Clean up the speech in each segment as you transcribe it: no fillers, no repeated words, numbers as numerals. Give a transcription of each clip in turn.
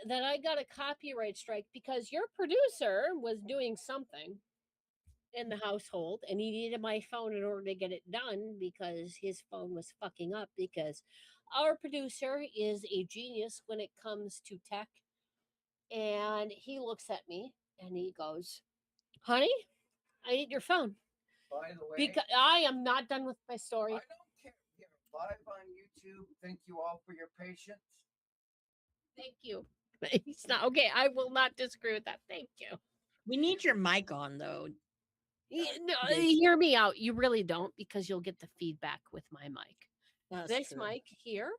that I got a copyright strike because your producer was doing something in the household and he needed my phone in order to get it done because his phone was fucking up because our producer is a genius when it comes to tech. And he looks at me and he goes, "Honey, I need your phone." By the way, Because I am not done with my story. I don't care. We are live on YouTube. Thank you all for your patience. Thank you. He's not okay. I will not disagree with that. Thank you. We need your mic on though. No, hear me out. You really don't because you'll get the feedback with my mic. That's This true. mic here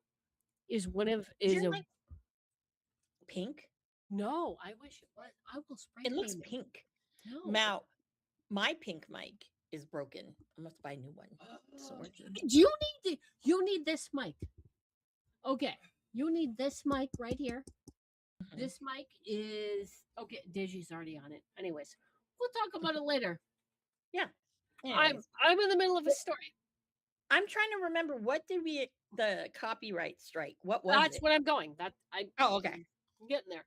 is one of Is is your a mic pink? no. I wish it was. I will spray. It looks paint pink. No. Now, my pink mic is broken. I must buy a new one. So You need this mic. Okay. You need this mic right here. Mhm. This mic is okay. Digi's already on it. Anyways, we'll talk about it later. Yeah. I'm in the middle of a story. I'm trying to remember what did we the copyright strike? What was That's it? what I'm going. Oh, okay. I'm getting there.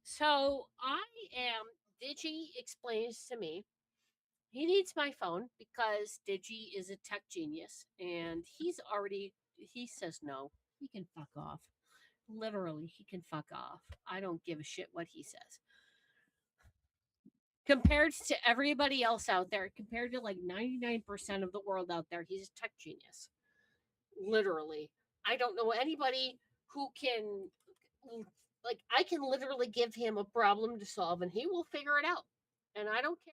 So Digi explains to me he needs my phone because Digi is a tech genius and he says no. He can fuck off. Literally, he can fuck off. I don't give a shit what he says. Compared to everybody else out there, compared to like 99% of the world out there, he's a tech genius. Literally. I don't know anybody who can, like, I can literally give him a problem to solve and he will figure it out. And I don't care.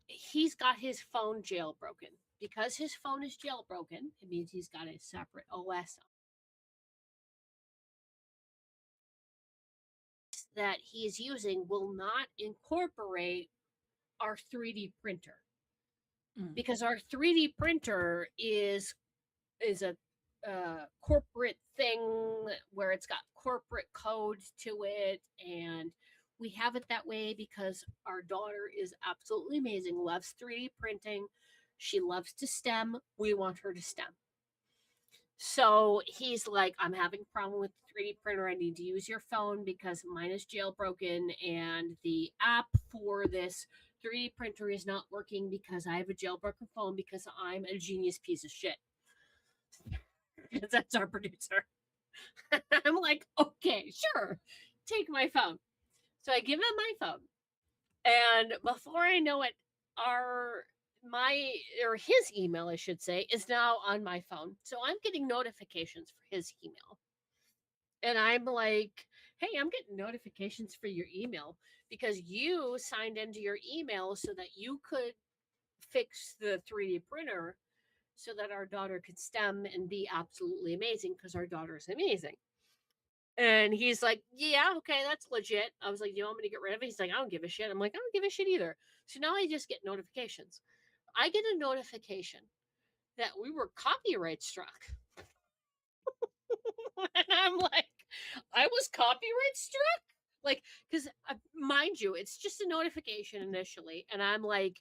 He's got his phone jailbroken. Because his phone is jailbroken, it means he's got a separate OS that he is using will not incorporate our 3D printer. Because our 3D printer is a corporate thing where it's got corporate code to it, and we have it that way because our daughter is absolutely amazing, loves 3D printing, she loves to STEM, we want her to STEM. So he's like, I'm having a problem with the 3D printer. I need to use your phone because mine is jailbroken and the app for this 3D printer is not working because I have a jailbroken phone because I'm a genius piece of shit. That's our producer. I'm like, okay, sure, take my phone. So I give him my phone. And before I know it, his email, I should say, is now on my phone. So I'm getting notifications for his email. And I'm like, hey, I'm getting notifications for your email because you signed into your email so that you could fix the 3D printer so that our daughter could STEM and be absolutely amazing because our daughter is amazing. And he's like, yeah, okay, that's legit. I was like, do you want me to get rid of it? He's like, I don't give a shit. I'm like, I don't give a shit either. So now I just get notifications. I get a notification that we were copyright struck. And I'm like, I was copyright struck? Like, because mind you, it's just a notification initially. And I'm like,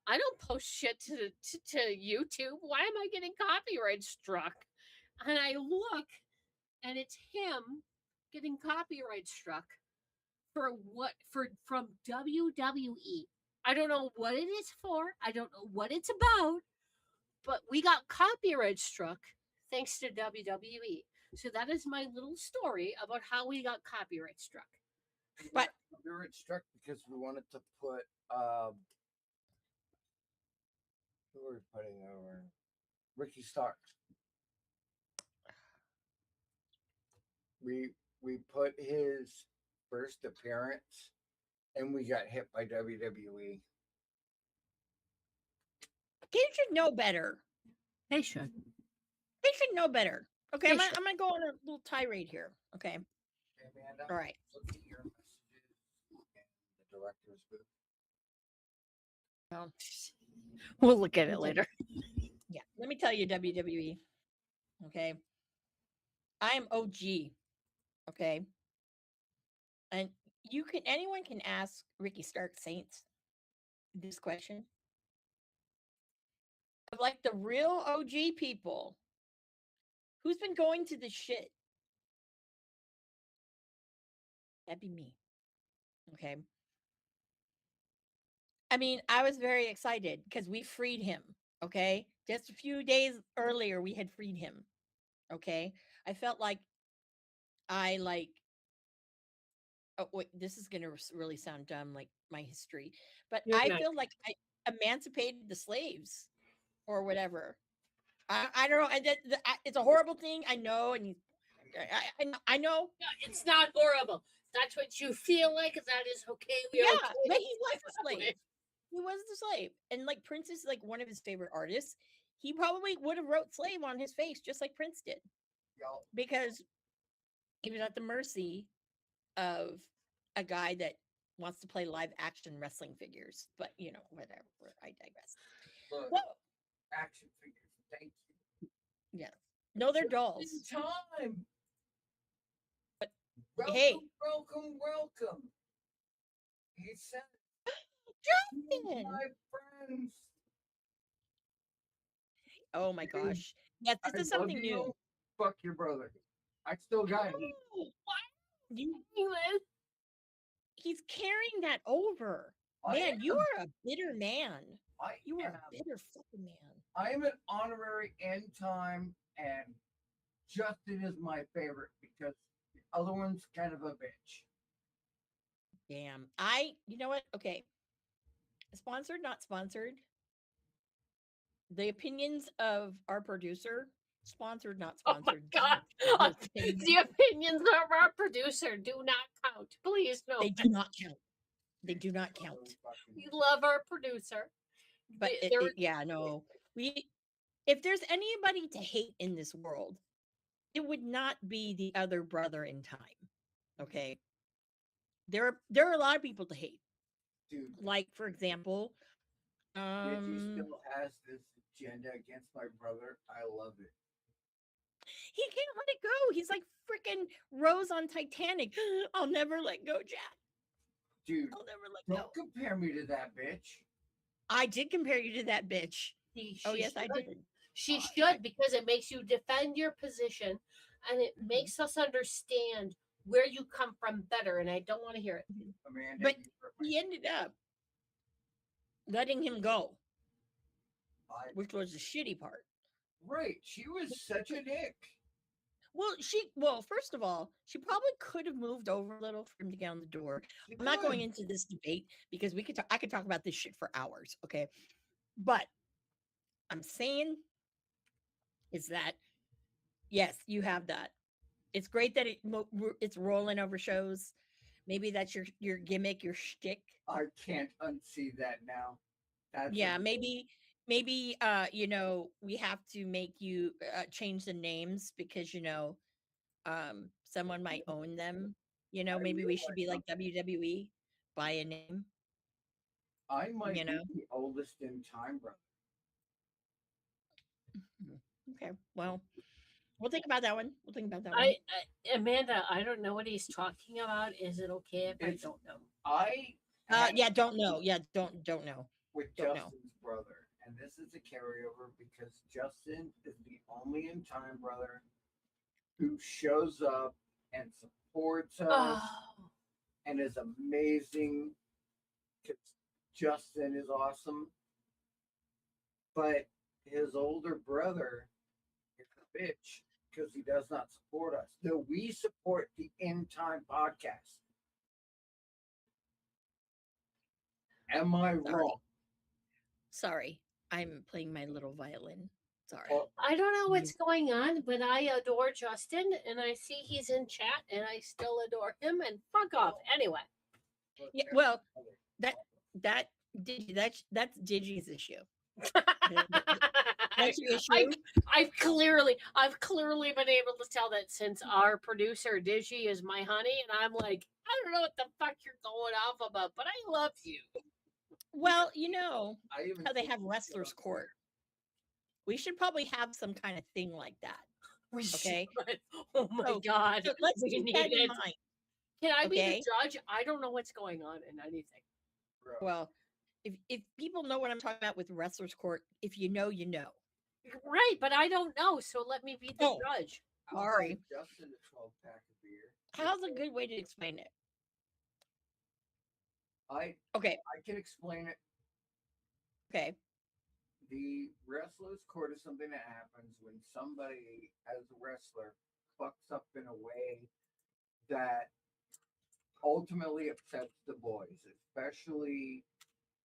I don't post shit to YouTube. Why am I getting copyright struck? And I look and it's him getting copyright struck for from WWE. I don't know what it is for. I don't know what it's about, but we got copyright struck thanks to WWE. So that is my little story about how we got copyright struck. But we were struck because we wanted to put who were we putting over? Ricky Starks. We put his first appearance and we got hit by WWE. They should know better. They should. They should know better. Okay, I'm gonna go on a little tirade here. Okay. Amanda, all right. Look at your messages in the director's booth. We'll look at it later. Yeah. Let me tell you, WWE. Okay. I am OG. Okay. And anyone can ask Ricky Stark Saints this question. Of like the real OG people, who's been going to this shit? That'd be me. Okay. I mean, I was very excited because we freed him. Okay. Just a few days earlier, we had freed him. Okay. I felt like oh, wait, this is going to really sound dumb, like my history, but You're I not. feel like I emancipated the slaves or whatever. I don't know. It's a horrible thing. I know. And I know. No, it's not horrible. That's what you feel like. That is okay. We are Yeah, okay but to he was feel a that way. slave. He was the slave. And like Prince is like one of his favorite artists. He probably would have wrote slave on his face just like Prince did. Y'all, Because he was at the mercy of a guy that wants to play live action wrestling figures. But you know, whatever. I digress. look, Well, action figures. Thank you. yeah. No, they're Just dolls. in time. But Welcome, hey. welcome. He said, Justin! my friends. Oh my Dude, gosh. Yes, I this is love something new. you. Fuck your brother. I still got him. No. You, Anyway, he's carrying that over. Man, you are a bitter man. You are a bitter fucking man. I am an honorary end time, and Justin is my favorite because the other one's kind of a bitch. Damn. You know what? Okay. Sponsored, not sponsored. The opinions of our producer, sponsored, not oh my sponsored. god, the opinions of our producer do not count. Please no. They do not count. They do not count. We love our producer, But yeah, no. If there's anybody to hate in this world, it would not be the other brother in time. Okay. There are a lot of people to hate. Dude, like for example, Reggie still has this agenda against my brother. I love it. He can't let it go. He's like freaking Rose on Titanic. I'll never let go, Jack. Dude, I'll never let don't go. compare me to that bitch. I did compare you to that bitch. Oh yes, I did. She should, because it makes you defend your position, and it makes us understand where you come from better. And I don't want to hear it. Amanda, but he ended up letting him go, which was the shitty part. Right, she was such a dick. Well, first of all, she probably could have moved over a little for him to get on the door. I'm not going into this debate because I could talk about this shit for hours, okay? But I'm saying is that yes, you have that. It's great that it's rolling over shows. Maybe that's your gimmick, your shtick. I can't unsee that now. Maybe you know, we have to make you change the names because you know someone might own them. You know, maybe we should be like WWE, buy a name. I might be the oldest in time, brother. Okay, well, we'll think about that one. Amanda, I don't know what he's talking about. Is it okay if I don't know? Yeah, don't know. Yeah, don't know. With Justin's brother, and this is a carryover because Justin is the only in time brother who shows up and supports us and is amazing. Justin is awesome, but his older brother is a bitch because he does not support us. Though we support the End Time podcast. Am I wrong? Sorry, I'm playing my little violin. Sorry. I don't know what's going on, but I adore Justin, and I see he's in chat, and I still adore him. And fuck off, anyway. Yeah, well, that's Digi's issue. That's your issue. I've clearly been able to tell that since our producer Digi is my honey, and I'm like, I don't know what the fuck you're going off about, but I love you. Well, you know how they have wrestlers' court. We should probably have some kind of thing like that. We Okay. should. Oh my So, god. so let's We keep need that in it. mind. Can I be the Okay. judge? I don't know what's going on in anything. Bro. Well, if people know what I'm talking about with wrestlers court, if you know, you know. Right, but I don't know, so let me be the Oh, judge. I'll buy sorry. Justin a 12-pack of beer. How's a good way to explain it? I Okay. can explain it. Okay. The wrestler's court is something that happens when somebody, as a wrestler, fucks up in a way that ultimately upsets the boys, especially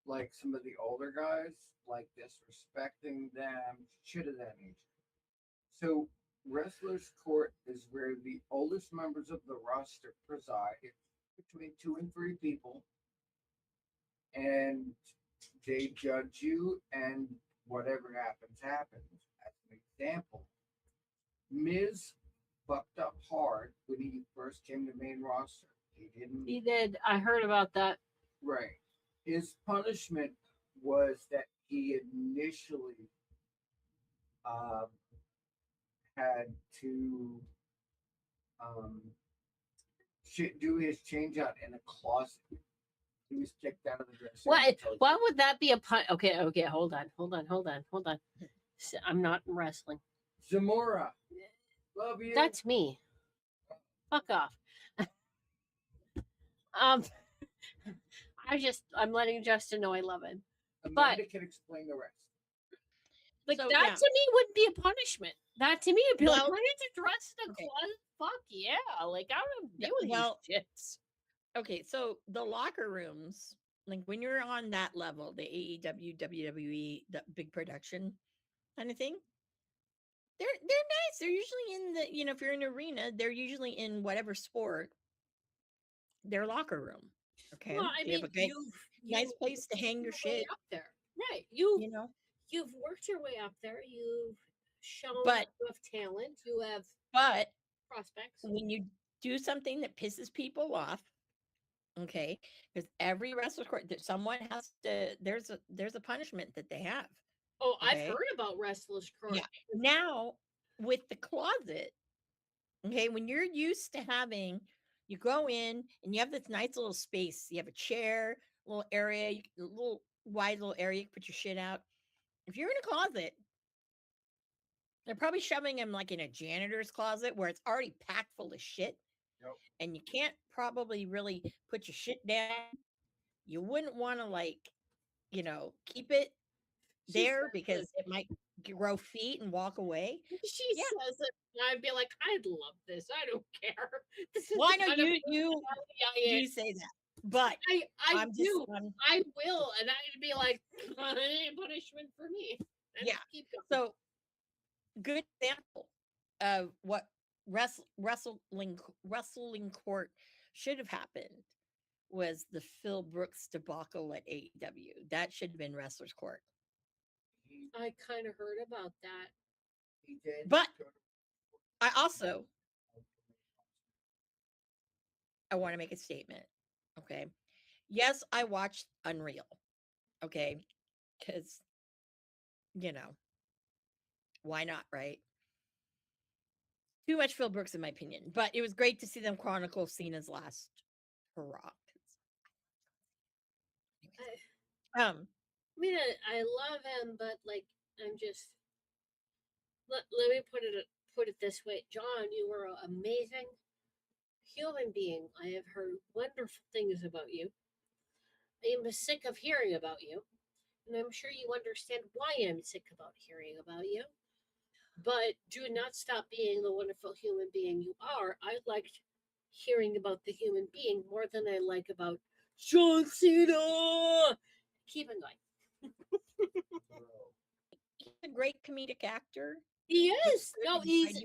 like some of the older guys, like disrespecting them, shit of that nature. So, wrestler's court is where the oldest members of the roster preside, between 2 and 3 people, and they judge you, and whatever happens, happens. As an example, Miz fucked up hard when he first came to main roster. He didn't. He did. I heard about that. Right. His punishment was that he initially um, had to do his change out in a closet. He was kicked out of the dressing room. Why would that be a pun? Okay, hold on. I'm not wrestling. Zamora, love you. That's me. Fuck off. I'm letting Justin know I love him. Amanda can explain the rest. Like So, that yeah. to me wouldn't be a punishment. That to me would be like, Well, I need to dress in a okay. closet. Fuck yeah! Like I don't Yeah, deal with well, these shits. Okay, so the locker rooms, like when you're on that level, the AEW, WWE, the big production kind of thing, they're nice. They're usually in the, if you're in an arena, they're usually in whatever sport, their locker room. Okay. Well, I They have mean, a great, nice place to hang your way shit. up there, right? You know. You've worked your way up there. You've shown But you have talent. You have but prospects. when you do something that pisses people off, okay, because every wrestler court, someone has to. There's a punishment that they have. Oh, I've Okay. heard about wrestlers' court. Yeah. Now with the closet, okay, when you're used to having, you go in and you have this nice little space. You have a chair, little area, a little wide little area. You can put your shit out. If you're in a closet, they're probably shoving him like in a janitor's closet where it's already packed full of shit. Yep. And you can't probably really put your shit down. You wouldn't want to keep it there because it might grow feet and walk away. She says it, and I'd be like, I'd love this. I don't care. This is Well, I know the kind of you personality I am. do say that, but I do. I will, and I'd be like, punishment for me. And yeah. Keep going. So, good example of what wrestling court should have happened was the Phil Brooks debacle at AEW. That should have been wrestlers court. I kind of heard about that. He did. But I want to make a statement. Okay. Yes, I watched Unreal. Okay. Because, why not, right? Too much Phil Brooks, in my opinion. But it was great to see them chronicle Cena's last hurrah. I mean, I love him, but like, I'm just. Let me put it this way, John. You were an amazing human being. I have heard wonderful things about you. I am sick of hearing about you, and I'm sure you understand why I'm sick about hearing about you. But do not stop being the wonderful human being you are. I liked hearing about the human being more than I like about John Cena. Keep it going. He's a great comedic actor. He is. No, he's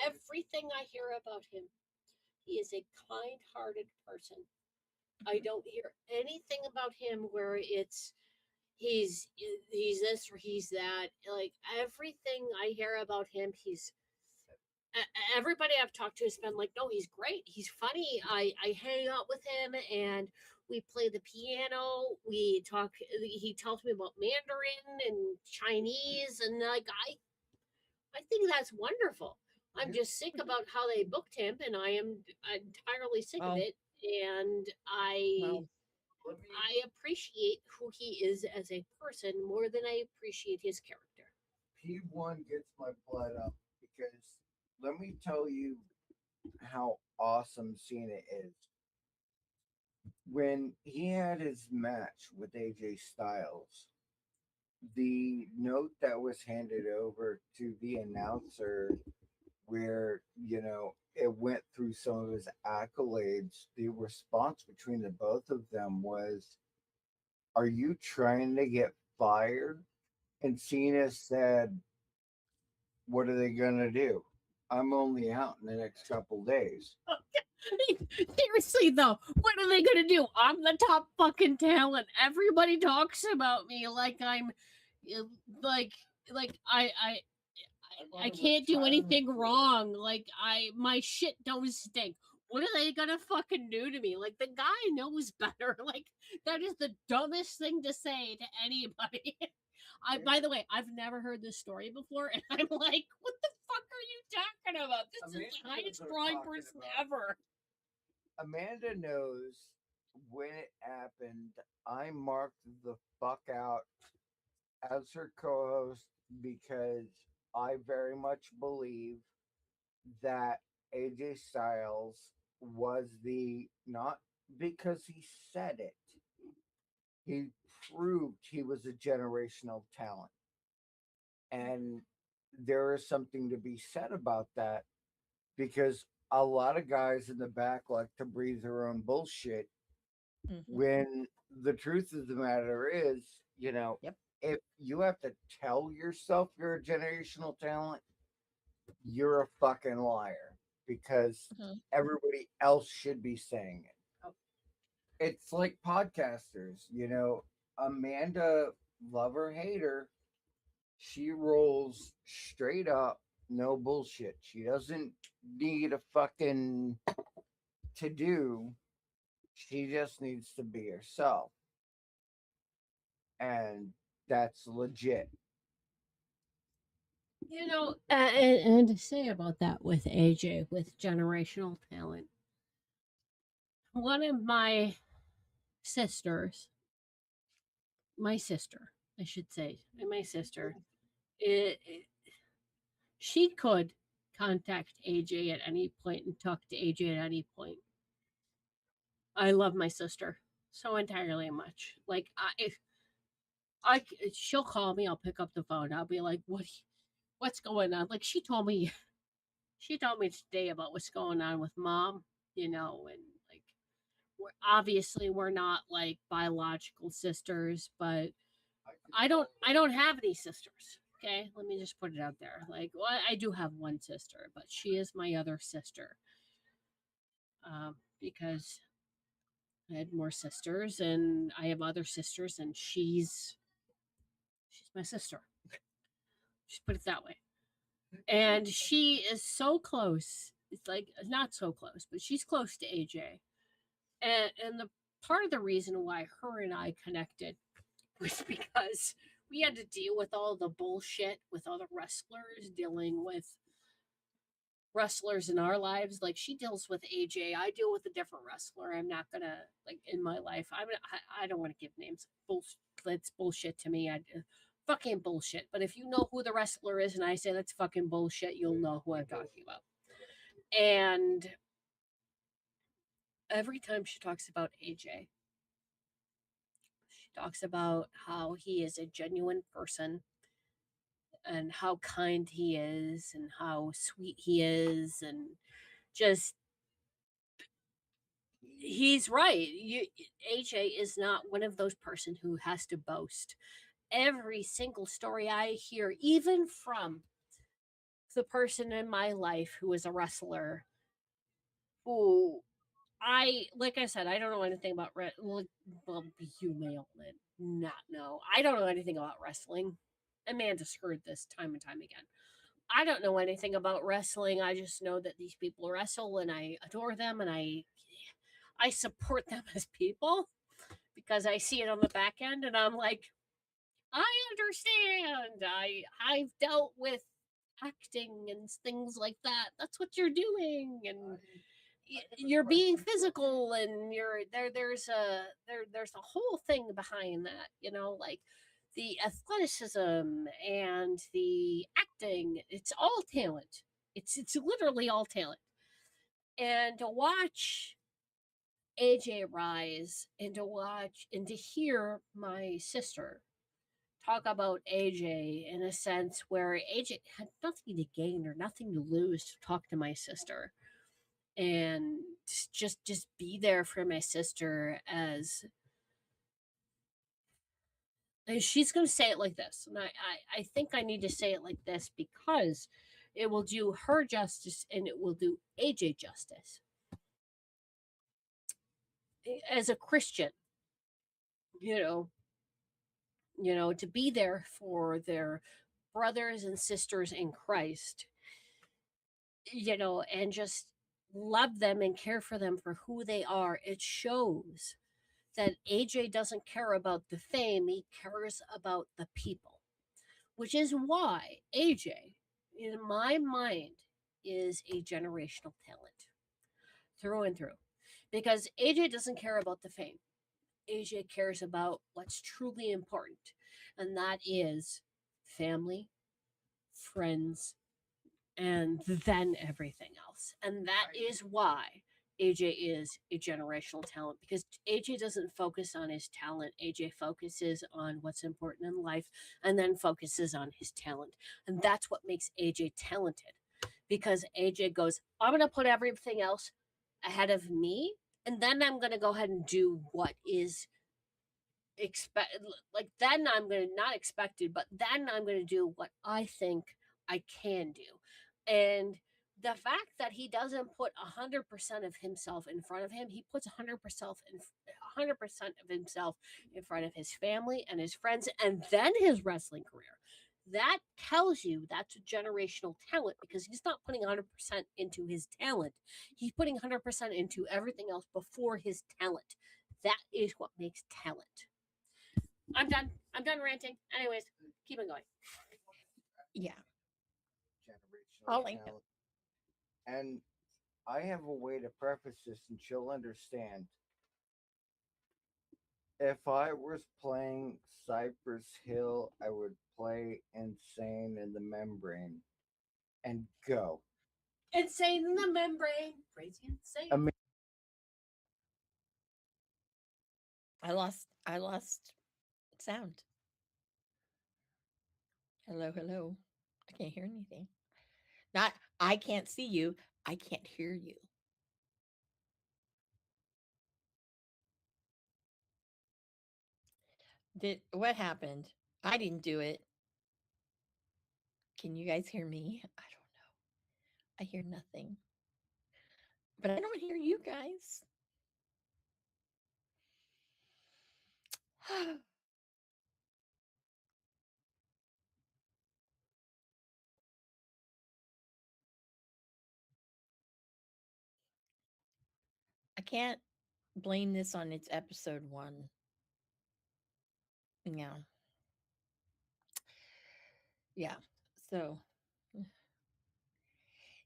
everything I hear about him. He is a kind-hearted person. I don't hear anything about him where it's he's this or he's that. Like everything I hear about him, everybody I've talked to has been like, no, he's great. He's funny. I hang out with him and we play the piano. We talk. He tells me about Mandarin and Chinese, and like think that's wonderful. I'm Yeah. just sick about how they booked him, and I am entirely sick of Well, it. And I well, Let me I appreciate who he is as a person more than I appreciate his character. P1 gets my blood up because let me tell you how awesome Cena is. When he had his match with AJ Styles, the note that was handed over to the announcer, where, it went through some of his accolades, the response between the both of them was, "Are you trying to get fired?" And Cena said, "What are they going to do? I'm only out in the next couple days." Seriously though, what are they gonna do? I'm the top fucking talent. Everybody talks about me like I'm uh, like like I can't do anything wrong. Like my shit don't stink. What are they gonna fucking do to me? Like the guy knows better. Like that is the dumbest thing to say to anybody. By the way, I've never heard this story before, and I'm like, what the fuck are you talking about? This is the highest drawing person ever. Amanda knows when it happened. I marked the fuck out as her co host because I very much believe that AJ Styles was not because he said it, he proved he was a generational talent. And there is something to be said about that because a lot of guys in the back like to breathe their own bullshit mhm. when the truth of the matter is, Yep. if you have to tell yourself you're a generational talent, you're a fucking liar because Mhm. everybody else should be saying it. Oh. It's like podcasters, Amanda, love her, hate her, she rolls straight up, no bullshit. She doesn't need a fucking to do. She just needs to be herself. And that's legit. And to say about that with AJ, with generational talent, one of sisters, my sister, I should say, my sister, it, she could contact AJ at any point and talk to AJ at any point. I love my sister so entirely much. Like she'll call me. I'll pick up the phone. I'll be like, what's going on? Like she told me today about what's going on with mom, and like we're not like biological sisters, but I don't have any sisters. Okay, let me just put it out there. Like, well, I do have one sister, but she is my other sister. Because I had more sisters, and I have other sisters, and she's my sister. Just put it that way. And she is so close. It's like not so close, but she's close to AJ. And the part of the reason why her and I connected was because we had to deal with all the bullshit with other wrestlers dealing with wrestlers in our lives. Like she deals with AJ, I deal with a different wrestler. I'm not gonna like in my life. I don't want to give names. That's bullshit to me. Fucking bullshit. But if you know who the wrestler is, and I say that's fucking bullshit, you'll know who I'm talking about. And every time she talks about AJ, she talks about how he is a genuine person and how kind he is and how sweet he is and just he's right. AJ is not one of those person who has to boast. Every single story I hear, even from the person in my life who is a wrestler, who like I said, I don't know anything about well, you may not know. I don't know anything about wrestling. Amanda screwed this time and time again. I don't know anything about wrestling. I just know that these people wrestle and I adore them and I support them as people because I see it on the back end and I'm like, I understand. I've dealt with acting and things like that. That's what you're doing, and I have a you're being question for you. physical, and there's a whole thing behind that, like the athleticism and the acting. It's all talent. It's literally all talent. And to watch AJ rise, and to watch and to hear my sister talk about AJ in a sense where AJ had nothing to gain or nothing to lose to talk to my sister, and just be there for my sister as she's going to say it like this. And I think I need to say it like this because it will do her justice and it will do AJ justice. As a Christian, you know, to be there for their brothers and sisters in Christ, and just love them and care for them for who they are. It shows that AJ doesn't care about the fame, he cares about the people, which is why AJ, in my mind, is a generational talent through and through. Because AJ doesn't care about the fame, AJ cares about what's truly important, and that is family, friends, and then everything else. And that is why AJ is a generational talent, because AJ doesn't focus on his talent. AJ focuses on what's important in life and then focuses on his talent. And that's what makes AJ talented, because AJ goes, I'm going to put everything else ahead of me, and then I'm going to go ahead and do what is expect like then I'm going to not expected, but then I'm going to do what I think I can do. And the fact that he doesn't put 100% of himself in front of him, he puts 100% of himself in front of his family and his friends and then his wrestling career. That tells you that's a generational talent, because he's not putting 100% into his talent. He's putting 100% into everything else before his talent. That is what makes talent. I'm done. I'm done ranting. Anyways, keep it going. Yeah. Generational talent. And I have a way to preface this, and she'll understand. If I was playing Cypress Hill, I would play Insane in the Membrane and go. Insane in the membrane. Crazy insane. I lost sound. Hello, hello. I can't hear anything. Not I can't see you. I can't hear you. What happened? I didn't do it. Can you guys hear me? I don't know. I hear nothing. But I don't hear you guys. I can't blame this on its episode 1. Yeah. Yeah. So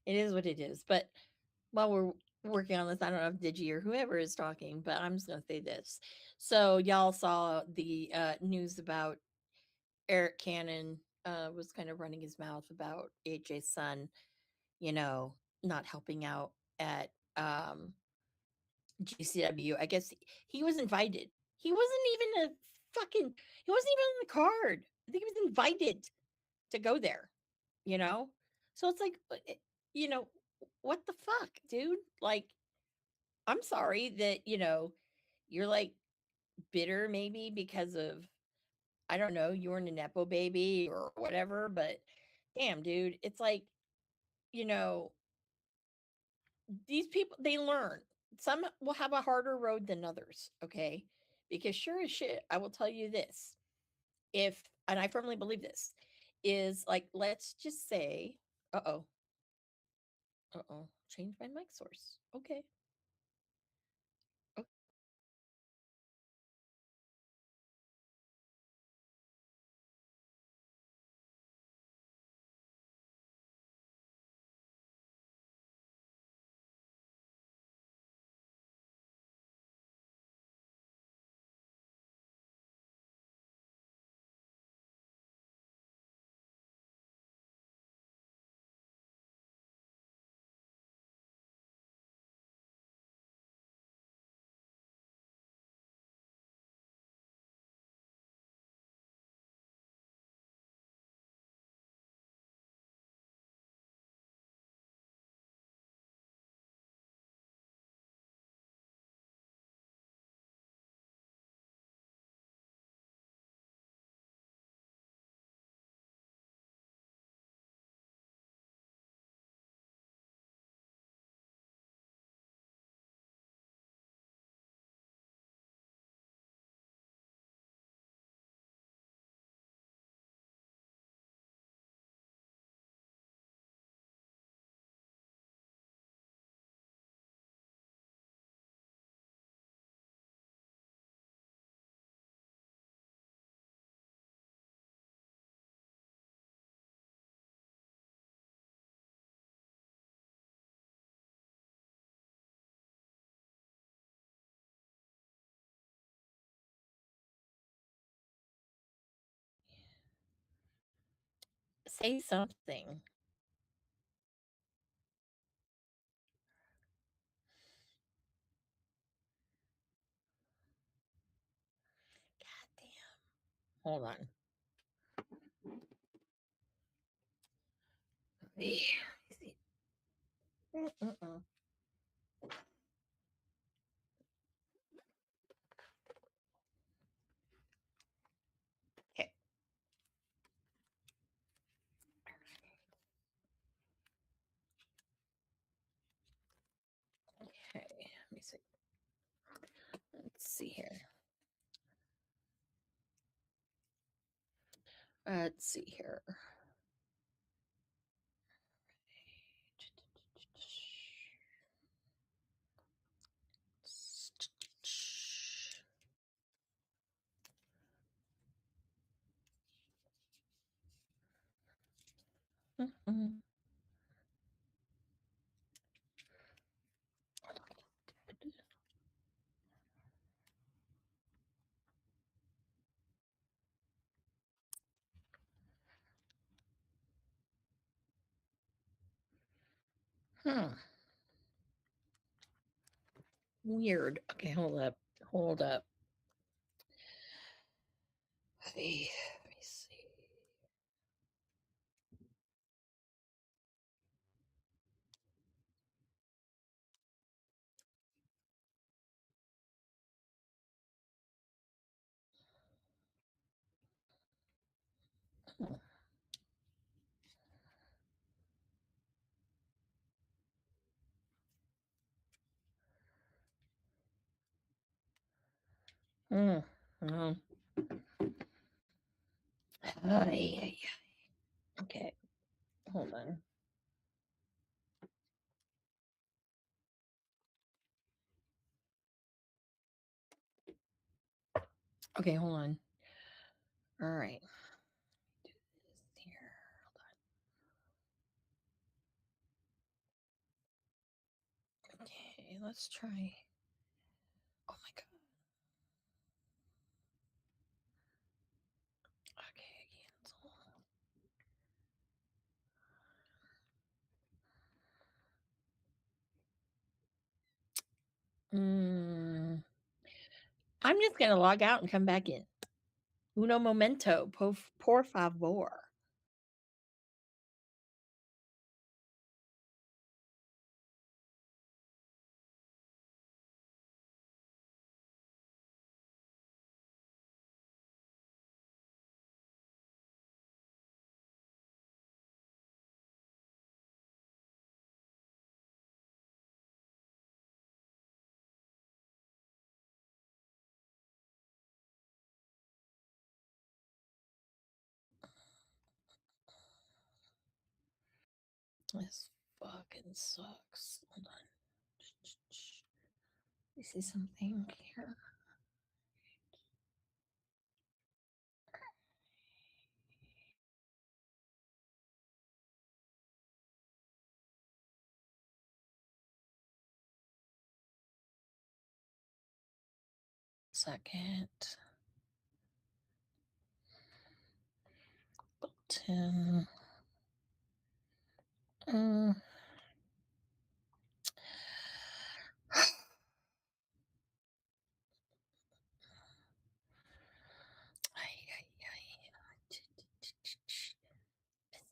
it is what it is. But while we're working on this, I don't know if Digi or whoever is talking, but I'm just going to say this. So y'all saw the news about Eric Cannon was kind of running his mouth about AJ's son, not helping out at GCW. I guess he was invited. He wasn't even he wasn't even on the card. I think he was invited to go there, you know? So it's like, you know, what the fuck, dude? Like, I'm sorry that, you're like bitter maybe because of, I don't know, you were a Nepo baby or whatever, but damn, dude, it's like, you know, these people, they learn. Some will have a harder road than others, okay? Because sure as shit, I will tell you this. If, and I firmly believe this, is like, let's just say, change my mic source. Okay. Say something. God damn. Hold on. Yeah. Mm-mm-mm. Okay. Okay. Let me see. Let's see here. Let's see here. Mm-mm. Hmm. Weird. Okay, hold up. Hold up. Let me see. Hmm. No. Ay, okay, hold on. Okay, hold on. All right. Do this here. Hold on. Okay, let's try. Oh my god. Okay, cancel. I'm just gonna log out and come back in. Uno momento, por favor. This fucking sucks. Hold on. You see something here? Second. Button.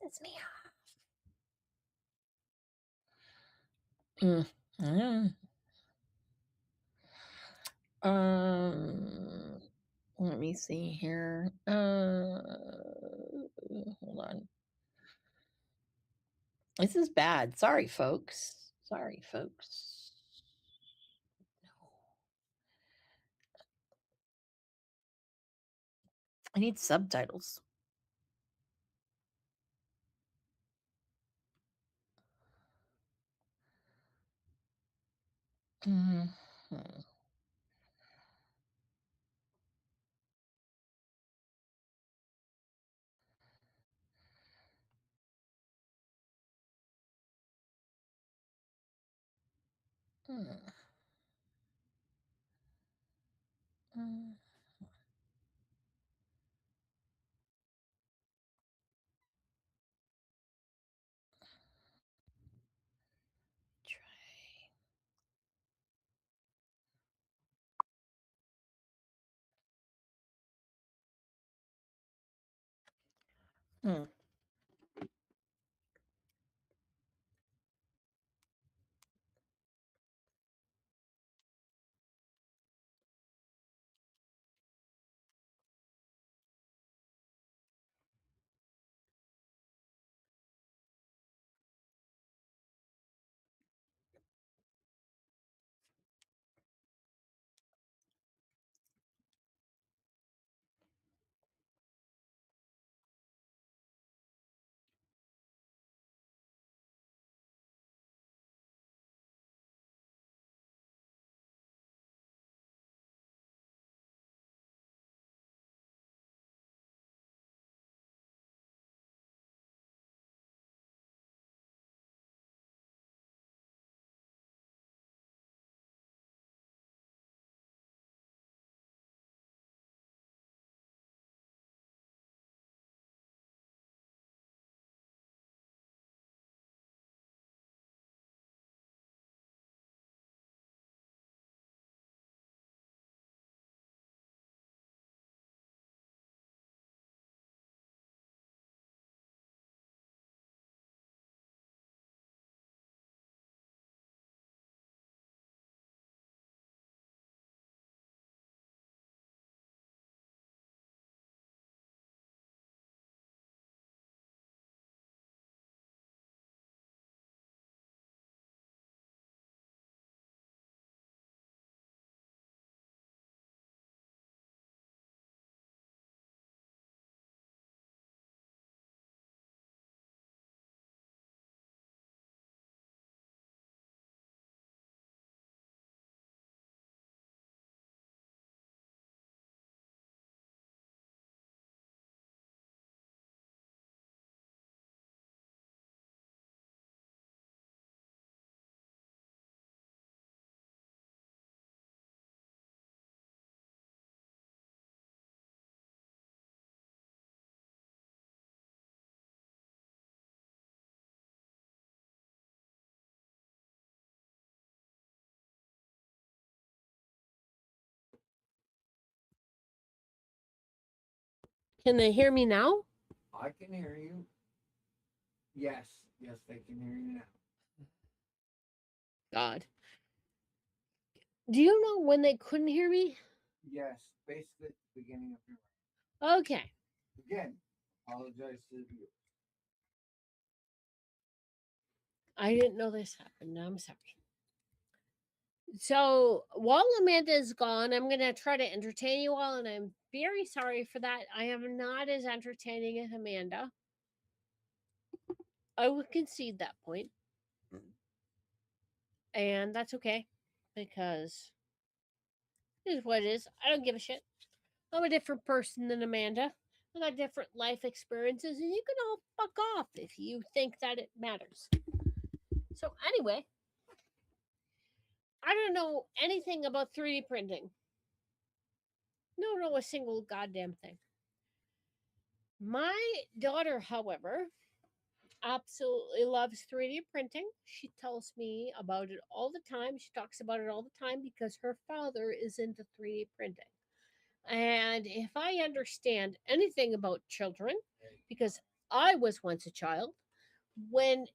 Pisses me off. Let me see here. Hold on. This is bad. Sorry, folks. Sorry, folks. No. I need subtitles. Mhm. Mm. Mm. Mm. Can they hear me now? I can hear you. Yes, yes, they can hear you now. God. Do you know when they couldn't hear me? Yes, basically at the beginning of your Okay. again. Apologize to the viewers. I didn't know this happened. I'm sorry. So while Amanda is gone, I'm going to try to entertain you all, and I'm very sorry for that. I am not as entertaining as Amanda. I would concede that point, and that's okay because it is what it is. I don't give a shit. I'm a different person than Amanda. I got different life experiences, and you can all fuck off if you think that it matters. So, anyway, I don't know anything about 3D printing. No, know a single goddamn thing. My daughter, however, absolutely loves 3D printing. She tells me about it all the time. She talks about it all the time because her father is into 3D printing. And if I understand anything about children, because I was once a child, when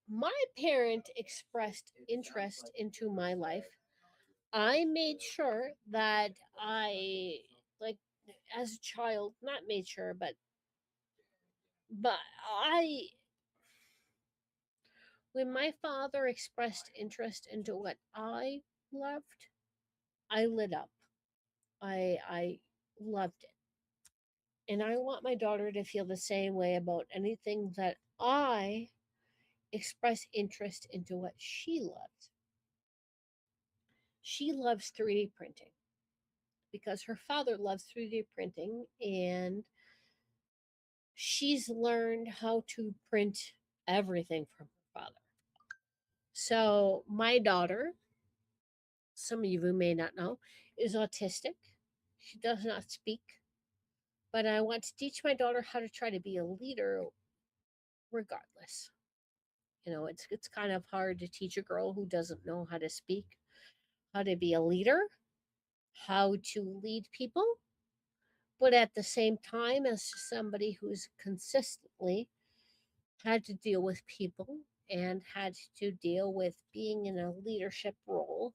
my parent expressed interest into my life, I made sure that I, like, as a child, not made sure, but I, when my father expressed interest into what I loved, I lit up. I loved it. And I want my daughter to feel the same way about anything that I express interest into what she loves. She loves 3D printing because her father loves 3D printing and she's learned how to print everything from her father. So, my daughter, some of you may not know, is autistic. She does not speak, but I want to teach my daughter how to try to be a leader regardless. You know, it's kind of hard to teach a girl who doesn't know how to speak how to be a leader, how to lead people But at the same time, as somebody who's consistently had to deal with people and had to deal with being in a leadership role,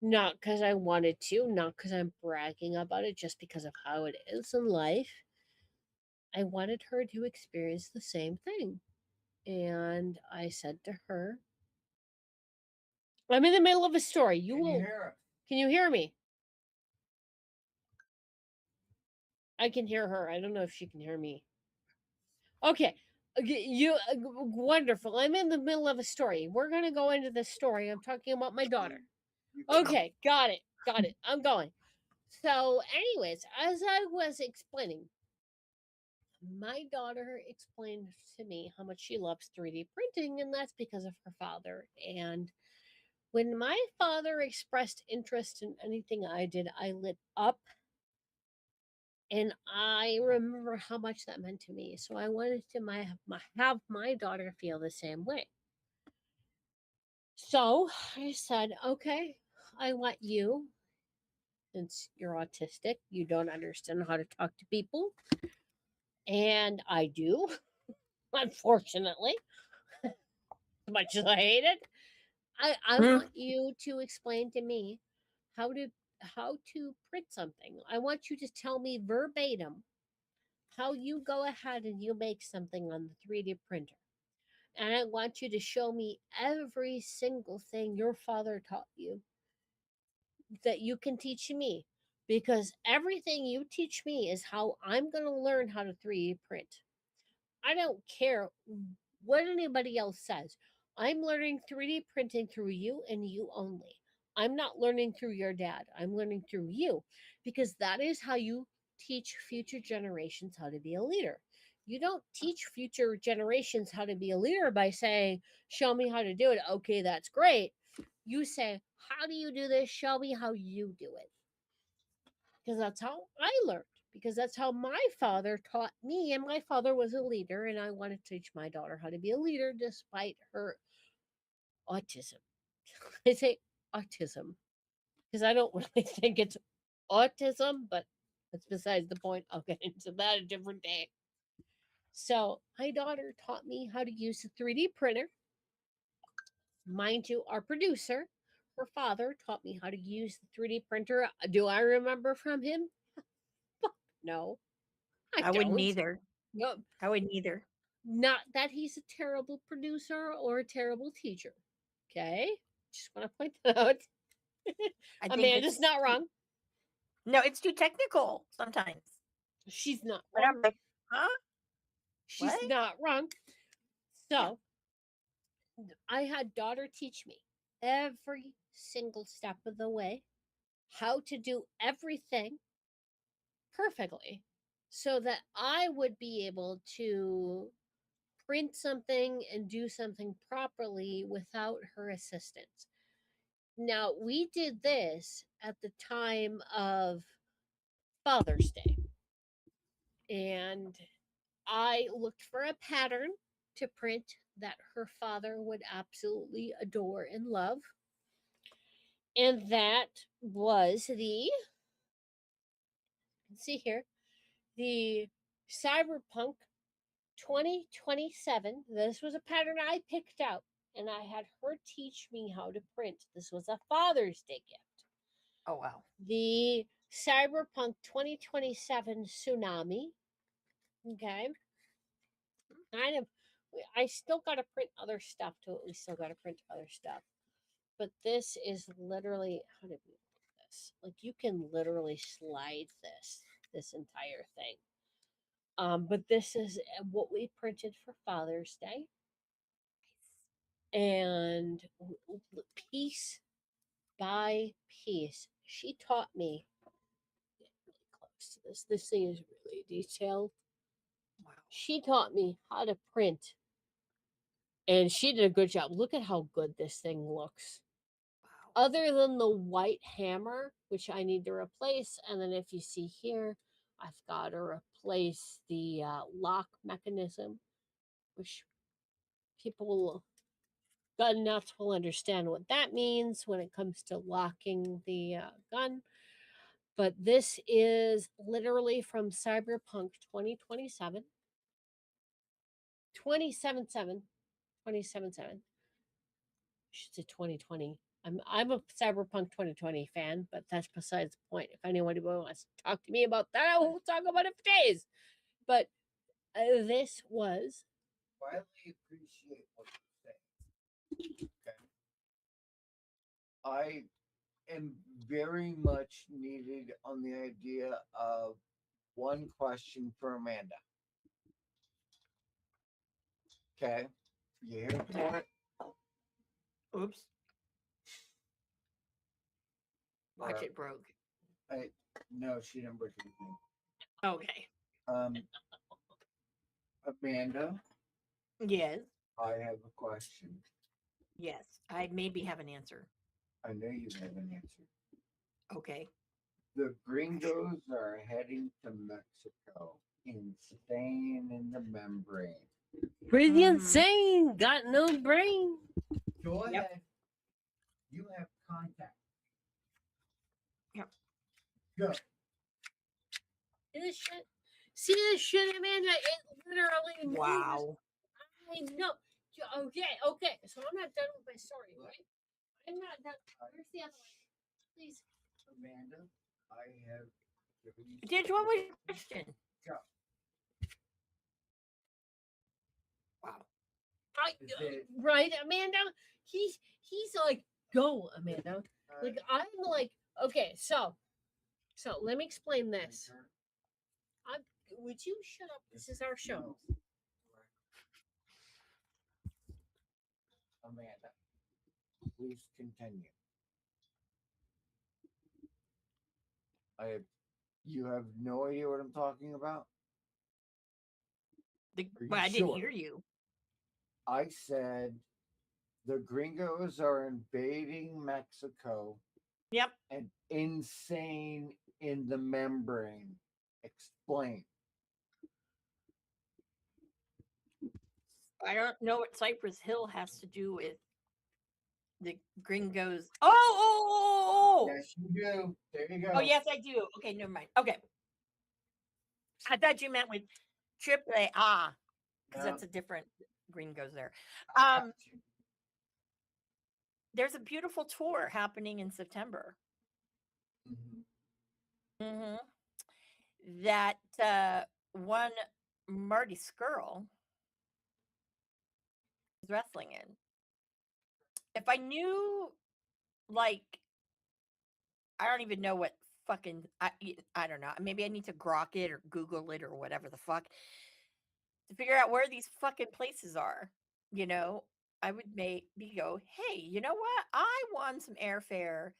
not because I wanted to, not because I'm bragging about it, just because of how it is in life, I wanted her to experience the same thing. And I said to her, I'm in the middle of a story. You Can you will. hear us? Can you hear me? I can hear her. I don't know if she can hear me. Okay. You wonderful. I'm in the middle of a story. We're going to go into this story. I'm talking about my daughter. You can- Okay, got it. Got it. I'm going. So, anyways, as I was explaining, my daughter explained to me how much she loves 3D printing, and that's because of her father. And when my father expressed interest in anything I did, I lit up. And I remember how much that meant to me. So I wanted to have my daughter feel the same way. So I said, okay, I want you, since you're autistic, you don't understand how to talk to people. And I do, unfortunately, as much as I hate it. I Mm. want you to explain to me how to how to print something. I want you to tell me verbatim how you go ahead and you make something on the 3D printer. And I want you to show me every single thing your father taught you that you can teach me. Because everything you teach me is how I'm going to learn how to 3D print. I don't care what anybody else says. I'm learning 3D printing through you and you only. I'm not learning through your dad. I'm learning through you because that is how you teach future generations how to be a leader. You don't teach future generations how to be a leader by saying, show me how to do it. Okay, that's great. You say, how do you do this? Show me how you do it. Because that's how I learned. Because that's how my father taught me. And my father was a leader, and I want to teach my daughter how to be a leader despite her autism. I say autism because I don't really think it's autism, but that's besides the point. I'll get into that a different day. So, my daughter taught me how to use a 3D printer. Mind you, our producer, her father, taught me how to use the 3D printer. Do I remember from him? No, I I wouldn't don't. either. No, I wouldn't either. not that he's a terrible producer or a terrible teacher. Okay, just want to point that out. I think Amanda's it's not wrong. no, it's too technical sometimes. She's not But wrong. I'm like, huh? She's What? not wrong. Yeah. So I had daughter teach me every single step of the way how to do everything perfectly so that I would be able to print something and do something properly without her assistance. Now, we did this at the time of Father's Day, and I looked for a pattern to print that her father would absolutely adore and love. And that was let's see here, the Cyberpunk 2027. This was a pattern I picked out, and I had her teach me how to print. This was a Father's Day gift. Oh wow. The Cyberpunk 2027 Tsunami. Okay. Kind of, I still got to print other stuff to it. We still got to print other stuff. But this is literally, how do we do this? Like, you can literally slide this entire thing. But this is what we printed for Father's Day. And piece by piece, she taught me, get really close to this. This thing is really detailed. Wow. She taught me how to print, and she did a good job. Look at how good this thing looks. Wow. Other than the white hammer, which I need to replace, and then if you see here, I've got to replace the lock mechanism, which people gun nuts will understand what that means when it comes to locking the gun. but this is literally from Cyberpunk 2027. 277 277. Should say 2020. I'm a Cyberpunk 2020 fan, but that's besides the point. If anybody wants to talk to me about that, I will talk about it for days. But this was Widely appreciate what you say. Okay. I am very much needed on the idea of one question for Amanda. Okay. You here for it? Oops. Watch Or- it broke. No, she didn't break anything. Okay. Amanda, Yes. I have a question. Yes. I maybe have an answer. I know you have an answer. Okay. The gringos are heading to Mexico, insane in the membrane. pretty Mhm. insane. Got no brain. Go Yep. ahead. You have contact. Yep. Go. See this shit? See this shit, Amanda? It literally moves. Wow. I know. Okay. So I'm not done with my story, right? I'm not done. Where's the other one? Please. Amanda, I have given you. Did what was your question? Go. Wow. Is it- Right, Amanda? He's like, go, Amanda. Like I'm like, okay, so let me explain this. Would you shut up? This is our show. Amanda, please continue. You have no idea what I'm talking about? Are you Well, I didn't sure? hear you. I said the gringos are invading Mexico Yep. and insane in the membrane. Explain. I don't know what Cypress Hill has to do with the gringos. Oh! Yes, you do. There you go. Oh, yes, I do. Okay, never mind. Okay. I thought you meant with AAA. Because No. that's a different gringos there. I got you. There's a beautiful tour happening in September. Mhm. Mm-hmm. That one Marty Skrull is wrestling in. If I knew, like, I don't even know what fucking I don't know. Maybe I need to grok it or Google it or whatever the fuck to figure out where these fucking places are. You know, I would maybe go, hey, you know what? I won some airfare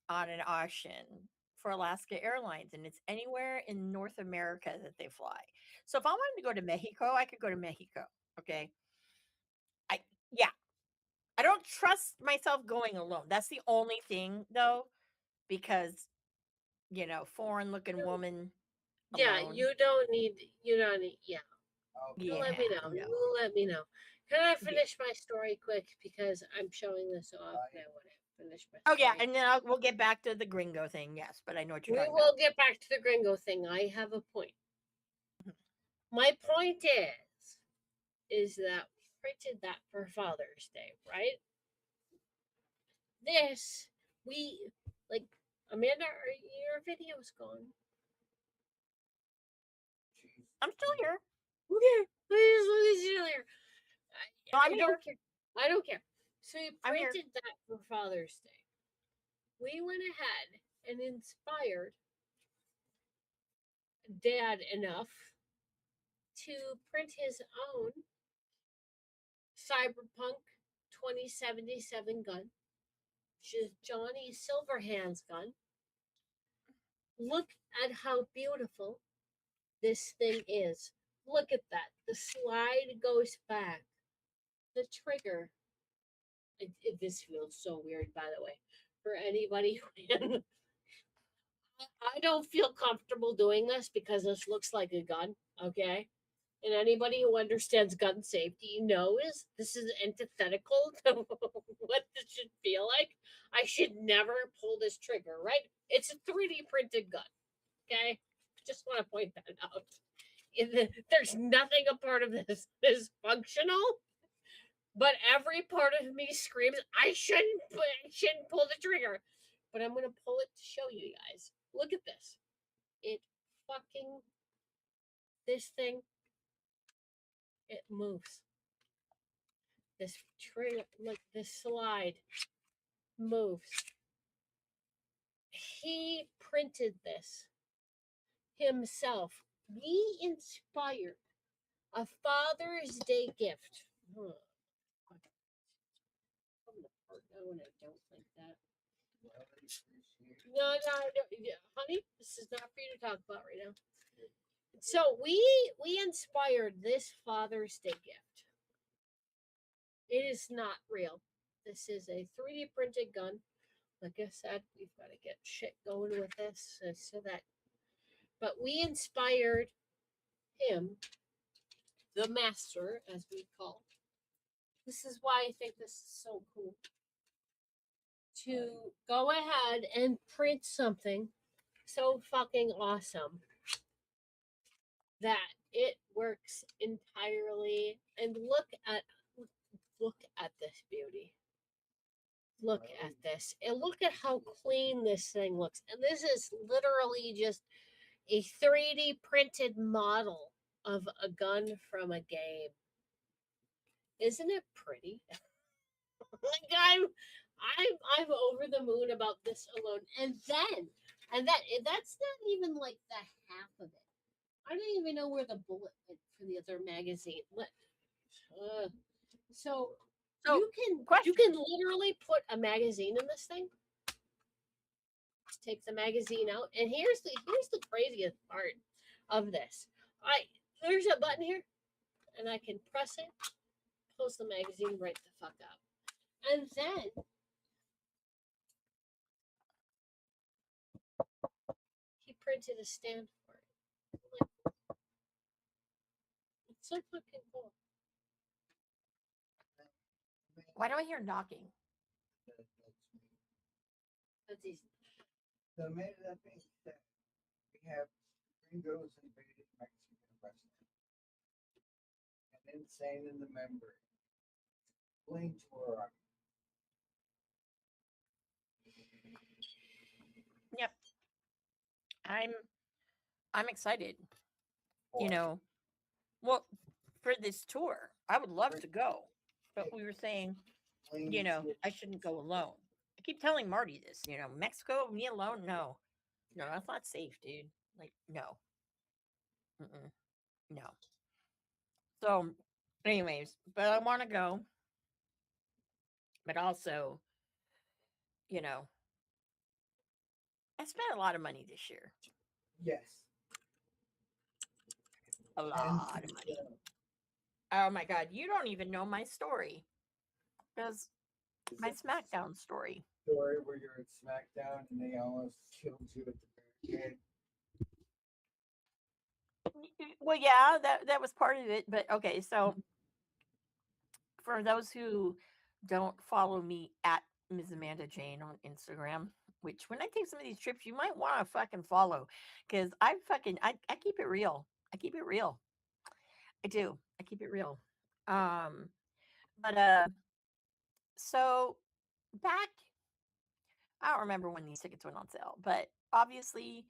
on an auction for Alaska Airlines, and it's anywhere in North America that they fly. So if I wanted to go to Mexico, I could go to Mexico. Okay. Yeah. I don't trust myself going alone. That's the only thing though, because foreign looking woman Yeah, alone. you don't need. Yeah. Okay. You let me know. no. You let me know. Can I finish my story quick because I'm showing this off and I want to finish my. Oh yeah, story. and then we'll get back to the gringo thing. Yes, but I know what you're We talking will about. get back to the gringo thing. I have a point. My point is that we printed that for Father's Day, right? This we like. Amanda, your video's gone. Jeez. I'm still here. Okay, please look at you there. No, I'm I here. don't care. I don't care. So you I'm here. printed that for Father's Day. We went ahead and inspired Dad enough to print his own Cyberpunk 2077 gun, which is Johnny Silverhand's gun. Look at how beautiful this thing is. Look at that. The slide goes back. The trigger. This feels so weird, by the way, for anybody who. I don't feel comfortable doing this because this looks like a gun, okay? And anybody who understands gun safety knows this is antithetical to what this should feel like. I should never pull this trigger, right? It's a 3D printed gun. Okay? Just want to point that out. There's nothing a part of this is functional, but every part of me screams, I shouldn't pull the trigger. But I'm gonna pull it to show you guys. Look at this. It fucking this thing, it moves. This trigger, like this slide moves. He printed this himself. We inspired a Father's Day gift. I'm gonna part now when I don't like that. No, honey, this is not for you to talk about right now. So we inspired this Father's Day gift. It is not real. This is a 3D printed gun. Like I said, we've got to get shit going with this so that. But we inspired him, the master, as we call. This is why I think this is so cool. To go ahead and print something so fucking awesome that it works entirely. And look at this beauty. Look at this. And look at how clean this thing looks. And this is literally just a 3D printed model of a gun from a game. Isn't it pretty? Like I'm over the moon about this alone. And that's not even like the half of it. I don't even know where the bullet went for the other magazine. So you can literally put a magazine in this thing. Just take the magazine out, and here's the craziest part of this. There's a button here, and I can press it, close the magazine right the fuck up, and then he printed a stand for it. It's so fucking cool. Why do I hear knocking? That's easy. So, made that being said, we have gringos invaded Mexican wrestling. And insane in the membrane. Fleeing to our Yep. I'm excited. You know, well, for this tour, I would love to go, but we were saying, you know, I shouldn't go alone. I keep telling Marty this, you know, Mexico, me alone? No, that's not safe, dude. Like, no. No. So, anyways, but I want to go. But also, you know, I spent a lot of money this year. Yes. A lot of money. Oh my God, you don't even know my story. Because my SmackDown story. Story where you're at SmackDown and they almost killed you at the very end. Well, yeah, that was part of it. But okay, so for those who don't follow me at Ms. Amanda Jane on Instagram, which when I take some of these trips, you might want to fucking follow, because I keep it real. I keep it real. I do. I keep it real. But so back, I don't remember when these tickets went on sale, but obviously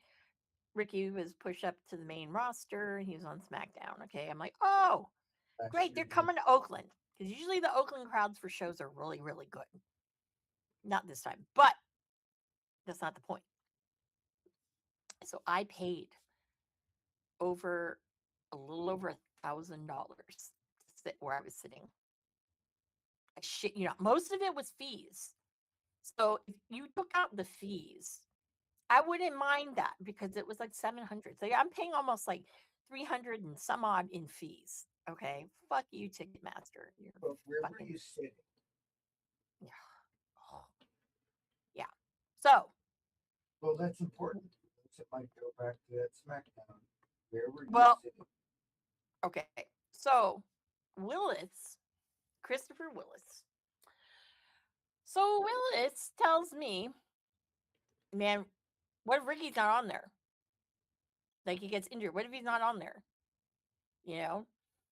Ricky was pushed up to the main roster and he was on SmackDown. Okay, I'm like, oh, great, they're coming to Oakland, because usually the Oakland crowds for shows are really, really good. Not this time, but that's not the point. So I paid a little over $1,000 to sit where I was sitting. Shit, most of it was fees. So if you took out the fees, I wouldn't mind that, because it was like $700. So I'm paying almost like $300 and some odd in fees. Okay, fuck you, Ticketmaster. But where were you sitting? Yeah. Oh. Yeah. So. Well, that's important. It might go back to that SmackDown. Where were you sitting? Okay, so Willis, Christopher Willis. So Willis tells me, man, what if Ricky's not on there? Like he gets injured. What if he's not on there? You know?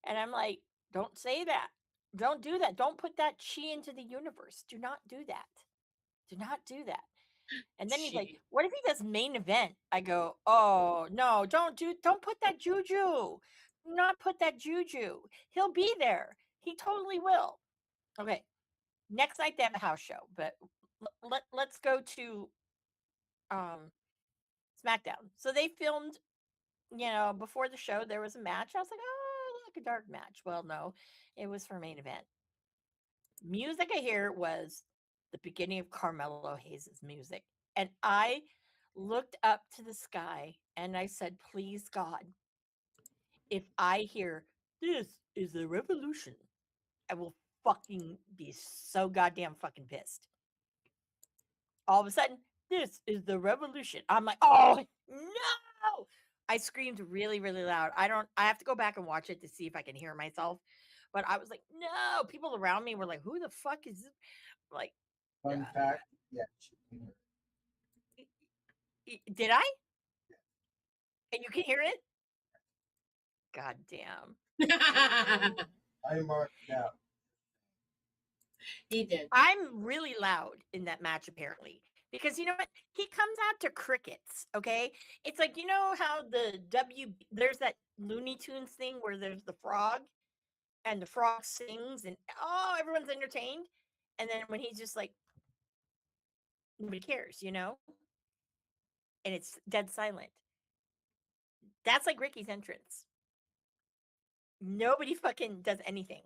And I'm like, don't say that. Don't do that. Don't put that chi into the universe. Do not do that. Do not do that. And then he's like, She- what if he does main event? I go, oh no, don't put that juju. Do not put that juju. He'll be there. He totally will. Okay. Next night they have a house show, but let's go to SmackDown. So they filmed, before the show there was a match. I was like, oh, look, a dark match. Well, no, it was for main event. Music I hear was the beginning of Carmelo Hayes' music. And I looked up to the sky and I said, please God, if I hear this is the revolution, I will fucking be so goddamn fucking pissed. All of a sudden, this is the revolution. I'm like, oh no! I screamed really, really loud. I have to go back and watch it to see if I can hear myself. But I was like, no. People around me were like, who the fuck is this? Like, Fun fact, yeah. did I? And you can hear it? God damn. I marked it out. He did. I'm really loud in that match, apparently. Because you know what? He comes out to crickets, okay? It's like, you know how there's that Looney Tunes thing where there's the frog and the frog sings and everyone's entertained. And then when he's just like, nobody cares, and it's dead silent. That's like Ricky's entrance. Nobody fucking does anything.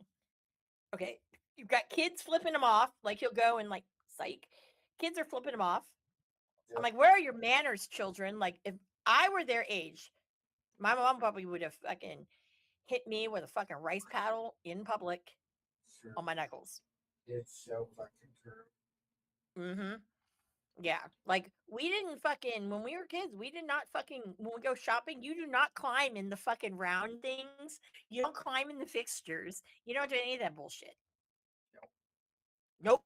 Okay, you've got kids flipping him off, like he'll go and like, psych. Kids are flipping him off. I'm like, where are your manners, children? Like, if I were their age, my mom probably would have fucking hit me with a fucking rice paddle in public Sure. on my knuckles. It's so fucking true. Mm-hmm. Yeah. Like, we didn't fucking, when we were kids, we did not fucking, when we go shopping, you do not climb in the fucking round things. You don't climb in the fixtures. You don't do any of that bullshit. Nope.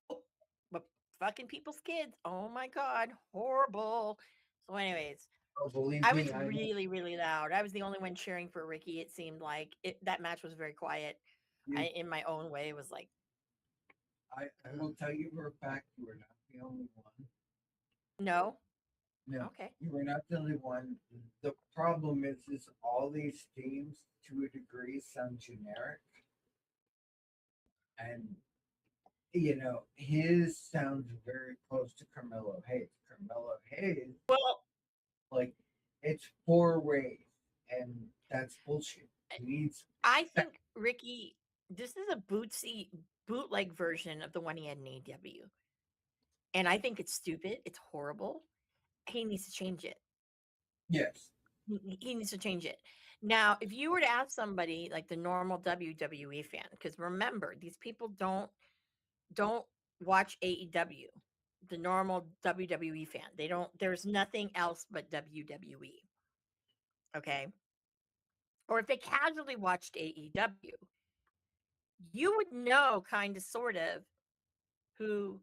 But fucking people's kids, oh my God, horrible. So anyways, Oh, believe I me, was I know. really, really loud. I was the only one cheering for Ricky. It seemed like that match was very quiet. You- In my own way, was like, I will tell you for a fact you are not the only one. no. No, Okay. you are not the only one. The problem is all these teams, to a degree, sound generic. And, his sounds very close to Carmelo Hayes. Carmelo Hayes, Well, like, it's 4 ways, and that's bullshit. He needs, I think Ricky, this is a bootleg version of the one he had in AEW. And I think it's stupid. It's horrible. He needs to change it. yes. He needs to change it. Now, if you were to ask somebody like the normal WWE fan, because remember, these people don't watch AEW. The normal WWE fan, they don't. There's nothing else but WWE. Okay. Or if they casually watched AEW, you would know kind of sort of who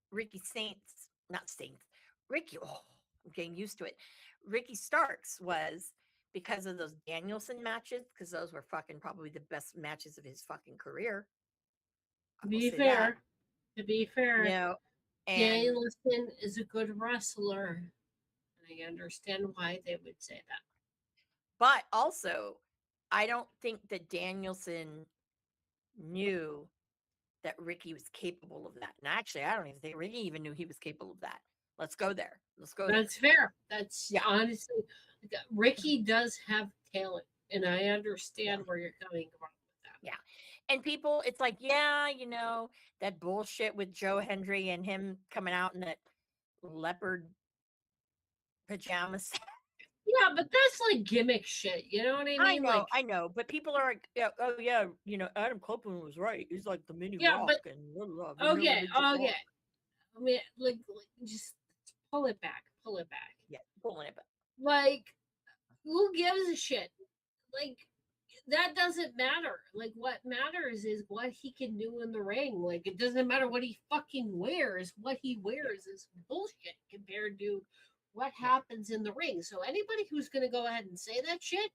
Ricky Saints, not Saints, Ricky, I'm getting used to it. Ricky Starks was, because of those Danielson matches, because those were fucking probably the best matches of his fucking career. To be fair, You know, and Danielson is a good wrestler. And I understand why they would say that. but also, I don't think that Danielson knew that Ricky was capable of that. And actually, I don't even think Ricky even knew he was capable of that. Let's go there. Let's go That's there. fair. That's honestly, Ricky does have talent, and I understand where you're coming from with that. Yeah. And people, it's like, yeah, that bullshit with Joe Hendry and him coming out in that leopard pajamas. Yeah, but that's like gimmick shit. You know what I mean? I know, but people are like, yeah, oh yeah, Adam Copeland was right. He's like the mini rock and blah, blah, blah, okay. Rock. I mean, like just pull it back. Yeah, pulling it back. Like, who gives a shit? Like, that doesn't matter. Like, what matters is what he can do in the ring. Like, it doesn't matter what he fucking wears. What he wears is bullshit compared to what happens in the ring. So anybody who's going to go ahead and say that shit,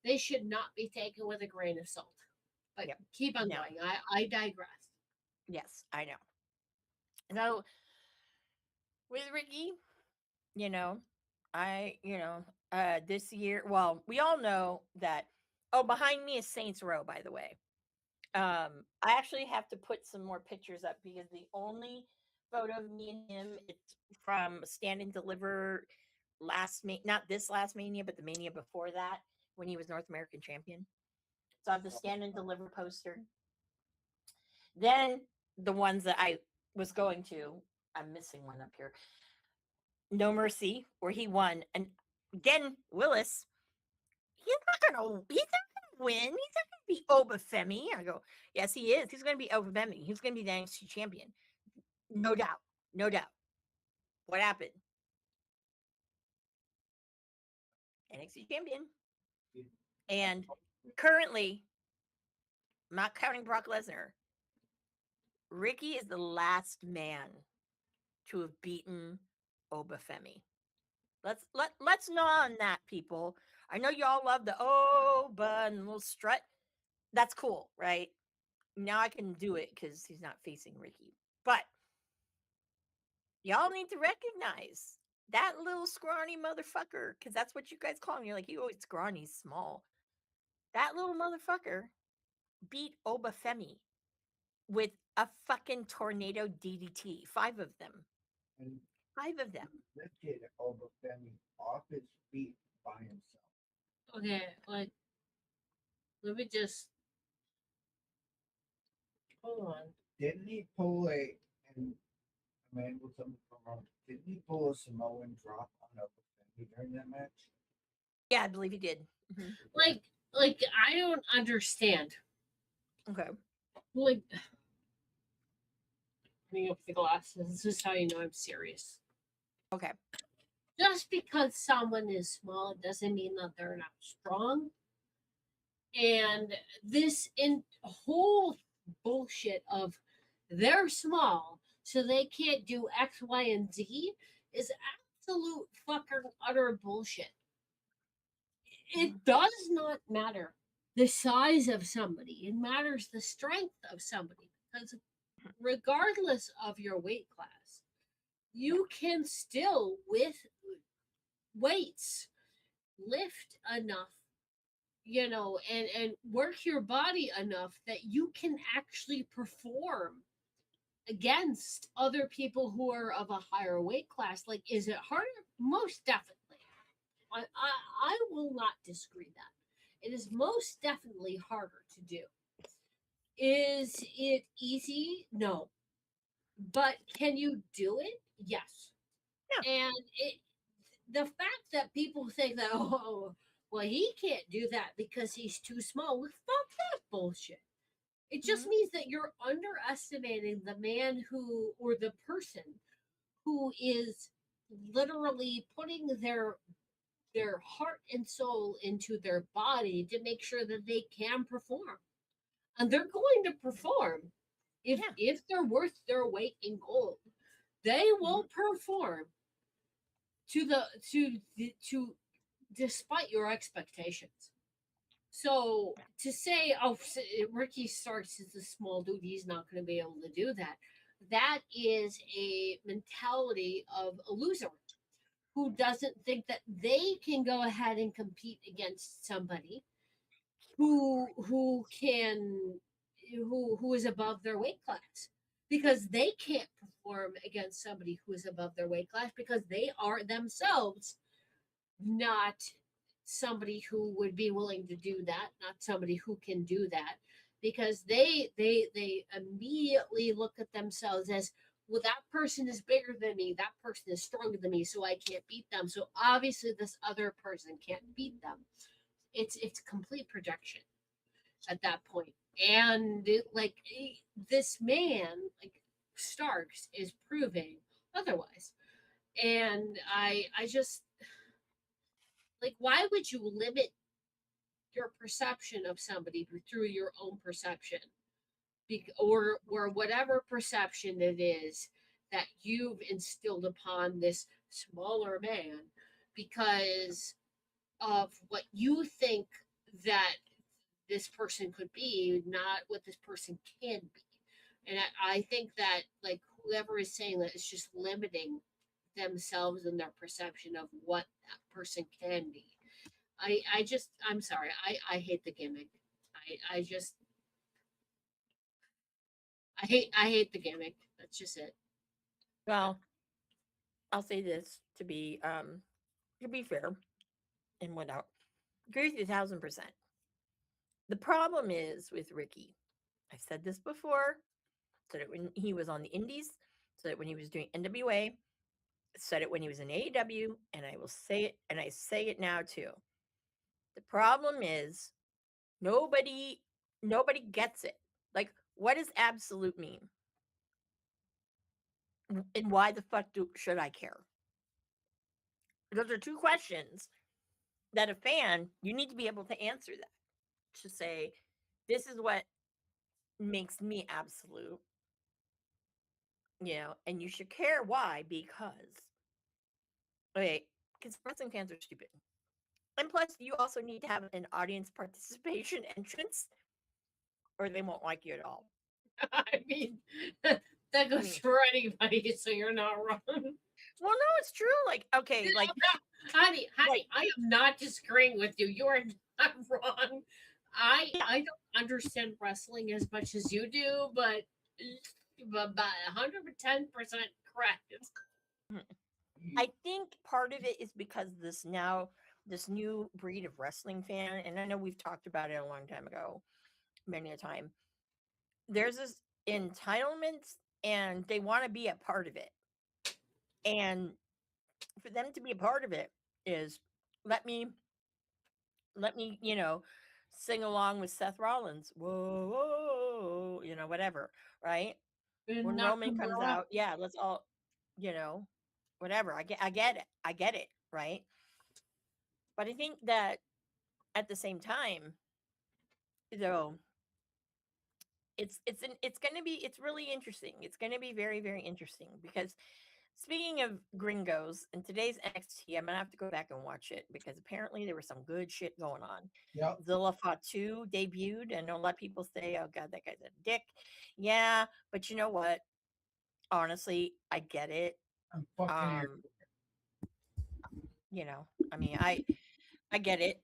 they should not be taken with a grain of salt. But Yep. keep on No. going. I digress. Yes, I know. So with Ricky, you know, this year, well, we all know that. Oh, behind me is Saints Row, by the way. I actually have to put some more pictures up because the only photo of me and him, it's from Stand and Deliver not this last Mania, but the Mania before that when he was North American champion. So I have the Stand and Deliver poster. Then the ones that I was going to, I'm missing one up here. No Mercy, where he won, and again Willis, he's not gonna win. He's not gonna be Obafemi. I go, yes, he is. He's gonna be Obafemi. He's gonna be the NXT champion, no doubt, no doubt. What happened? NXT champion, and currently, I'm not counting Brock Lesnar. Ricky is the last man to have beaten Obafemi. Let's gnaw on that, people. I know y'all love the Oba and the little strut. That's cool, right? Now I can do it because he's not facing Ricky. But y'all need to recognize that little scrawny motherfucker, because that's what you guys call him. You're like, you always scrawny, small. That little motherfucker beat Obafemi with a fucking tornado DDT. 5 of them. And 5 of them. lifted Obafemi off his feet by himself. Okay, like, let me just hold on. Didn't he pull and man with something wrong? Didn't he pull a Samoan drop on Obafemi during that match? Yeah, I believe he did. Mm-hmm. Like I don't understand. Okay. Like, putting up the glasses. This is how you know I'm serious. Okay. Just because someone is small doesn't mean that they're not strong. And this whole bullshit of they're small, so they can't do X, Y, and Z is absolute fucking utter bullshit. It does not matter the size of somebody, it matters the strength of somebody. Because regardless of your weight class, you can still, with weights, lift enough, and work your body enough that you can actually perform against other people who are of a higher weight class. Like, is it harder? Most definitely. I will not disagree that. It is most definitely harder to do. Is it easy? No. But can you do it? Yes. Yeah. And the fact that people think that, oh, well, he can't do that because he's too small. Well, fuck that bullshit. It just means that you're underestimating the man or the person who is literally putting their heart and soul into their body to make sure that they can perform. And they're going to perform. If they're worth their weight in gold, they will perform to despite your expectations. So to say, oh, Ricky Starks is a small dude, he's not going to be able to do that. That is a mentality of a loser who doesn't think that they can go ahead and compete against somebody who is above their weight class, because they can't perform against somebody who is above their weight class because they are themselves not somebody who would be willing to do that, not somebody who can do that, because they immediately look at themselves as, well, that person is bigger than me, that person is stronger than me, so I can't beat them, so obviously this other person can't beat them. It's complete projection at that point. And this man, like Starks, is proving otherwise. And I just, like, why would you limit your perception of somebody through your own perception, or whatever perception it is that you've instilled upon this smaller man because of what you think that this person could be, not what this person can be. And I think that, like, whoever is saying that is just limiting themselves and their perception of what that person can be. I'm sorry. I hate the gimmick. I just, I hate the gimmick. That's just it. Well, I'll say this to be fair and whatnot. Agree with you 1,000%. The problem is with Ricky. I've said this before. Said it when he was on the Indies. Said it when he was doing NWA. Said it when he was in AEW, and I will say it, and I say it now too. The problem is nobody gets it. Like, what does absolute mean? And why the fuck should I care? Those are two questions that a fan, you need to be able to answer that. To say, this is what makes me absolute. And you should care why, because wrestling fans are stupid. And plus, you also need to have an audience participation entrance, or they won't like you at all. I mean, that goes for anybody, so you're not wrong. Well, no, it's true. Like, okay, like, honey, I am not disagreeing with you. You are not wrong. I don't understand wrestling as much as you do, but about 110% correct. I think part of it is because this new breed of wrestling fan, and I know we've talked about it a long time ago, many a time. There's this entitlement, and they want to be a part of it. And for them to be a part of it is let me, sing along with Seth Rollins. Whoa, whatever, right? When Roman comes out, yeah, let's all, whatever. I get it, right? But I think that at the same time, though, it's really interesting. It's going to be very, very interesting because speaking of gringos, in today's NXT, I'm gonna have to go back and watch it because apparently there was some good shit going on. Yep. Zilla Fatu debuted, and a lot of people say, "Oh God, that guy's a dick." Yeah, but you know what? Honestly, I get it. I'm fucking I mean, I get it.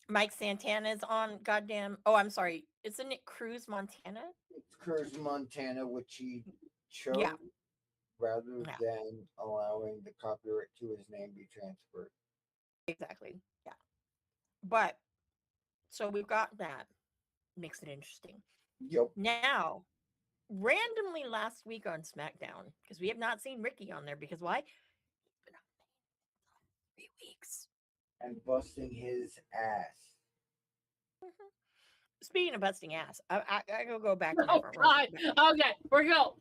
Mike Santana's on goddamn. Oh, I'm sorry. Isn't it Cruz Montana? It's Cruz Montana, which he chose Yeah. rather than allowing the copyright to his name be transferred. Exactly. Yeah. But so we've got that. Makes it interesting. Yep. Now, randomly last week on SmackDown, because we have not seen Ricky on there, because why? He's been on 3 weeks. And busting his ass. Speaking of busting ass, I go back. Oh God! Okay,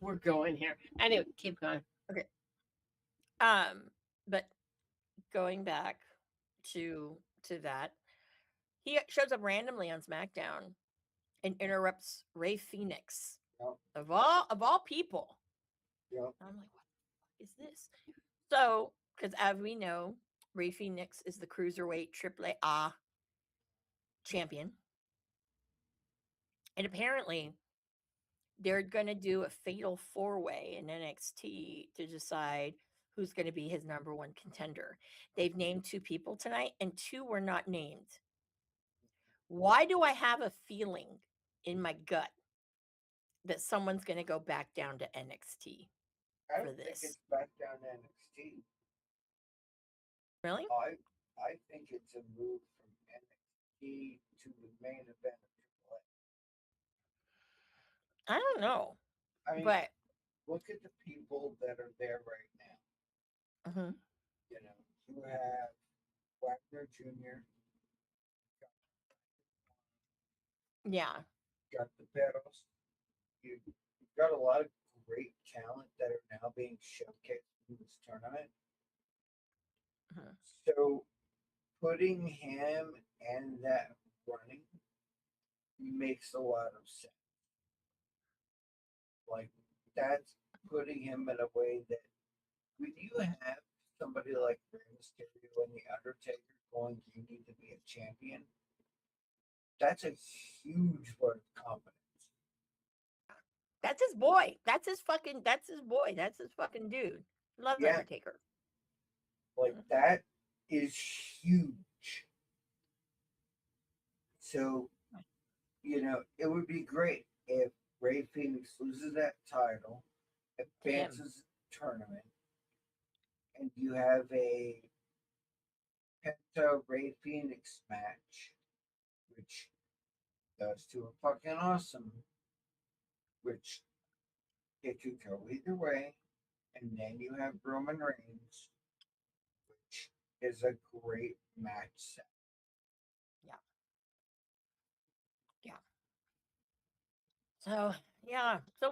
we're going here. Anyway, keep going. Okay. But going back to that, he shows up randomly on SmackDown and interrupts Rey Fenix. Yep. Of all people. Yep. I'm like, what is this? So, because as we know, Rey Fenix is the cruiserweight AAA champion. And apparently, they're going to do a fatal 4-way in NXT to decide who's going to be his number one contender. They've named 2 people tonight, and 2 were not named. Why do I have a feeling in my gut that someone's going to go back down to NXT I for don't this? think it's back down to NXT. Really? I think it's a move from NXT to the main event of AAA. I don't know. I mean, but look at the people that are there right now. Mm-hmm. You have Wagner Jr. Yeah. Got the Perros. You've got a lot of great talent that are now being showcased in this tournament. Mm-hmm. So putting him in that running makes a lot of sense. Like that's putting him in a way that when you have somebody like Rey Mysterio and The Undertaker going, you need to be a champion. That's a huge vote of confidence. That's his boy. That's his fucking. That's his boy. That's his fucking dude. Love Yeah. Undertaker. Like that is huge. So, it would be great if Ray Phoenix loses that title, advances the tournament, and you have a Penta Ray Phoenix match, which those two are fucking awesome. Which it could go either way, and then you have Roman Reigns, which is a great match set. So yeah, so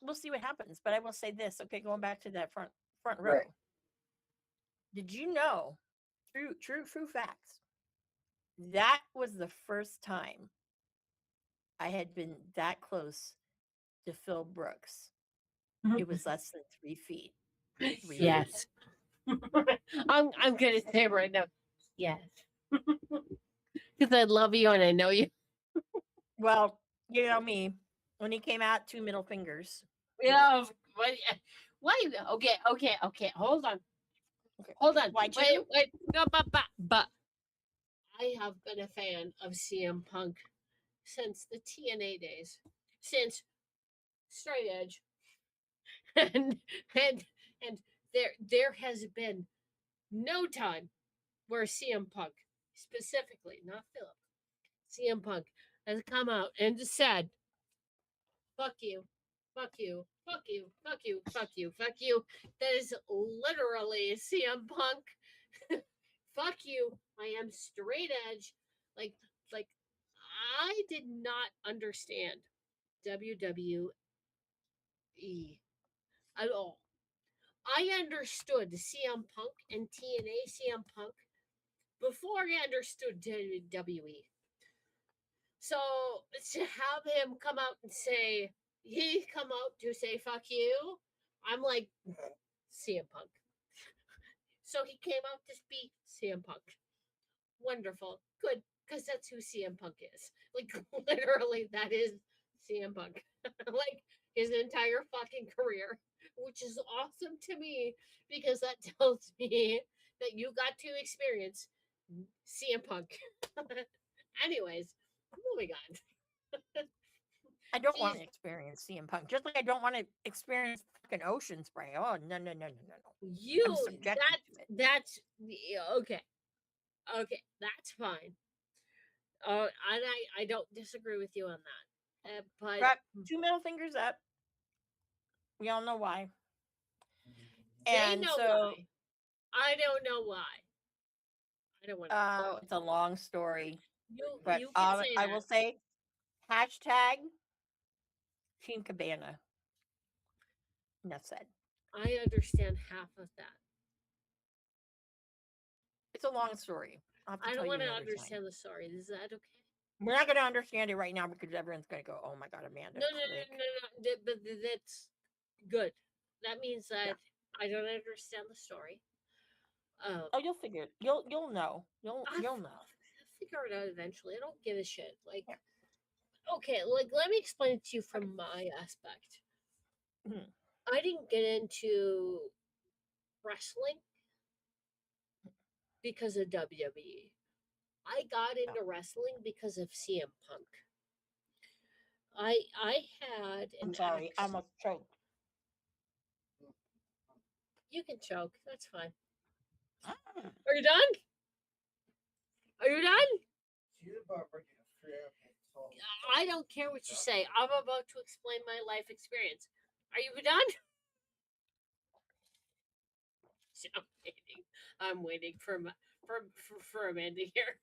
we'll see what happens. But I will say this. Okay, going back to that front row. Right. Did you know? True facts. That was the first time I had been that close to Phil Brooks. It was less than 3 feet. 3 feet. Yes. I'm gonna say right now, yes. Because I love you and I know you. Well, you know me. When he came out, 2 middle fingers. Yeah. Wait. Okay. Hold on. Okay. Hold on. Why Wait. No, but I have been a fan of CM Punk since the TNA days, since Straight Edge, and there has been no time where CM Punk, specifically, not Philip, CM Punk has come out and said, "Fuck you, fuck you, fuck you, fuck you, fuck you, fuck you." That is literally CM Punk. Fuck you. I am straight edge. Like I did not understand WWE at all. I understood CM Punk and TNA CM Punk before I understood WWE. So to have him come out and say, he come out to say fuck you, I'm like, CM Punk. So he came out to be CM Punk. Wonderful. Good. Because that's who CM Punk is. Like, literally, that is CM Punk. Like, his entire fucking career. Which is awesome to me because that tells me that you got to experience CM Punk. Anyways, moving on. I don't want to experience CM Punk. Just like I don't want to experience fucking ocean spray. Oh no. You I'm subjected to it. that's okay. Okay, that's fine. And I don't disagree with you on that. But Got 2 middle fingers up. We all know why. they And know so why. I don't know why. I don't want to. it's a long story. You But you can say I that. will say hashtag Team Cabana. Enough said. I understand half of that. It's a long story. I don't want to understand the story. Is that okay? We're not going to understand it right now because everyone's going to go, "Oh my god, Amanda!" No. But that's good. That means that I don't understand the story. Oh, you'll figure it. You'll know. You'll know. I'll figure it out eventually. I don't give a shit. Like, okay, like let me explain it to you from my aspect. Mhm. I didn't get into wrestling because of WWE. I got into wrestling because of CM Punk. I had an I'm sorry. I almost choked. You can choke. That's fine. Ah. Are you done? Are you done? She's about ready to flip. I don't care what you say. I'm about to explain my life experience. Are you done? I'm waiting for Amanda here.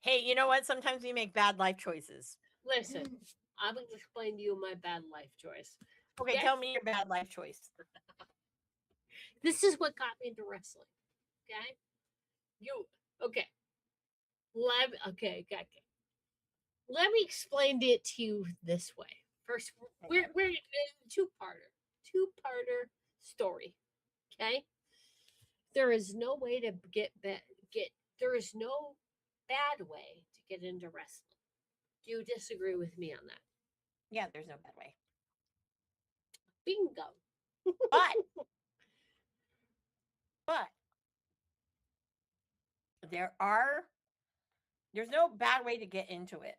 Hey, you know what? Sometimes we make bad life choices. Listen, I'm going to explain to you my bad life choice. Okay, Yes. tell me your bad life choice. This is what got me into wrestling. Okay? Okay. Okay. Let me explain it to you this way. First, we're two-parter story. Okay, there is no way to get. There is no bad way to get into wrestling. Do you disagree with me on that? Yeah, there's no bad way. Bingo. But there's no bad way to get into it.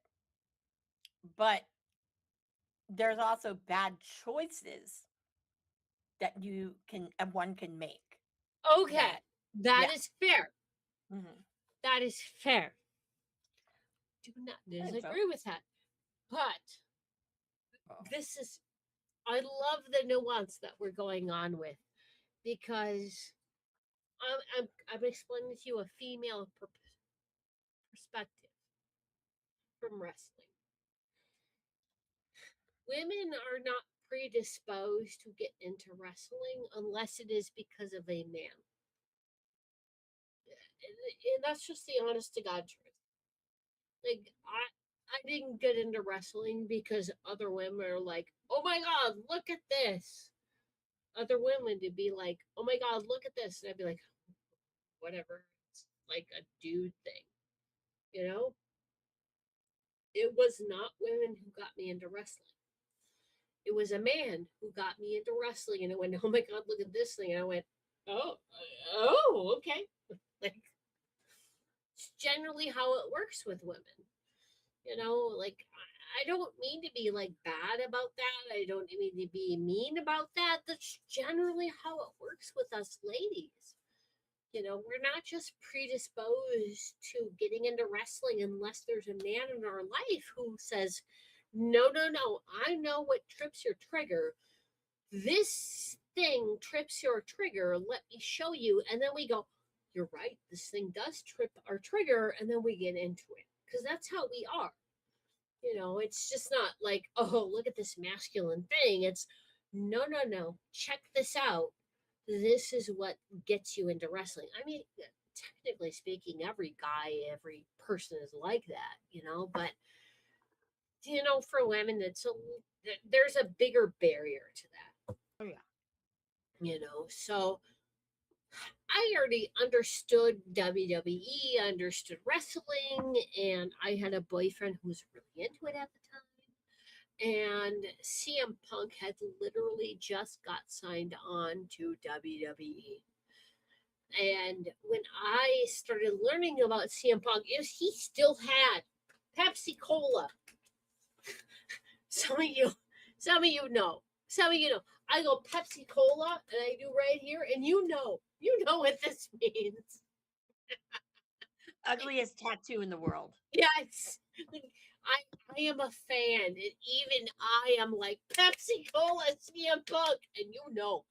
But there's also bad choices that one can make. Okay, that is fair. Mm-hmm. That is fair. Do not disagree with that. But this is, I love the nuance that we're going on with, because I'm explaining to you a female perspective from wrestling. Women are not predisposed to get into wrestling unless it is because of a man. And that's just the honest to God truth. Like, I didn't get into wrestling because other women are like, oh my God, look at this. Other women to be like, oh my God, look at this. And I'd be like, whatever. It's like a dude thing, you know? It was not women who got me into wrestling. It was a man who got me into wrestling, and I went, oh my God, look at this thing. And I went, okay. Like, it's generally how it works with women. You know, like, I don't mean to be like bad about that. I don't mean to be mean about that. That's generally how it works with us ladies. You know, we're not just predisposed to getting into wrestling unless there's a man in our life who says, no, I know what trips your trigger. This thing trips your trigger. Let me show you. And then we go, you're right. This thing does trip our trigger. And then we get into it, because that's how we are. You know, it's just not like, oh, look at this masculine thing. It's no. Check this out. This is what gets you into wrestling. I mean, technically speaking, every guy, every person is like that, you know, but you know, for women, there's a bigger barrier to that. Oh yeah. You know, so I already understood WWE, understood wrestling, and I had a boyfriend who was really into it at the time. And CM Punk had literally just got signed on to WWE. And when I started learning about CM Punk, he still had Pepsi Cola. Some of you know. Some of you know. I go Pepsi Cola, and I do right here, and you know what this means. Ugliest tattoo in the world. Yes. I am a fan, and even I am like Pepsi Cola CM Punk, and you know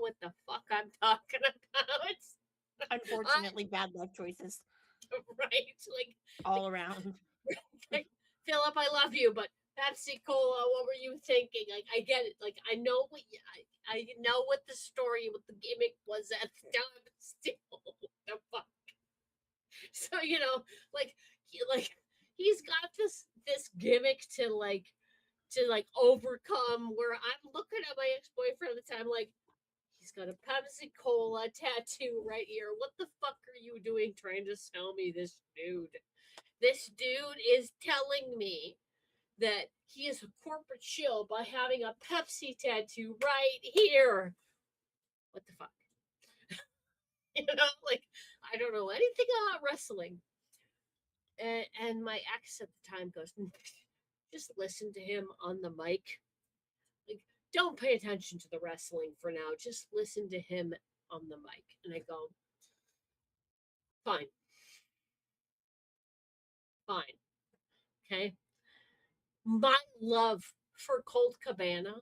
what the fuck I'm talking about. Unfortunately, bad life choices. Right, like all around. Philip, I love you, but Pepsi Cola, what were you thinking? Like, I get it. Like, I know what the story, what the gimmick was at the time. Still, the fuck. So you know, like he's got this gimmick to overcome. Where I'm looking at my ex-boyfriend at the time, like, he's got a Pepsi Cola tattoo right here. What the fuck are you doing trying to sell me this dude? This dude is telling me that he is a corporate shill by having a Pepsi tattoo right here. What the fuck? You know, like, I don't know anything about wrestling. And my ex at the time goes, just listen to him on the mic. Like, don't pay attention to the wrestling for now. Just listen to him on the mic. And I go, fine. Okay. My love for Colt Cabana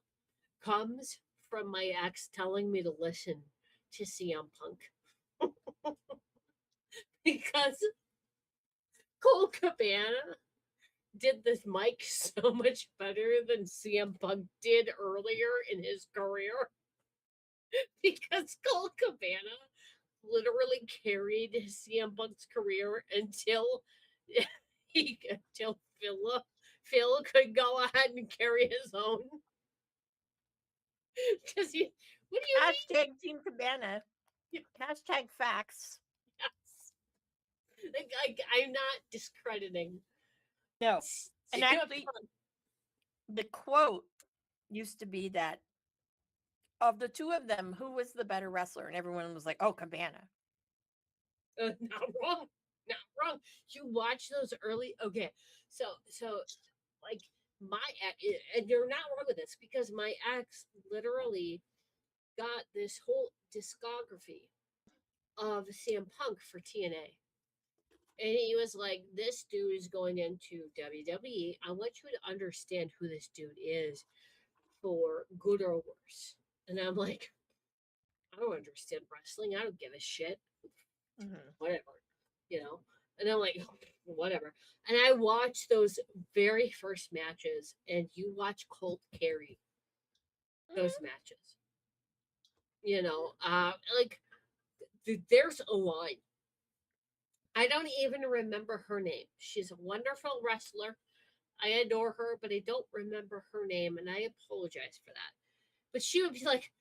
comes from my ex telling me to listen to CM Punk. Because Colt Cabana did this mic so much better than CM Punk did earlier in his career. Because Colt Cabana literally carried CM Punk's career until Phil could go ahead and carry his own. Because he, what do you Hashtag Team Cabana. mean? Hashtag facts. Yes. Like, I'm not discrediting. No. And CM actually, Punk. the quote used to be that of the two of them, who was the better wrestler? And everyone was like, oh, Cabana. Not wrong, not wrong. You watch those early. Okay, so like my and you're not wrong with this because my ex literally got this whole discography of CM Punk for TNA. And he was like, this dude is going into WWE. I want you to understand who this dude is for good or worse. And I'm like, I don't understand wrestling. I don't give a shit. Whatever, you know? And I'm like, whatever. And I watched those very first matches, and you watch Colt carry those matches. You know, like there's a line. I don't even remember her name. She's a wonderful wrestler. I adore her, but I don't remember her name, and I apologize for that. But she would be like,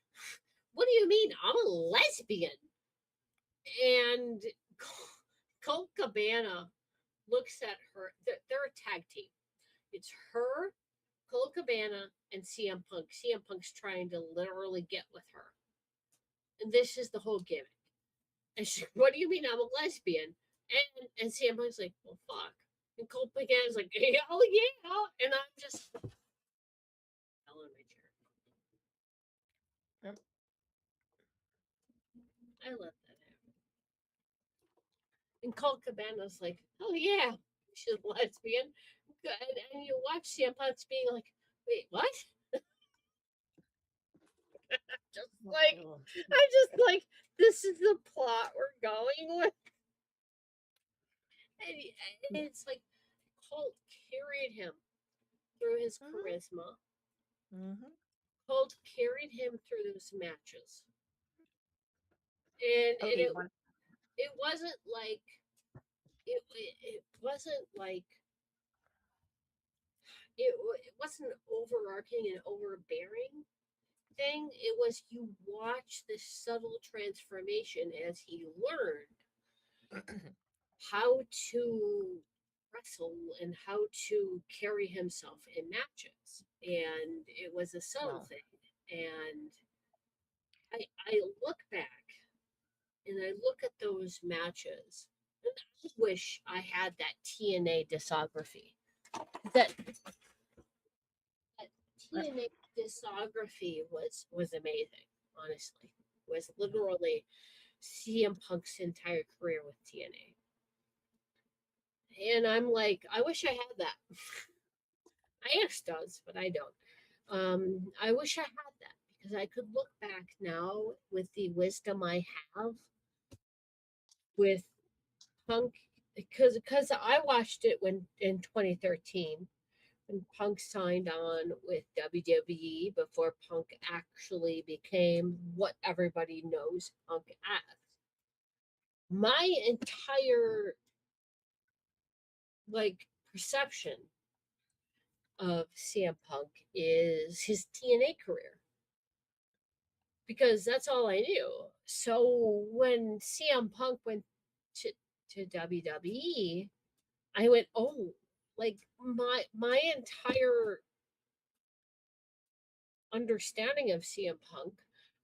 "What do you mean? I'm a lesbian?" And Colt Cabana looks at her. They're a tag team. It's her, Colt Cabana, and CM Punk. CM Punk's trying to literally get with her. And this is the whole gimmick. And she, what do you mean I'm a lesbian? And CM Punk's like, well, fuck. And Colt Cabana's like, hell yeah. And I'm just fell in my chair. Yep. I let that happen. And Colt Cabana's like, oh yeah, she's a lesbian. And you watch CM Punk's being like, wait, what? just like I just like this is the plot we're going with. And it's like Colt carried him through his charisma. Colt carried him through those matches. And, Okay, it wasn't like it wasn't like it wasn't overarching and overbearing thing. It was you watch this subtle transformation as he learned how to wrestle and how to carry himself in matches. And it was a subtle thing. And I look back and I look at those matches and I wish I had that TNA discography. That TNA discography was amazing, honestly. Was literally CM Punk's entire career with TNA. And I'm like, I wish I had that. My ex does, but I don't. I wish I had that because I could look back now with the wisdom I have with Punk because I watched it when in 2013 when Punk signed on with WWE before Punk actually became what everybody knows Punk as. My entire like perception of CM Punk is his TNA career because that's all I knew. So when CM Punk went to WWE, I went, oh, like my entire understanding of CM Punk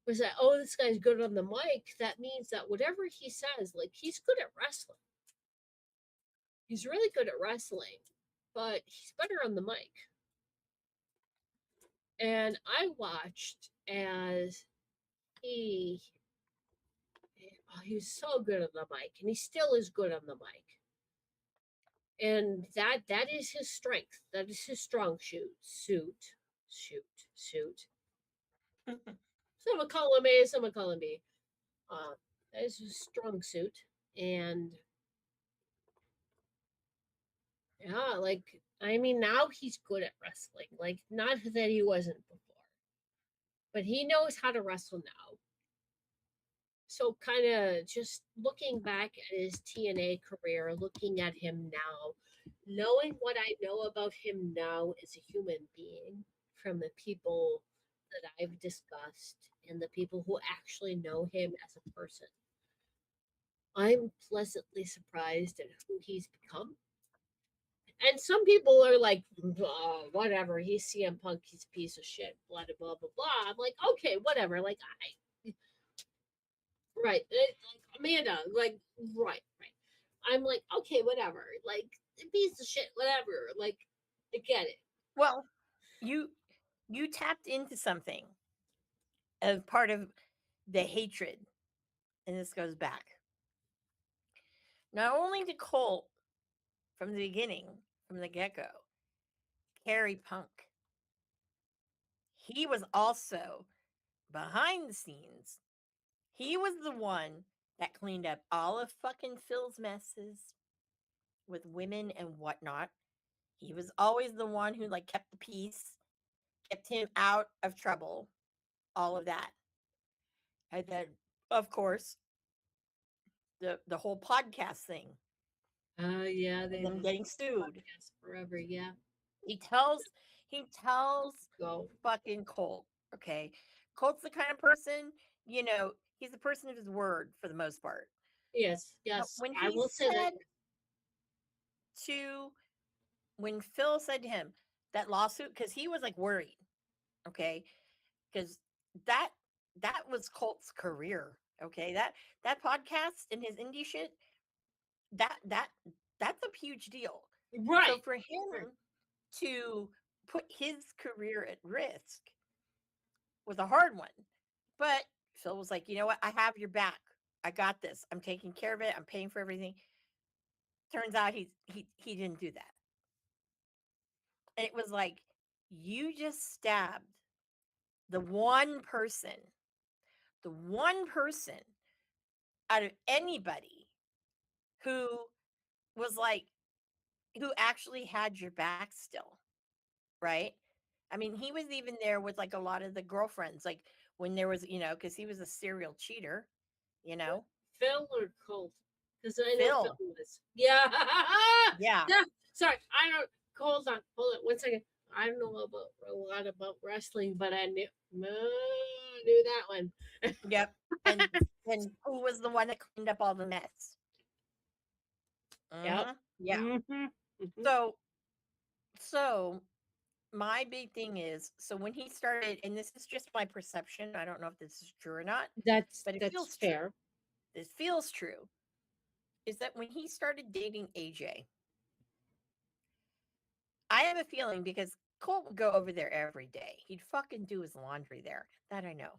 was that oh, this guy's good on the mic. That means that whatever he says, like he's good at wrestling. He's really good at wrestling, but he's better on the mic. And I watched as he was so good on the mic, and he still is good on the mic. And that is his strength. That is his strong suit. Some would call him A, some would call him B. That is his strong suit. And yeah, like I mean now he's good at wrestling. Like not that he wasn't before. But he knows how to wrestle now. So kind of just looking back at his TNA career, looking at him now, knowing what I know about him now as a human being from the people that I've discussed and the people who actually know him as a person, I'm pleasantly surprised at who he's become. And some people are like, "Oh, whatever, he's CM Punk, he's a piece of shit, blah, blah, blah, blah." I'm like, okay, whatever. Like, right. Like Amanda, like, right. I'm like, okay, whatever. Like, piece of shit, whatever. Like, I get it. Well, you tapped into something as part of the hatred, and this goes back not only to Colt from the beginning, from the get-go, carry Punk. He was also behind the scenes. He was the one that cleaned up all of fucking Phil's messes with women and whatnot. He was always the one who like kept the peace, kept him out of trouble, all of that. And then, of course, the whole podcast thing, Yeah, and them getting sued. forever. Yeah, He tells go. fucking Colt, okay? Colt's the kind of person, he's the person of his word for the most part. Yes, But yes. I will say that. When Phil said to him that lawsuit, because he was like worried, okay, because that was Colt's career, okay, that podcast and his indie shit, that's a huge deal. Right. So for him to put his career at risk was a hard one, but Phil was like, you know what, I have your back, I got this, I'm taking care of it, I'm paying for everything. Turns out he didn't do that. And it was like, you just stabbed the one person out of anybody who was like, who actually had your back still, right? I mean, he was even there with like a lot of the girlfriends, like when there was, because he was a serial cheater, you know? Phil or Colt? Because I know Phil. Phil was. Yeah. Yeah. Yeah. Sorry, I don't. Hold on. 1 second. I don't know about a lot about wrestling, but I knew that one. Yep. And who was the one that cleaned up all the mess? Yep. Yeah. Mm-hmm. So my big thing is, so when he started, and this is just my perception, I don't know if this is true or not, That's but it feels fair. true. This feels true. Is that when he started dating AJ, I have a feeling, because Colt would go over there every day. He'd fucking do his laundry there. That I know.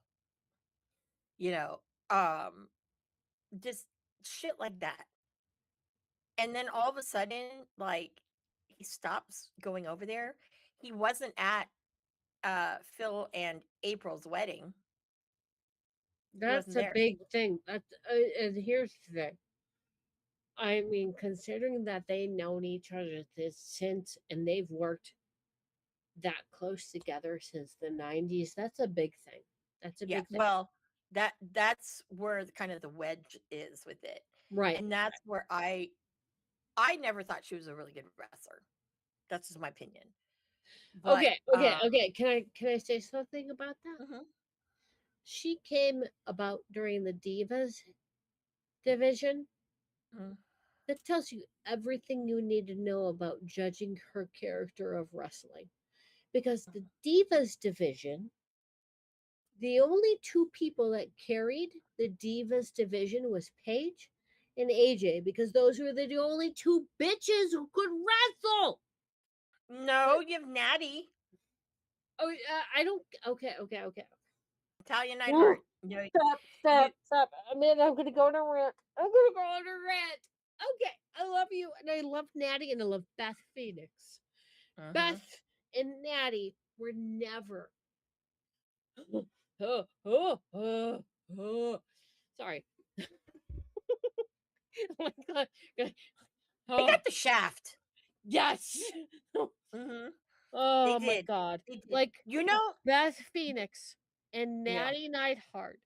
Just shit like that. And then all of a sudden, like, he stops going over there. He wasn't at Phil and April's wedding. That's a big thing. And here's the thing. I mean, considering that they've known each other since, and they've worked that close together since the 90s, that's a big thing. That's a big thing. Well, that's where kind of the wedge is with it. Right. And that's where I never thought she was a really good wrestler. That's just my opinion. But, okay. Can I say something about that? Mm-hmm. She came about during the Divas division. Mm-hmm. That tells you everything you need to know about judging her character of wrestling. Because the Divas division, the only two people that carried the Divas division was Paige and AJ, because those were the only two bitches who could wrestle. No, you have Natty. Oh, I don't. Okay. Talia Neidhart. No, Stop. I mean, I'm gonna go on a rant. Okay, I love you, and I love Natty, and I love Beth Phoenix. Uh-huh. Beth and Natty were never. Sorry. Oh my god. They got the shaft. Yes. Mm-hmm. Oh my god. They did. Like, You know, Beth Phoenix and Natty Neidhart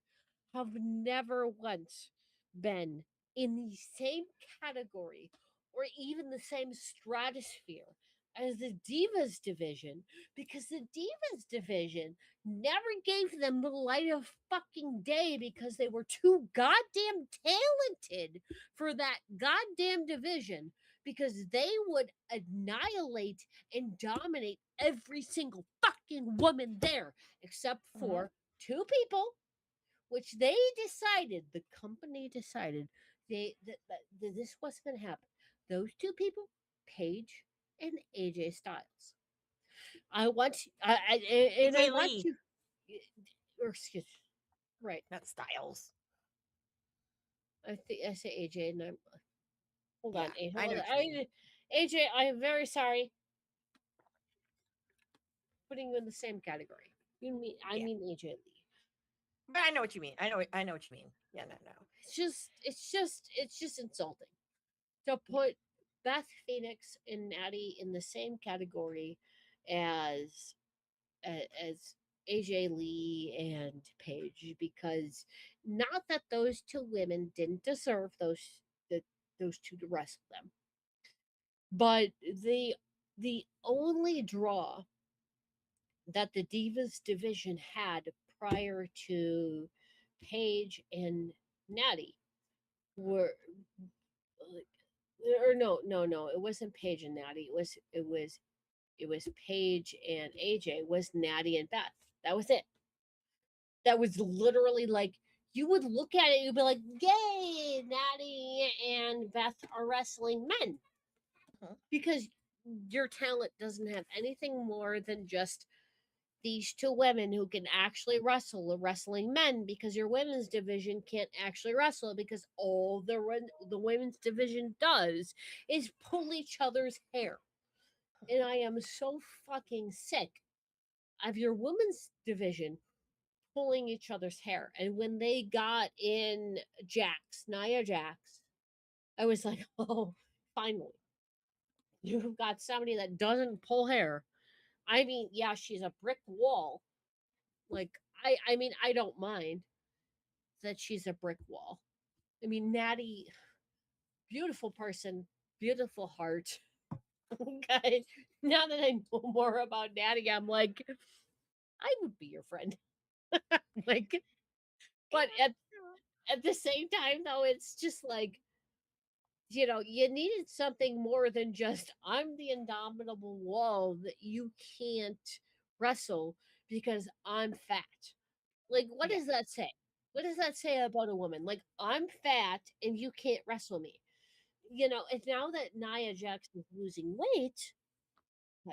have never once been in the same category or even the same stratosphere as the Divas division, because the Divas division never gave them the light of fucking day because they were too goddamn talented for that goddamn division, because they would annihilate and dominate every single fucking woman there except Mhm. for two people, which they decided, the company decided that this wasn't going to happen. Those two people, Paige and AJ Styles. I want and I AJ want Lee, to, or excuse, right. not Styles. I think I say AJ, and I'm hold on, Yeah, I hold know on. what you mean. AJ, I am very sorry putting you in the same category. I Yeah, mean AJ Lee. but I know what you mean. I know what you mean. Yeah, no, no. It's just insulting to put Beth Phoenix and Natty in the same category as as AJ Lee and Paige, because not that those two women didn't deserve the, those two to wrestle them, but the only draw that the Divas division had prior to Paige and Natty were or no, it wasn't Paige and Natty. It was Paige and AJ, was Natty and Beth. That was it. That was literally like, you would look at it, you'd be like, "Yay, Natty and Beth are wrestling men," Mhm. because your talent doesn't have anything more than just these two women who can actually wrestle the wrestling men, because your women's division can't actually wrestle, because all the women's division does is pull each other's hair. And I am so fucking sick of your women's division pulling each other's hair. And when they got in Nia Jax, I was like, oh, finally, you've got somebody that doesn't pull hair. I mean, yeah, she's a brick wall. Like, I mean, I don't mind that she's a brick wall. I mean, Natty, beautiful person, beautiful heart. Okay, now that I know more about Natty, I'm like, I would be your friend. Like, but at the same time, though, it's just like, you needed something more than just, I'm the indomitable wall that you can't wrestle because I'm fat. Like, what Yeah, does that say? What does that say about a woman? Like, I'm fat and you can't wrestle me. And now that Nia Jax is losing weight,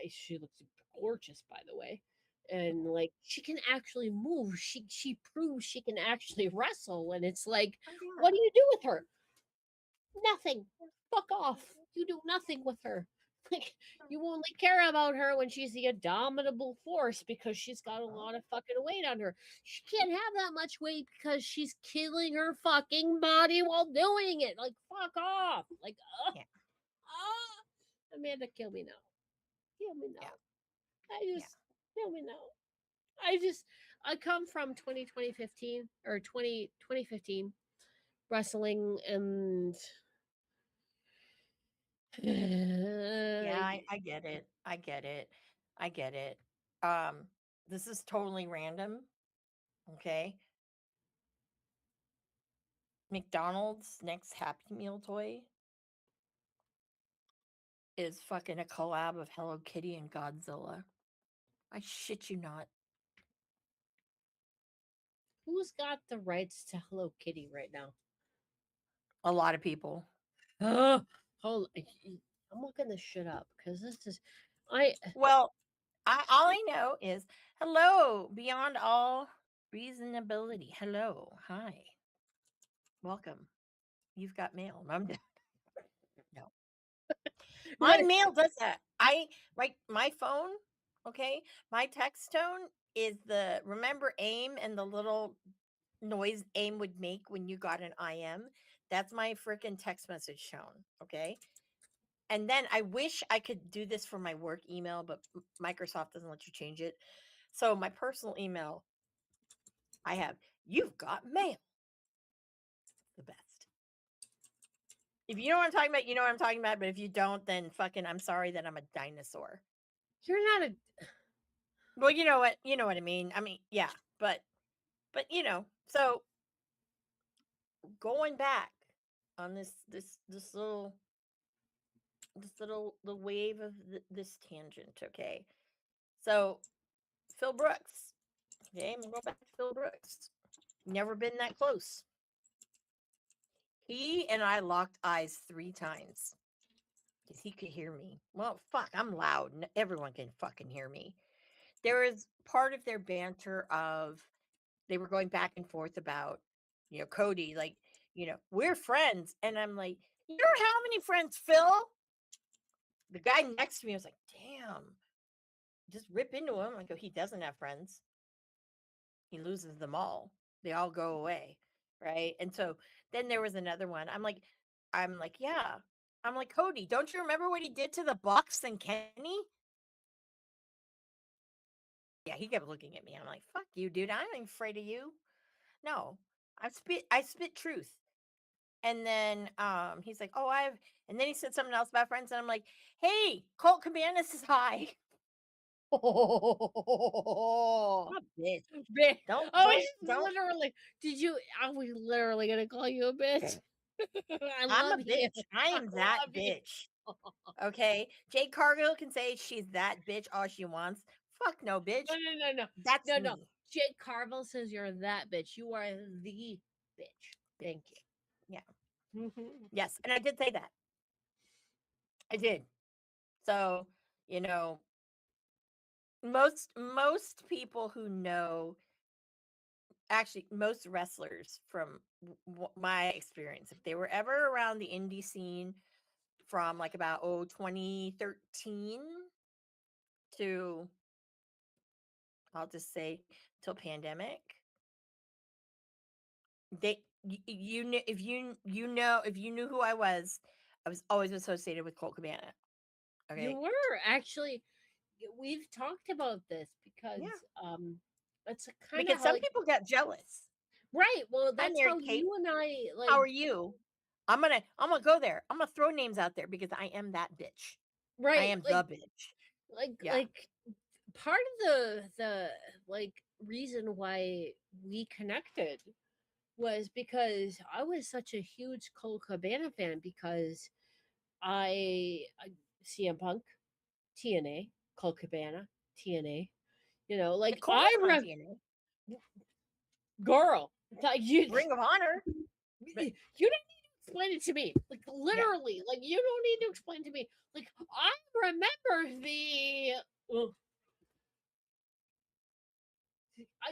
she looks gorgeous, by the way. And like, she can actually move. She proves she can actually wrestle. And it's like, oh, what yeah. do you do with her? Nothing. Fuck off. You do nothing with her. Like, you only care about her when she's the indomitable force because she's got a lot of fucking weight on her. She can't have that much weight because she's killing her fucking body while doing it. Like, fuck off. Like, Yeah, Amanda, kill me now. Kill me yeah, now. I yeah. just, kill me now. I come from 2015 or 2015 wrestling, and Yeah, uh, I get it. I get it. I get it. Um, this is totally random. Okay. McDonald's next Happy Meal toy is fucking a collab of Hello Kitty and Godzilla. I shit you not. who's got the rights to Hello Kitty right now? A lot of people. Oh, hold. I'm looking this shit up because this is, I. Well, all I know is hello, beyond all reasonability. Hello. Hi. Welcome. You've got mail. I'm done. No. My mail does that. My phone, okay? My text tone is the remember AIM and the little noise AIM would make when you got an IM. That's my freaking text message tone, okay? And then I wish I could do this for my work email, but Microsoft doesn't let you change it. So my personal email, I have you've got mail. If you know what I'm talking about, you know what I'm talking about. But if you don't, then fucking, I'm sorry that I'm a dinosaur. You're not a. Well, you know what I mean. I mean, yeah, but you know, so going back on this little the wave of this tangent, okay? So Phil Brooks, okay, I'm gonna go back to Phil Brooks. Never been that close. He and I locked eyes 3 times because he could hear me. Well, fuck, I'm loud. Everyone can fucking hear me. There is part of their banter of they were going back and forth about, Cody, like, we're friends. And I'm like, you don't have any friends, Phil. The guy next to me was like, damn, just rip into him. I go, he doesn't have friends. He loses them all. They all go away. Right. And so then there was another one. I'm like, yeah. I'm like, Cody, don't you remember what he did to the Bucks and Kenny? Yeah, he kept looking at me. I'm like, fuck you, dude. I ain't afraid of you. No. I spit truth. And then he's like, oh, and then he said something else about friends, and I'm like, hey, Colt Cabanas is high. Oh, bitch. Bitch. Don't Literally. Did you? Are we literally gonna call you a bitch? I'm love a bitch. you. I am that love you. bitch. Okay. Jade Cargill can say she's that bitch all she wants. Fuck no, bitch. No. That's No. me. Jake Carville says you're that bitch. You are the bitch. Thank you. Yeah. Yes, and I did say that. I did. So, most people who know, actually most wrestlers from my experience, if they were ever around the indie scene from like about 2013 to, I'll just say, till pandemic, they you knew, if you knew who I was always associated with Colt Cabana. Okay. You were actually. We've talked about this because Yeah. it's kind of Because some people get jealous. right. Well, Hi, that's Mary how Kate. you and I like. How are you? I'm gonna go there. I'm gonna throw names out there because I am that bitch. Right. I am like, the bitch. like Yeah. like part of the like reason why we connected was because I was such a huge Cole Cabana fan because I CM Punk, TNA, Cole Cabana, TNA. Like Nicole I was on TNA. girl, like you Ring of Honor. you don't need to explain it to me. Like literally, like you don't need to explain to me. Like I remember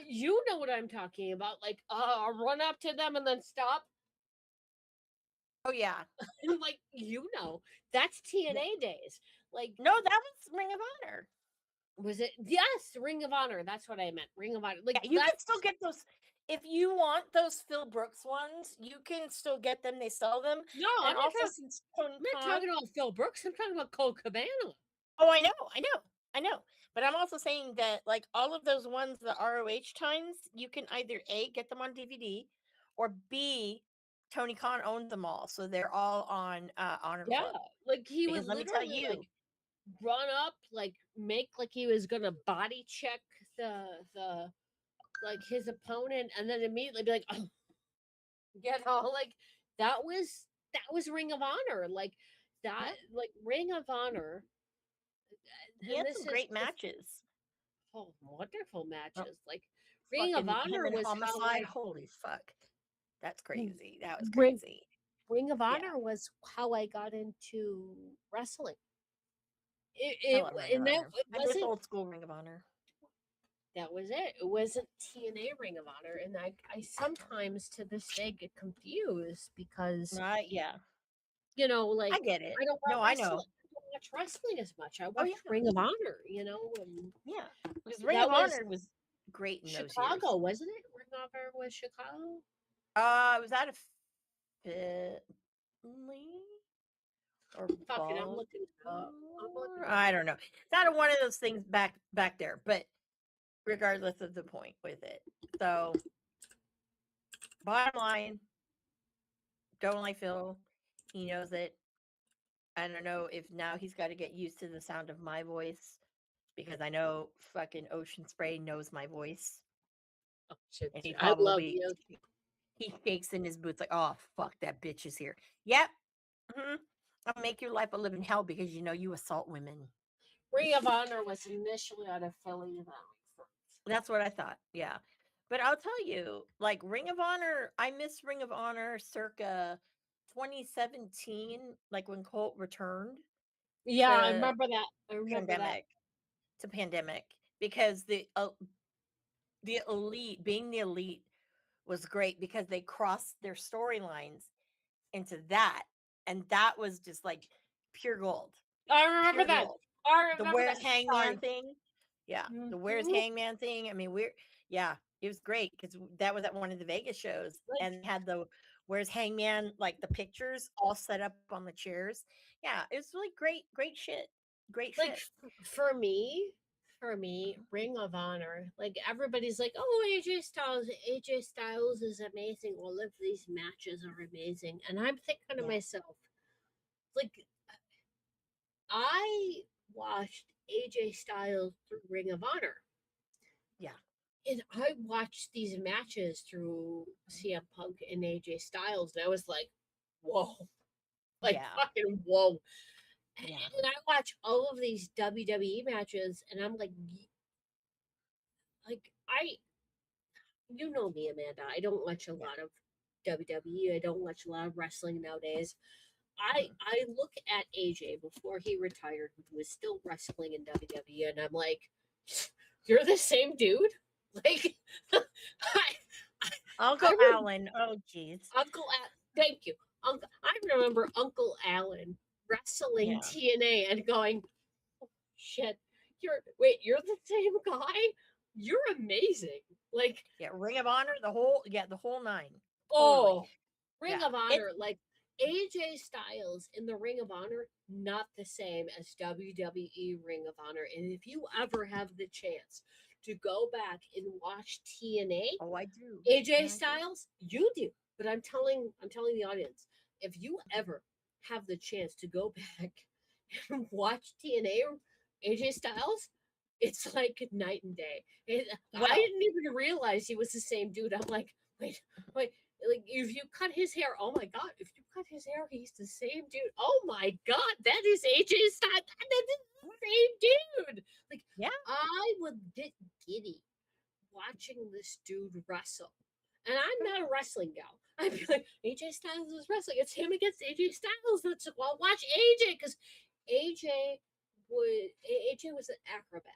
you know what I'm talking about. Like run up to them and then stop. Oh yeah. Like that's TNA days. Like No, that was Ring of Honor. was it? Yes, Ring of Honor. That's what I meant. Ring of Honor. Like Yeah, you can still get those. If you want those Phil Brooks ones, you can still get them. They sell them. No, And I'm not, also, since Tony I'm not Khan, talking about Phil Brooks. I'm talking about Cole Cabana. oh, I know. But I'm also saying that, like, all of those ones, the ROH times, you can either A, get them on DVD, or B, Tony Khan owned them all. So they're all on Honor Yeah, Club. like he Because would let me tell literally like you, run up, like make like he was gonna body check the like his opponent, and then immediately be like, oh, like that was Ring of Honor, like that, like Ring of Honor. he And had this some is great matches. wonderful Oh, matches. Like Ring of fucking him Honor and was how Homicide. I Holy fuck. That's crazy. That was Ring, crazy. Ring of Yeah. Honor was how I got into wrestling. I love Ring of And that Honor. it I miss wasn't old school Ring of Honor. that was it. It wasn't TNA Ring of Honor, and I sometimes to this day get confused because Right? Yeah. like I get it. I don't No, watch I know. wrestling. I don't watch wrestling as much. I Oh, watch yeah. Ring of Honor, and Yeah. Because Ring that of was Honor was great in those years. Chicago, wasn't it? Ring of Honor was Chicago. Was that a Finley or Fuck it, I'm looking it up. I don't know. It's not one of those things back there, but regardless of the point with it. So, bottom line, don't like Phil. He knows it. I don't know if now he's got to get used to the sound of my voice because I know fucking Ocean Spray knows my voice, Oh, shit. and he I love probably you. he shakes in his boots like, "Oh fuck, that bitch is here." Yep. I'll make your life a living hell because you know you assault women. Ring of Honor was initially out of Philly. That makes sense. That's what I thought. Yeah. But I'll tell you, like Ring of Honor, I miss Ring of Honor circa 2017, like when Colt returned Yeah, I to remember that. I remember that. pandemic pandemic because the elite being the elite was great because they crossed their storylines into that, and that was just like pure gold. I remember Pure that. gold. I The remember Where's that. Hangman Sorry. thing. Yeah, the Where's Mhm. Hangman thing. I mean, it was great because that was at one of the Vegas shows, Like, and had the Where's Hangman, like the pictures all set up on the chairs. Yeah, it was really great shit. Great like shit. for me, Ring of Honor. Like everybody's like, "Oh, AJ Styles. AJ Styles is amazing. All of these matches are amazing." And I'm thinking to Yeah. myself, like, I watched AJ Styles through Ring of Honor. Yeah. And I watched these matches through CM Punk and AJ Styles, and I was like, whoa, like Yeah. fucking whoa. Yeah. And I watch all of these WWE matches, and I'm like you know me, Amanda. I don't watch a Yeah. lot of WWE. I don't watch a lot of wrestling nowadays. Mhm. I look at AJ before he retired, who was still wrestling in WWE, and I'm like, you're the same dude. Like, I, Uncle I Alan. Oh, jeez. Thank you. I remember Uncle Alan wrestling Yeah. TNA and going, shit, you're the same guy? You're amazing. Like, Yeah. Ring of Honor. The whole nine. Totally. oh, Ring Yeah. of It. Honor, like AJ Styles in the Ring of Honor, not the same as WWE Ring of Honor. And if you ever have the chance to go back and watch TNA, Oh, I do. AJ Yeah, I do. Styles, you do. But I'm telling the audience, if you ever have the chance to go back and watch TNA or AJ Styles, it's like night and day. I Well. didn't even realize he was the same dude. I'm like, wait, like if you cut his hair, oh my god, if you cut his hair, he's the same dude. Oh my god, that is AJ Styles. That is the same dude. Like Yeah. I would get giddy watching this dude wrestle. And I'm not a wrestling gal. I'd be like, AJ Styles is wrestling. It's him against AJ Styles. Let's well watch AJ because AJ AJ was an acrobat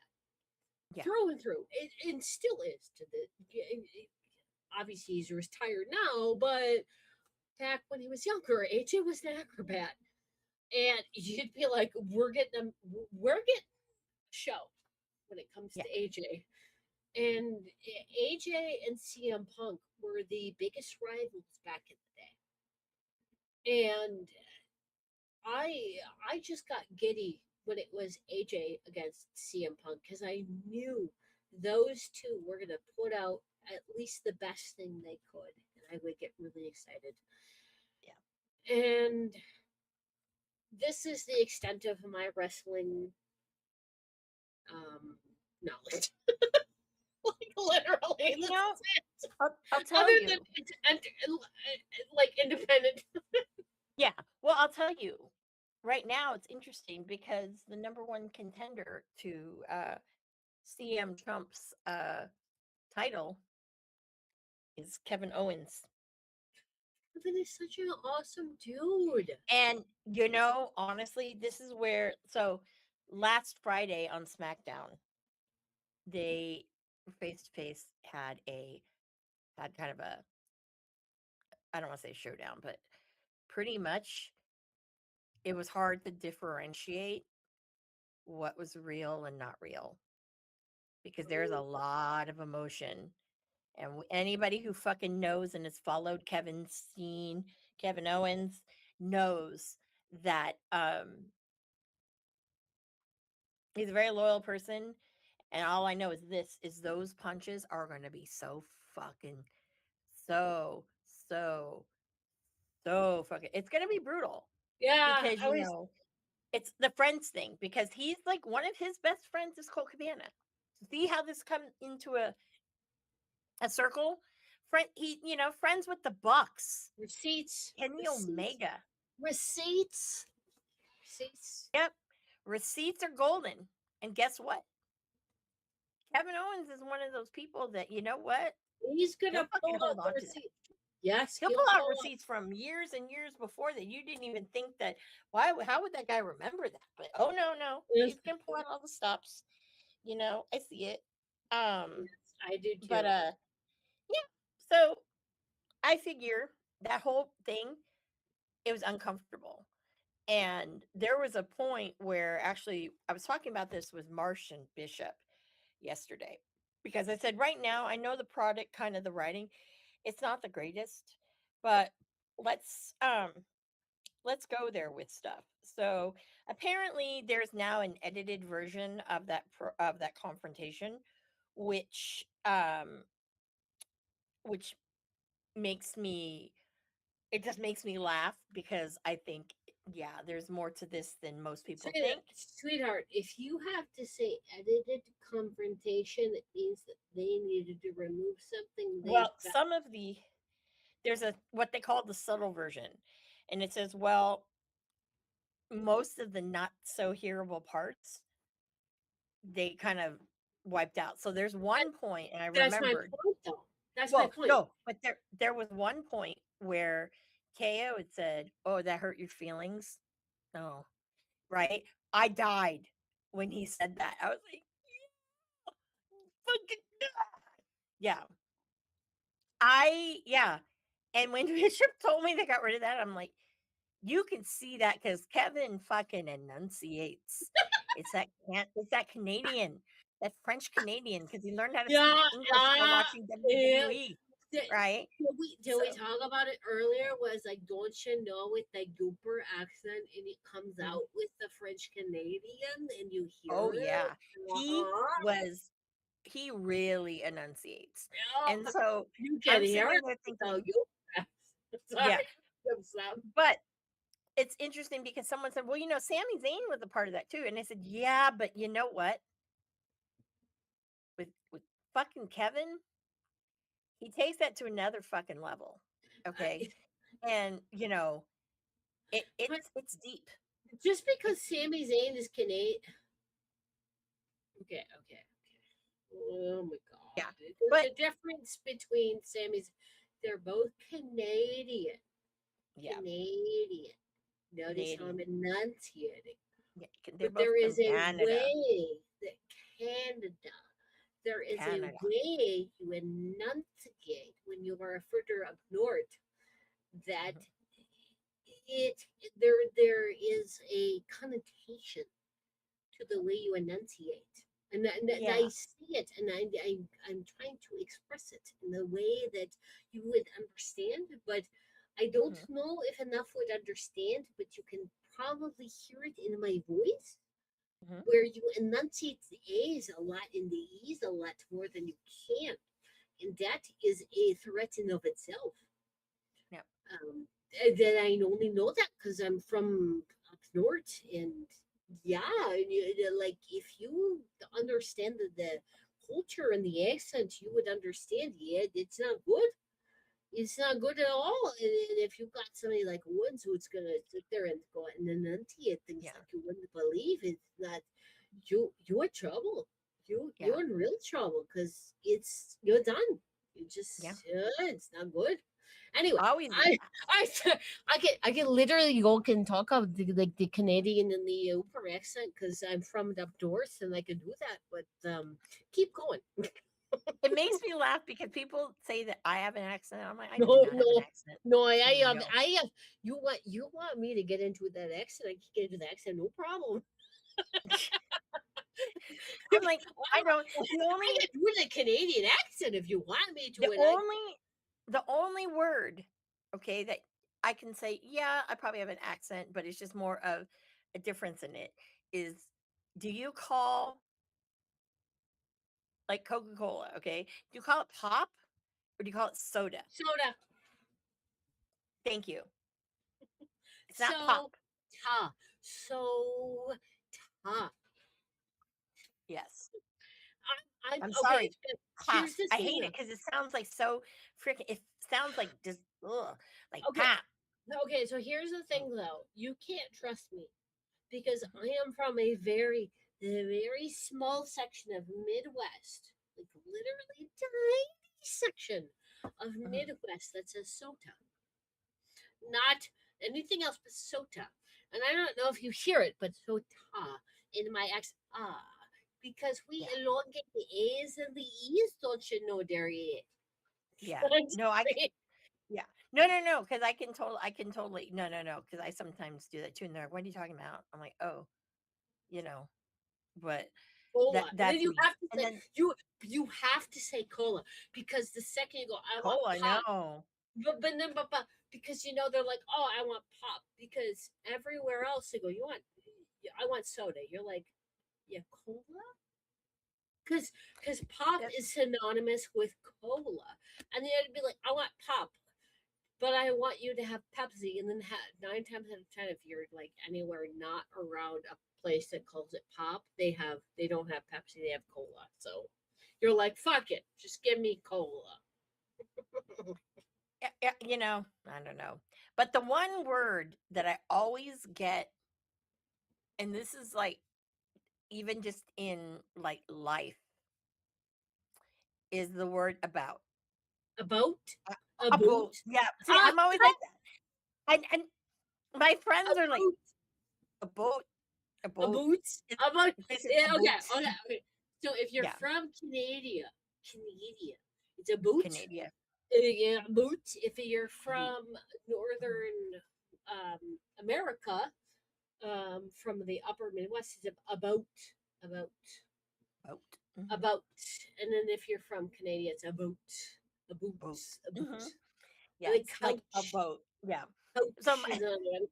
Yeah. through and through. And still is to the obviously he's retired now, but back when he was younger, AJ was an acrobat. And you'd be like, we're getting a show when it comes Yeah. to AJ. And AJ and CM Punk were the biggest rivals back in the day. And I just got giddy when it was AJ against CM Punk because I knew those two were gonna put out at least the best thing they could, and I would get really excited. Yeah. And this is the extent of my wrestling knowledge. Like literally, You this know, is it. I'll tell Other you. than like independent. Yeah. Well, I'll tell you. Right now, it's interesting because the number one contender to CM Trump's title is Kevin Owens. Kevin is such an awesome dude. And, honestly, this is where, so last Friday on SmackDown, they face to face had kind of I don't want to say showdown, but pretty much it was hard to differentiate what was real and not real because there's a lot of emotion. And anybody who fucking knows and has followed Kevin Owens, knows that he's a very loyal person. And all I know is those punches are going to be so fucking, so, so, So fucking, it's gonna be brutal Yeah, because I was. it's the friends thing because he's like one of his best friends is Cole Cabana. See how this come into a circle? Friend, friends with the Bucks, Receipts, Kenny receipts, Omega. receipts, receipts. Yep, receipts are golden. And guess what? Kevin Owens is one of those people that you know what? He's He'll gonna fucking pull hold out the on to that. receipt. Yes, He'll he'll pull out pull out. receipts from years and years before that you didn't even think that. Why? How would that guy remember that? But oh no, no, Yes, he's gonna pull out all the stops. I see it. Um, yes, I do but too. yeah. So I figure that whole thing it was uncomfortable, and there was a point where actually I was talking about this with Marsh and Bishop yesterday because I said right now I know the product, kind of the writing, it's not the greatest, but let's um let's go there with stuff. So apparently there's now an edited version of of that confrontation, which which makes me it just makes me laugh because I think yeah, there's more to this than most people think. Sweetheart, if you have to say edited confrontation, it means that they needed to remove something they Well, some of the there's a what they call the subtle version, and it says, well, most of the not so hearable parts they kind of wiped out. So there's that, one point, and I that's my remembered. point though. That's my Well, point. no, but there was one point where KO had said, "Oh, that hurt your feelings." No, right? I died when he said that. I was like, "Fucking yeah." Yeah. And when Bishop told me they got rid of that, I'm like, you can see that because Kevin fucking enunciates. It's that Canadian, that French Canadian, because he learned how to speak Yeah, English while yeah, watching yeah. WWE, Did, right? did we So talk about it earlier? Was like, don't you know, with the Gooper accent, and it comes mhm. out with the French Canadian, and you hear Oh it. yeah. He Uh-huh. was he really enunciates. And Yeah, so you can I'm sitting hear it there without thinking, Gooper. Sorry, yeah. I'm sorry. But it's interesting because someone said, well, Sami Zayn was a part of that too. And I said, yeah, but you know what? With fucking Kevin, he takes that to another fucking level. Okay. I, And it but it's deep. just It's because Sami Zayn is Canadian, okay, okay, okay. Oh my yeah. God, there's But a difference between Sammy's. They're both Canadian. yeah, Canadian. Notice how I'm Canadian. enunciating. Yeah, they're But both there from is a Canada. way that Canada, there is a Canada. way you enunciate when you are further up north that Mhm. it there is a connotation to the way you enunciate. And I Yeah. see it, and I'm trying to express it in the way that you would understand, but I don't Mhm. know if enough would understand, but you can probably hear it in my voice, Mhm. where you enunciate the A's a lot and the E's a lot more than you can. And that is a threat in of itself. Yep. And then I only know that because I'm from up north, and yeah, and like if you understand the culture and the accent, you would understand. Yeah, it's not good. It's not good at all. And if you got somebody like Woods who's gonna sit there and go and enunciate things Yeah. like you wouldn't believe, it's not you're in trouble. Yeah. You're in real trouble because you're done. You Yeah. just it's not good. Anyway, Always I laugh. I I can literally go and talk of the Canadian and the Uber accent because I'm from up north and I can do that. But keep going. It makes me laugh because people say that I have an accent. I'm like, I do No, not have an no, accent. no. No. I have. You want me to get into that accent? I can get into the accent, no problem. I'm like, I don't. The only I can do the Canadian accent if you want me to, the and I only the only word, okay, that I can say, yeah, I probably have an accent, but it's just more of a difference in it is do you call like Coca-Cola, okay? Do you call it pop or do you call it soda? soda. Thank you. It's not So pop. ta. So ta. Yes. I'm I'm okay. sorry. Pop. Here's the I thing, hate it though. because it sounds like so freaking. It sounds like just ugh, like Okay, pop. okay. So here's the thing, though. You can't trust me because Mhm. I am from a very small section of Midwest, like literally tiny section of Mhm. Midwest that says SOTA, not anything else but SOTA. And I don't know if you hear it, but SOTA in my accent. Because we Yeah. elongate the A's and the E's, don't you know, Derry? Yeah. I'm No, I can. sorry. Yeah. No, because I can totally. No, because I sometimes do that too. And they're like, "What are you talking about?" I'm like, "Oh, you know." But Cola. And then that's you me. have to And say then you have to say cola because the second you go, I want cola. pop. No. But because they're like, oh, I want pop because everywhere else they go, I want soda. You're like, yeah, cola, because pop That- is synonymous with cola, and then it'd be like, I want pop, but I want you to have Pepsi, and then 9 times out of 10, if you're like anywhere not around a place that calls it pop, they don't have Pepsi, they have cola. So you're like, fuck it, just give me cola. I don't know. But the one word that I always get, and this is like even just in like life, is the word about. A boat, A a a boat. boot, Yeah. See, ah, I'm always like that. And my a friends are like, boot, a boat, a a boat. boot, It, a boat. this is a Yeah, boat. okay. So if you're Yeah. from Canada, it's a boot. Canada. Yeah, boot. If you're A boot. from northern America, from the upper Midwest, it's about, Boat. Hmm. about. And then if you're from Canada, it's a boot, Boat. a boot. Hmm. And then Yes. Like a couch, boat. Yeah. So couch is another one.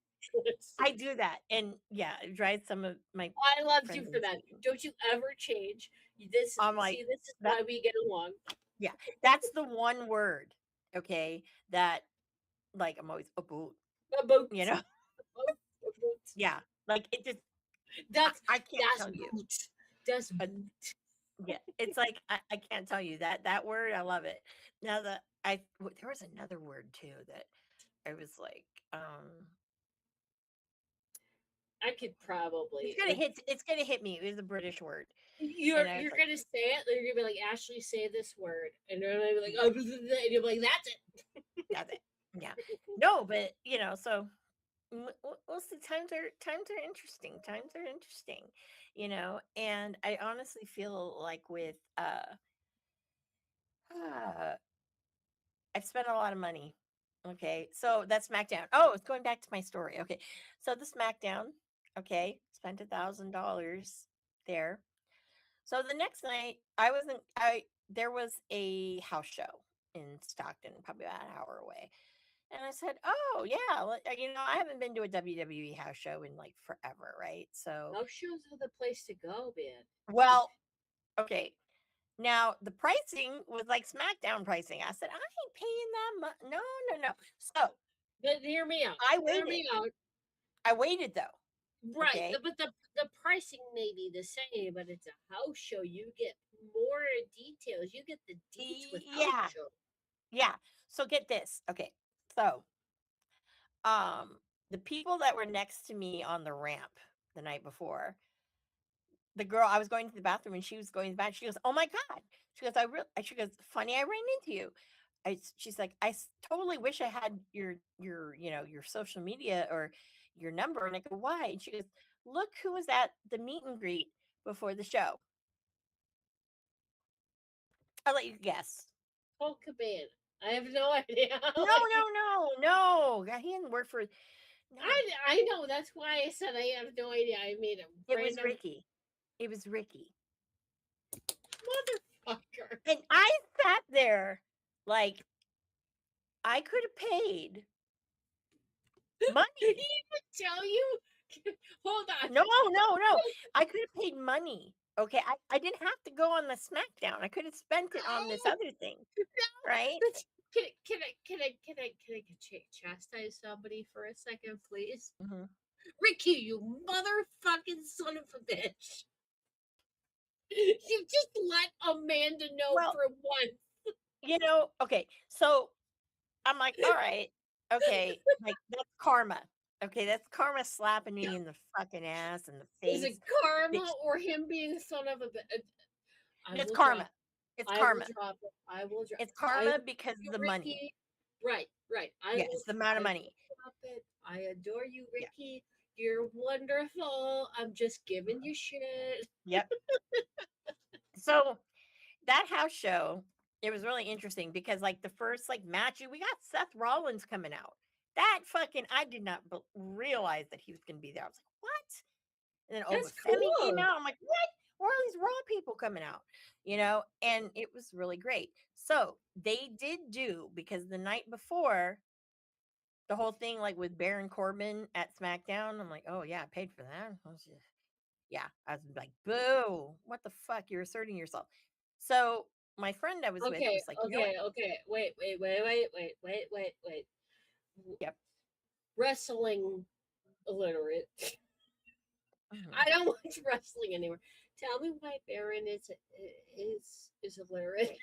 I do that. And yeah, it drives some of my I love you friends for that. insane. Don't you ever change. This I'm like, see, this is that why we get along. yeah, that's the one word, okay, that like I'm always a boot, A boot, you know? a boot. Yeah. Like it just That's I can't that's tell you. boot. That's But boot. yeah, it's like I can't tell you that word, I love it. Now that there was another word too that I was like, I could probably like it's gonna hit me. It was a British word. you're And I was you're like, gonna say it. You're gonna be like, Ashley, say this word, and they're gonna be like, oh, blah, blah, blah," and you're like, that's it. that's it. Yeah. No, but so we'll see. Times are interesting. Times are interesting, and I honestly feel like with uh I've spent a lot of money. Okay, so that's SmackDown. Oh, it's going back to my story. Okay, so the SmackDown. Okay, spent $1,000 there. So the next night, I there was a house show in Stockton, probably about an hour away. And I said, "Oh yeah, I haven't been to a WWE house show in like forever, right?" So, House shows are the place to go, man. well, okay. Now the pricing was like SmackDown pricing. I said, "I ain't paying that much. No, no, no." So But hear me out. I Hear waited. me out. I waited though. Right, Okay. but the pricing may be the same, but it's a house show. You get more details. You get the deets with house Yeah, show. yeah. So get this. Okay. So, um, the people that were next to me on the ramp the night before, the girl, I was going to the bathroom and she was going to the bathroom. She goes, "Oh my God." She goes, she goes, "Funny, I ran into you." She's like, totally wish I had your social media or your number. And I go, "Why?" And she goes, "Look who was at the meet and greet before the show." I'll let you guess. Paul Cabana. I have no idea. No, no, no, no. He didn't work for, no. I know. That's why I said I have no idea. I made a It was random Ricky. It was Ricky. motherfucker. And I sat there like I could have paid Did money. he even tell you? Hold on. No, no, no. I could have paid money. Okay. I didn't have to go on the SmackDown. I could have spent it on this Oh, other thing. Right? Can I chastise somebody for a second, please? Mm-hmm. Ricky, you motherfucking son of a bitch! You just let Amanda know Well, for once. Okay, so I'm like, all right, okay, like that's karma. Okay, that's karma slapping me in the fucking ass and the Is face. it karma Bitch, or him being a son of a bitch? I it's will karma. drop it. It's I will karma. drop it. I will drop. It's I karma love because of you, the money. Ricky. Right. I Yeah, will. it's the amount I of will money. drop it. I adore you, Yeah. Ricky. You're wonderful. I'm just giving you shit. Yep. So that house show, it was really interesting because like the first like match, we got Seth Rollins coming out. That fucking I did not realize that he was going to be there. I was like, what? And then That's Obafemi came cool. out. I'm like, what? Where are these Raw people coming out? And it was really great. So they did do, because the night before, the whole thing like with Baron Corbin at SmackDown, I'm like, oh yeah, I paid for that. Yeah, I was like, boo, what the fuck? You're asserting yourself. So my friend I was with Okay. was like, you know what? Wait. Yep. Wrestling illiterate. Mhm. I don't watch wrestling anymore. Tell me why Baron is illiterate.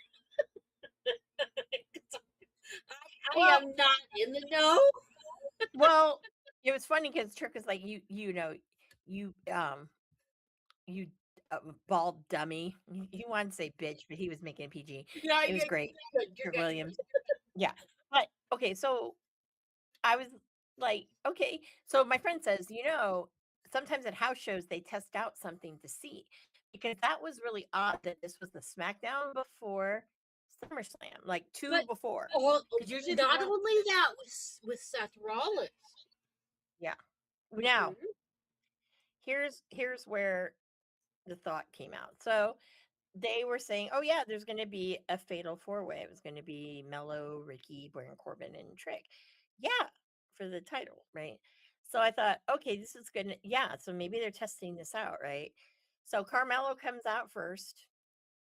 I Well, am not in the know. well, it was funny because Trick was like, you you bald dummy. He wanted to say bitch, but he was making it PG. Yeah, It was great. you're Trick good. Williams. Yeah. But okay, so I was like, okay. So my friend says, sometimes at house shows they test out something to see, because that was really odd that this was the SmackDown before SummerSlam, like two But before. oh, Because usually the not one, only that with Seth Rollins. yeah. Now, Mhm. here's where the thought came out. So they were saying, oh yeah, there's going to be a fatal four-way. It was going to be Mello, Ricky, Baron Corbin, and Trick. Yeah, for the title, right? So I thought, okay, this is gonna, yeah. So maybe they're testing this out, right? So Carmelo comes out first.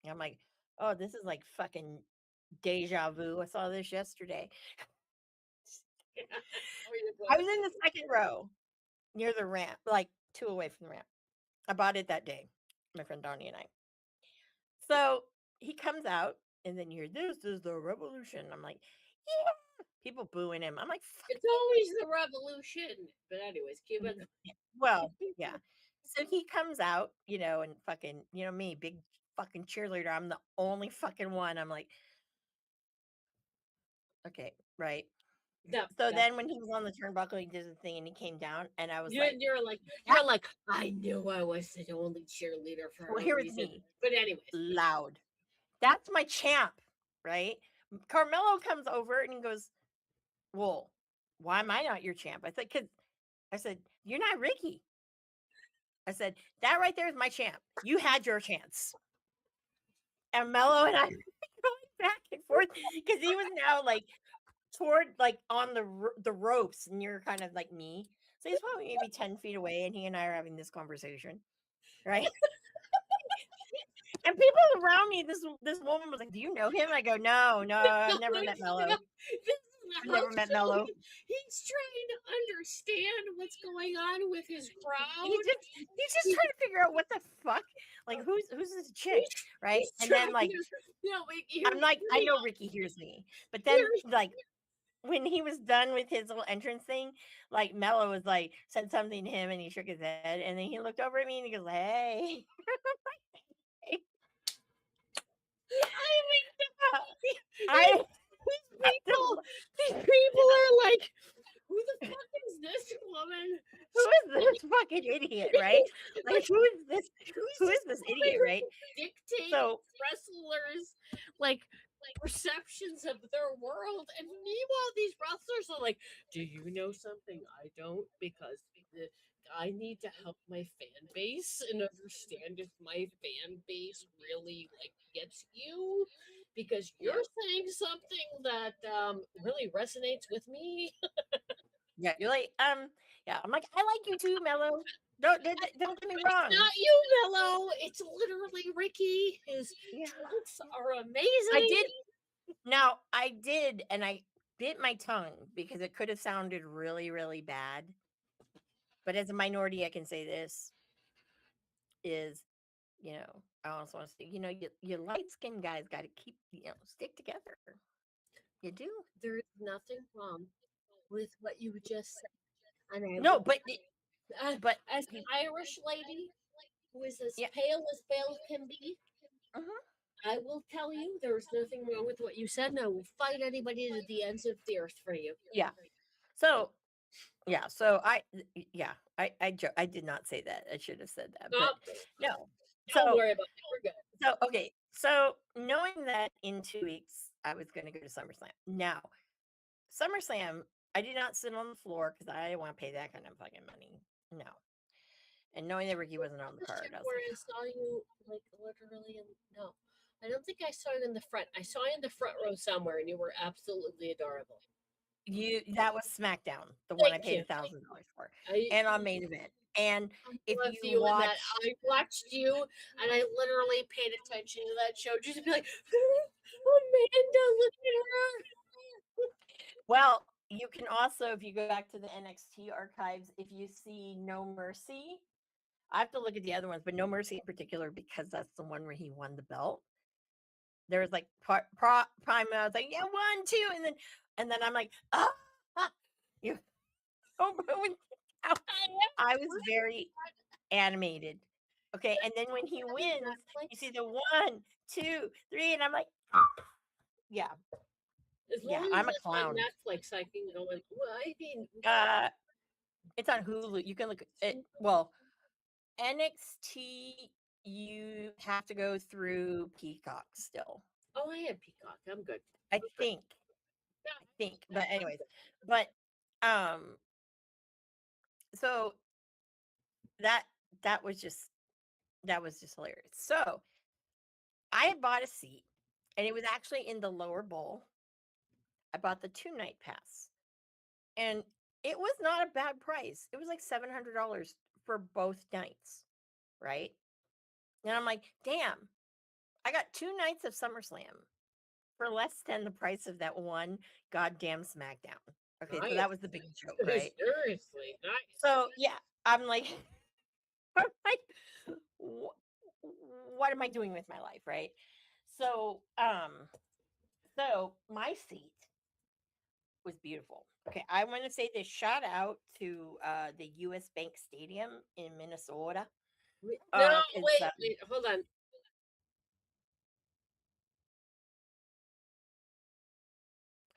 And I'm like, oh, this is like fucking deja vu. I saw this yesterday. I was in the second row near the ramp, like 2 away from the ramp. I bought it that day, my friend Donnie and I. So he comes out, and then you hear, this is the revolution. I'm like, yeah. People booing him. I'm like, fuck. It's always the revolution. But anyways, keep it. Well, yeah. So he comes out, and fucking, me, big fucking cheerleader. I'm the only fucking one. I'm like, okay, right. No, So yeah. then when he was on the turnbuckle, he did the thing and he came down, and I was You're, like, you're like you're like I knew I was the only cheerleader for well, a here was reason. me, But anyways, loud. That's my champ, right? Carmelo comes over and he goes, well, why am I not your champ? I said, you're not Ricky. I said, that right there is my champ. You had your chance. And Mello and I going back and forth because he was now like toward like on the ropes near kind of like me. So he's probably maybe 10 feet away, and he and I are having this conversation, right? And people around me, this woman was like, "Do you know him?" I go, "No, I've never met Mello. I've never met Mello. He's trying to understand what's going on with his crowd. He's just trying to figure out what the fuck, like who's this chick, right?" He's And then like, I'm like, I know Ricky hears me, but then like when he was done with his little entrance thing, like Mello was like said something to him and he shook his head, and then he looked over at me and he goes, "Hey." I these people are like, who the fuck is this woman? Who is this fucking idiot, right? Like who is this idiot, right? Dictate So wrestlers like perceptions of their world, and meanwhile these wrestlers are like, do you know something I don't? Because I need to help my fan base and understand if my fan base really like gets you, because you're saying something that really resonates with me. yeah, you're like, yeah, I'm like, I like you too, Mello. Don't get me wrong. It's not you, Mello. It's literally Ricky. His Yeah. trunks are amazing. Now I did, and I bit my tongue because it could have sounded really, really bad. But as a minority, I can say this is, I also want to say, you light skinned guys got to keep, stick together. You do. There is nothing wrong with what you just said. And I No, will, but as an Irish lady who is as yeah. pale can be, Mhm. I will tell you there's nothing wrong with what you said, and I will fight anybody to the ends of the earth for you. Yeah. So yeah. So I did not say that. I should have said that, but Oh, no. don't So worry about it. We're good. so okay. So knowing that in 2 weeks I was going to go to SummerSlam. Now SummerSlam, I did not sit on the floor because I didn't want to pay that kind of fucking money. No. And knowing that Ricky wasn't on the This card, trip I was where like, I saw you, like, literally, and no, I don't think I saw you in the front. I saw you in the front row somewhere, and you were absolutely adorable. that was SmackDown, the one I Thank paid you. $1,000 for, I and on main event. And if love you you in that. watch, I watched you, and I literally paid attention to that show just to be like, Amanda, look at her. well, you can also, if you go back to the NXT archives, if you see No Mercy, I have to look at the other ones, but No Mercy in particular, because that's the one where he won the belt. There was like prime. I was like, yeah, 1, 2, and then I'm like, ah, you. Oh, I was very animated. Okay, and then when he wins, you see the 1, 2, 3, and I'm like, yeah, As long as I'm a it's on clown. Netflix, I can go in. Well, I mean, It's on Hulu. You can look it. Well, NXT, you have to go through Peacock still. oh, I have Peacock. I'm good. I think. But anyways, but um, so that that was just hilarious. So I had bought a seat, and it was actually in the lower bowl. I bought the 2-night pass, and it was not a bad price. It was like $700 for both nights, right? And I'm like, damn, I got 2 nights of SummerSlam for less than the price of that one goddamn SmackDown. Okay, so that was the big joke, right? Seriously, nice. So yeah, I'm like, I'm like, what am I doing with my life, right? So so my seat was beautiful. Okay, I want to say this shout out to the US Bank Stadium in Minnesota. No, 'Cause, wait, hold on.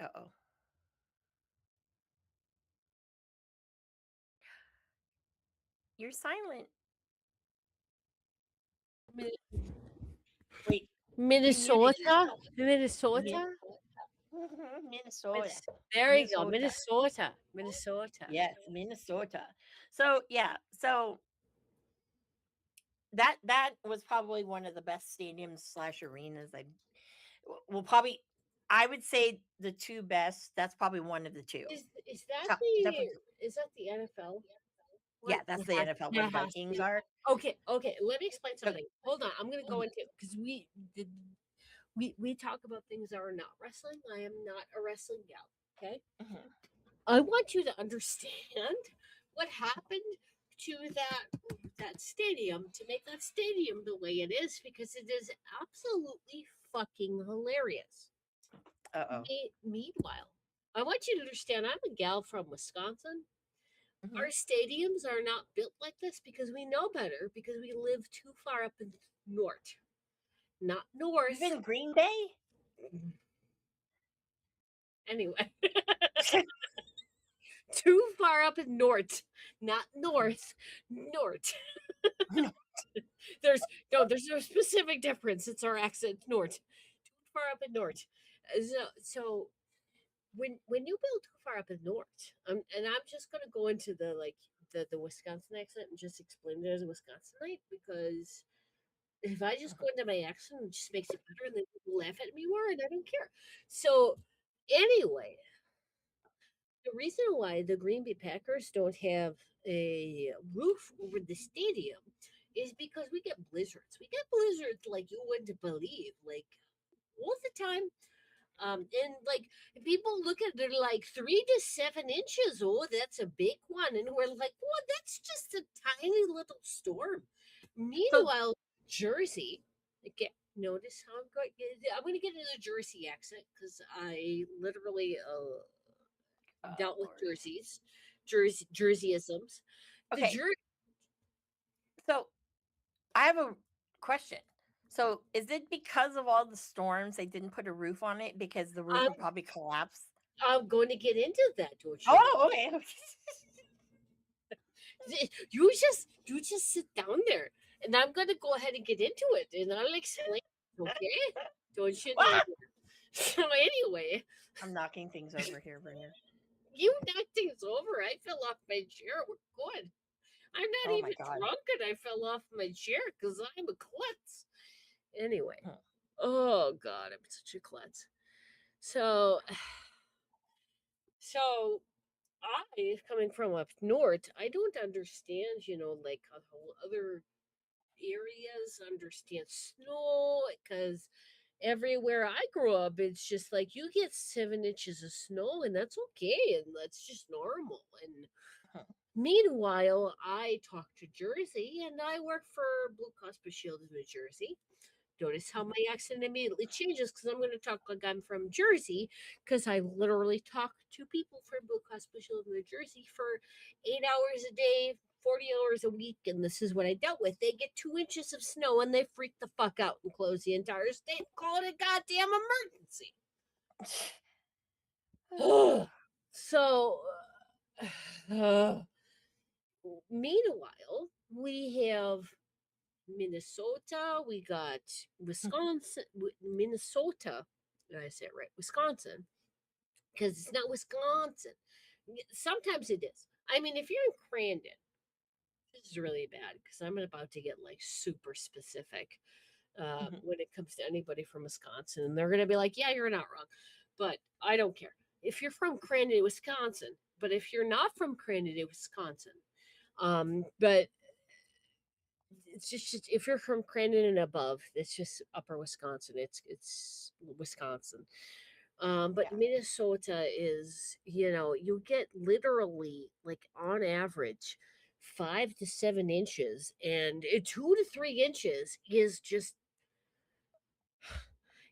uh-oh. You're silent. Wait, Minnesota? Minnesota. There you go, Minnesota. Yes, Minnesota. So yeah, so that was probably one of the best stadiums slash arenas. Well, probably I would say the 2 best. That's probably one of the 2. Is that Top- definitely. the NFL? Yeah, that's the NFL where the Vikings are. Okay. Let me explain something. Hold on, I'm gonna go into because we talk about things that are not wrestling. I am not a wrestling gal. Okay. Mhm. I want you to understand what happened to that stadium to make that stadium the way it is because it is absolutely fucking hilarious. Uh-oh. Meanwhile, I want you to understand I'm a gal from Wisconsin. Mhm. Our stadiums are not built like this because we know better because we live too far up in north. Not north. Even Green Bay? Anyway. Too far up in north, not north, north. there's no specific difference. It's our accent north. Too far up in north. So when you build too far up in north, and I'm just gonna go into the Wisconsin accent and just explain it as a Wisconsinite because if I just go into my accent, it just makes it better, and then people laugh at me more, and I don't care. So anyway, the reason why the Green Bay Packers don't have a roof over the stadium is because we get blizzards. We get blizzards like you wouldn't believe. Like all the time, And like people look at it like 3 to 7 inches. Oh, that's a big one, and we're like, well, that's just a tiny little storm. So Meanwhile, Jersey, again, notice how I'm going to get into the Jersey accent because I literally oh, dealt with Lord. Jerseyisms. The Okay, so I have a question. So is it because of all the storms they didn't put a roof on it because the roof I'm, would probably collapse? I'm going to get into that, don't you worry. Oh, okay. You just sit down there, and I'm gonna go ahead and get into it, and I'll explain. Okay, don't you know? So anyway, I'm knocking things over here, Bringer. you knocked things over. I fell off my chair. We're good. I'm not Oh my even God. drunk, and I fell off my chair because I'm a klutz. Anyway, Hmm. oh God, I'm such a klutz. So, so I, coming from up north, I don't understand. Like how other areas understand snow because everywhere I grew up, it's just like you get 7 inches of snow and that's okay and that's just normal. And Hmm. meanwhile, I talk to Jersey and I work for Blue Cross Blue Shield of New Jersey. Notice how my accent immediately changes because I'm going to talk like I'm from Jersey because I literally talk to people from Blue Cross Blue Shield of New Jersey for 8 hours a day, 40 hours a week, and this is what I dealt with. They get 2 inches of snow and they freak the fuck out and close the entire state and call it a goddamn emergency. So, uh, meanwhile, we have Minnesota, we got Wisconsin, Minnesota. Did I say it right? Wisconsin, because it's not Wisconsin. Sometimes it is. I mean, if you're in Crandon, this is really bad because I'm about to get like super specific Mhm. when it comes to anybody from Wisconsin, and they're gonna be like, "Yeah, you're not wrong," but I don't care. If you're from Crandon, Wisconsin, but if you're not from Crandon, Wisconsin, but it's just if you're from Crandon and above, it's just upper Wisconsin. It's Wisconsin. But Yeah. Minnesota is, you get literally like on average 5 to 7 inches, and 2 to 3 inches is just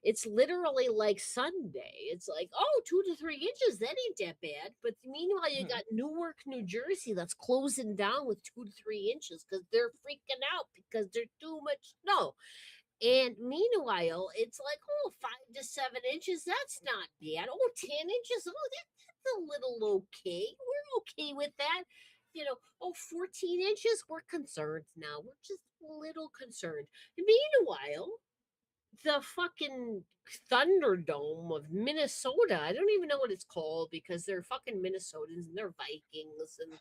it's literally like Sunday. It's like, oh, 2 to 3 inches, that ain't that bad. But meanwhile, you Mhm. got Newark, New Jersey that's closing down with 2 to 3 inches because they're freaking out because there's too much snow. And meanwhile, it's like, oh, 5 to 7 inches, that's not bad. Oh, 10 inches, oh, that's a little okay. We're okay with that. Oh, 14 inches, we're concerned now. We're just a little concerned. Meanwhile, the fucking Thunderdome of Minnesota. I don't even know what it's called because they're fucking Minnesotans and they're Vikings. And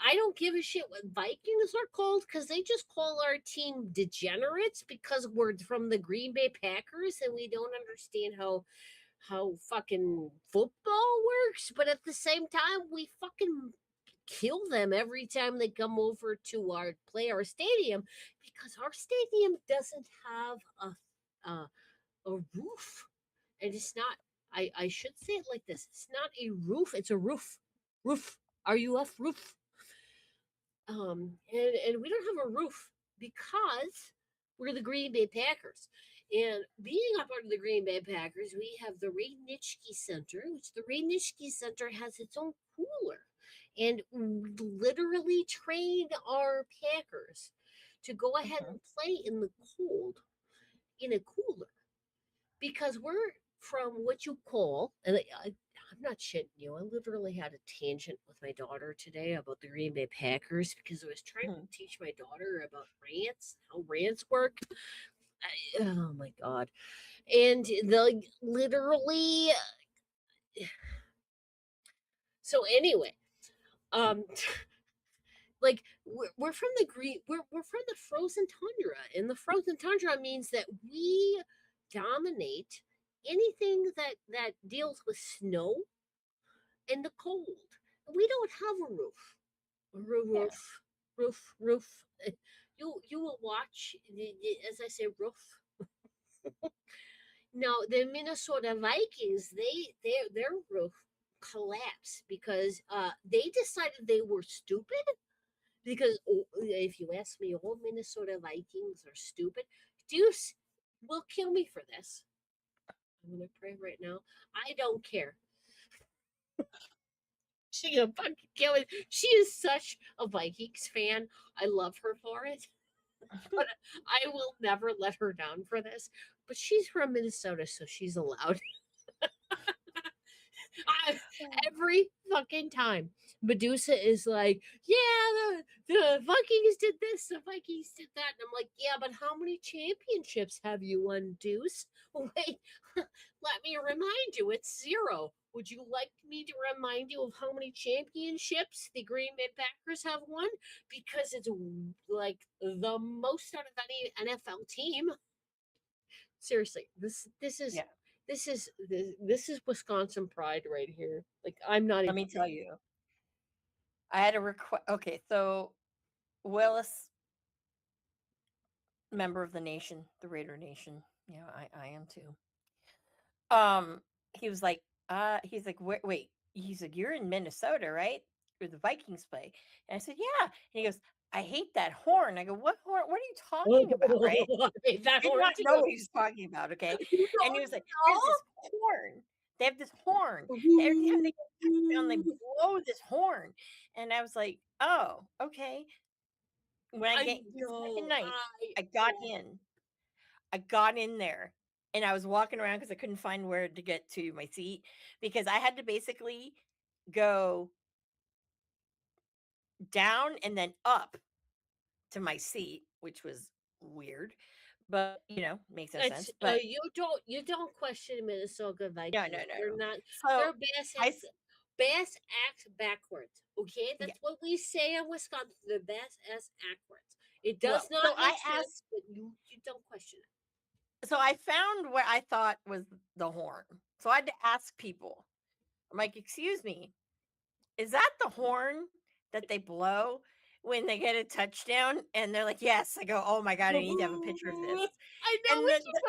I don't give a shit what Vikings are called because they just call our team degenerates because we're from the Green Bay Packers and we don't understand how fucking football works. But at the same time, we fucking kill them every time they come over to our stadium because our stadium doesn't have a a roof, and it's not. I should say it like this: it's not a roof; it's a roof. Roof. RUF roof. And we don't have a roof because we're the Green Bay Packers. And being a part of the Green Bay Packers, we have the Ray Nitschke Center, which the Ray Nitschke Center has its own cooler. And literally train our Packers to go ahead Mhm. and play in the cold in a cooler because we're from what you call, and I'm not shitting you. I literally had a tangent with my daughter today about the Green Bay Packers because I was trying Mhm. to teach my daughter about rants, how rants work. Oh my god! And the literally. So anyway, um, like we're from the green, we're from the frozen tundra, and the frozen tundra means that we dominate anything that deals with snow and the cold. We don't have a roof. Yeah. Roof. You will watch, as I say, roof. Now the Minnesota Vikings, their roof collapsed because they decided they were stupid. Because if you ask me, old Minnesota Vikings are stupid. Deuce will kill me for this. I'm gonna pray right now. I don't care. She gonna fucking kill me. She is such a Vikings fan. I love her for it. But I will never let her down for this. But she's from Minnesota, so she's allowed. I, every fucking time, Medusa is like, "Yeah, the Vikings did this, the Vikings did that," and I'm like, "Yeah, but how many championships have you won, Deuce?" Wait, let me remind you, it's zero. Would you like me to remind you of how many championships the Green Bay Packers have won? Because it's like the most out of any NFL team. Seriously, this is Yeah. this is Wisconsin pride right here. Like I'm not Let even me tell you, I had a request. Okay, so Willis, member of the nation, the Raider Nation. Yeah, I am too. He was like, wait. He's like, you're in Minnesota, right? Where the Vikings play. And I said, yeah. And he goes, I hate that horn. I go, what horn? What are you talking about, right? that Did horn not know too. what he was talking about, okay? You And he don't was like, there's this horn. They have this horn. Every time they get a touchdown, they know. blow this horn. And I was like, oh, okay. When I I get the second know. night, I got in. I got in there and I was walking around because I couldn't find where to get to my seat because I had to basically go down and then up to my seat, which was weird, but makes no It's sense. But you don't question Minnesota no, no, Vikings. no, They're no. not So they're bass I, ass bass act backwards. Okay, yeah, that's what we say in Wisconsin. The bass ass backwards. It well, does not so I make sense, asked, but you don't question it. so I found what I thought was the horn. So I had to ask people. I'm like, excuse me, is that the horn that they blow when they get a touchdown? And they're like, yes. I go, oh my God, I need to have a picture of this. I know And what you're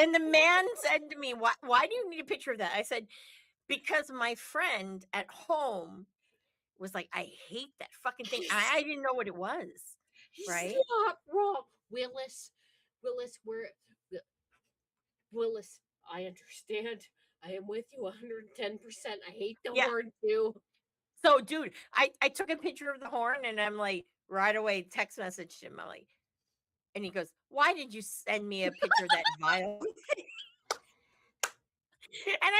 talking about. the man said to me, why do you need a picture of that? I said, because my friend at home was like, I hate that fucking thing. I didn't know what it was. He's Right. not wrong. Willis, Willis, I understand. I am with you 110%. I hate the Yeah. horn too. So, dude, I took a picture of the horn and I'm like, right away, text messaged him. I'm like, and he goes, why did you send me a picture of that vile? And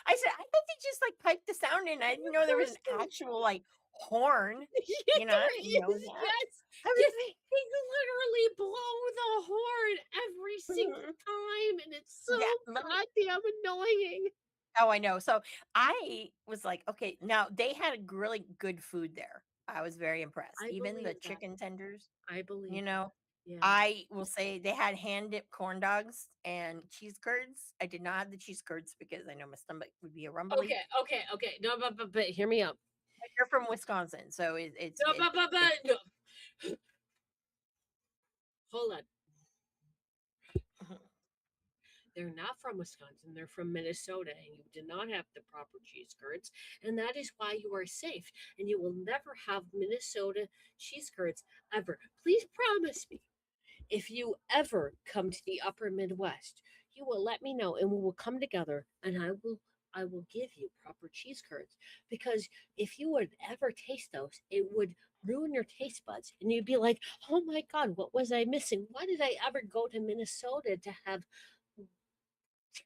I said, I thought they just like piped the sound in. I didn't know there was an actual like horn. I There didn't know is, that. yes, I was yes. They literally blow the horn every single like, time, and it's so yeah, let me. goddamn annoying. Oh, I know. So I was like, okay, now they had a really good food there. I was very impressed. I Even the believe that. chicken tenders, I you believe know, that. Yeah. I will say they had hand dipped corn dogs and cheese curds. I did not have the cheese curds because I know my stomach would be a rumbly. Okay. No, but hear me out. But you're from Wisconsin, so it's No, it, but it. no. Hold on. They're not from Wisconsin. They're from Minnesota, and you do not have the proper cheese curds, and that is why you are safe. And you will never have Minnesota cheese curds ever. Please promise me, if you ever come to the Upper Midwest, you will let me know, and we will come together, and I will give you proper cheese curds because if you would ever taste those, it would ruin your taste buds, and you'd be like, "Oh my God, what was I missing? Why did I ever go to Minnesota to have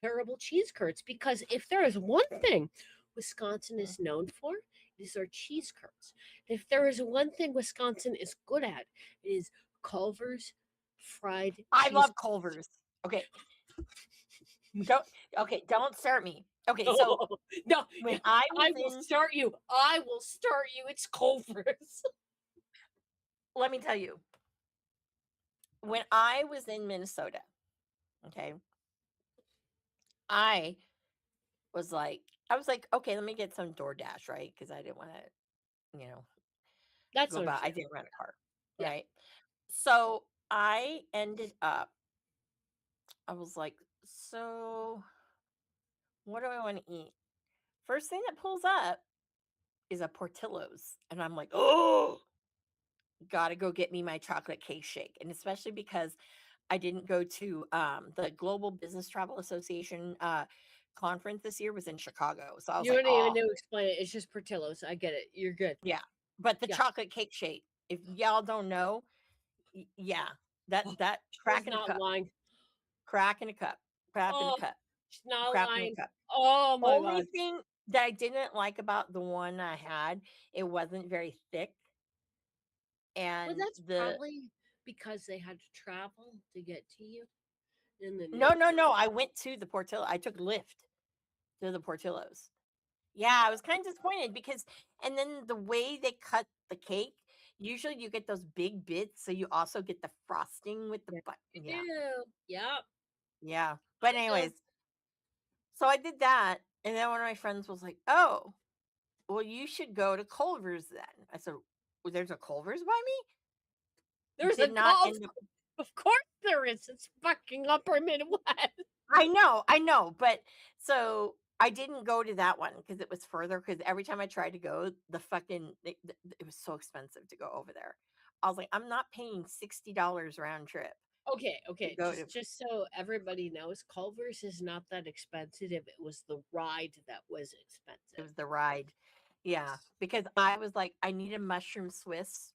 terrible cheese curds?" Because if there is one thing Wisconsin is known for, it is our cheese curds. If there is one thing Wisconsin is good at, it is Culver's fried I cheese. love Culver's. Okay, don't don't start me. Okay, so No, no, when I I was will in, start you. I will start you. It's Culver's. let me tell you, when I was in Minnesota, okay, I I was like, okay, let me get some DoorDash, right? Because I didn't want to, That's go about. I understandable. didn't rent a car, Yeah. right? So I ended up I was like, so what do I want to eat? First thing that pulls up is a Portillo's. And I'm like, oh, gotta go get me my chocolate cake shake. And especially because I didn't go to the Global Business Travel Association conference this year was in Chicago. So I was You like, don't even oh, need to explain it. It's just Portillo's. I get it. You're good. yeah. But the Yeah. chocolate cake shake, if y'all don't know, yeah, that She's not lying. crack in a cup, crap in a Oh, cup, she's not crap in a lying. cup. Oh my Only god. thing that I didn't like about the one I had, it wasn't very thick. Well, And that's probably because they had to travel to get to you. And then no, I went to the Portillo. I took Lyft to the Portillos. Yeah, I was kind of disappointed because, and then the way they cut the cake, usually you get those big bits, so you also get the frosting with the Yeah, butt. you Yeah, do. Yep. yeah. But I do. anyways, so I did that, and then one of my friends was like, "Oh, well, you should go to Culver's then." I said, well, "There's a Culver's by me." There's a Did not golf. end up. Of course there is. It's fucking Upper Midwest. I know, but so I didn't go to that one because it was further. Because every time I tried to go, the fucking it was so expensive to go over there. I was like, I'm not paying $60 round trip to Okay. go to. Just so everybody knows, Culver's is not that expensive. It was the ride that was It expensive. was the ride, yeah. Because I was like, I need a mushroom Swiss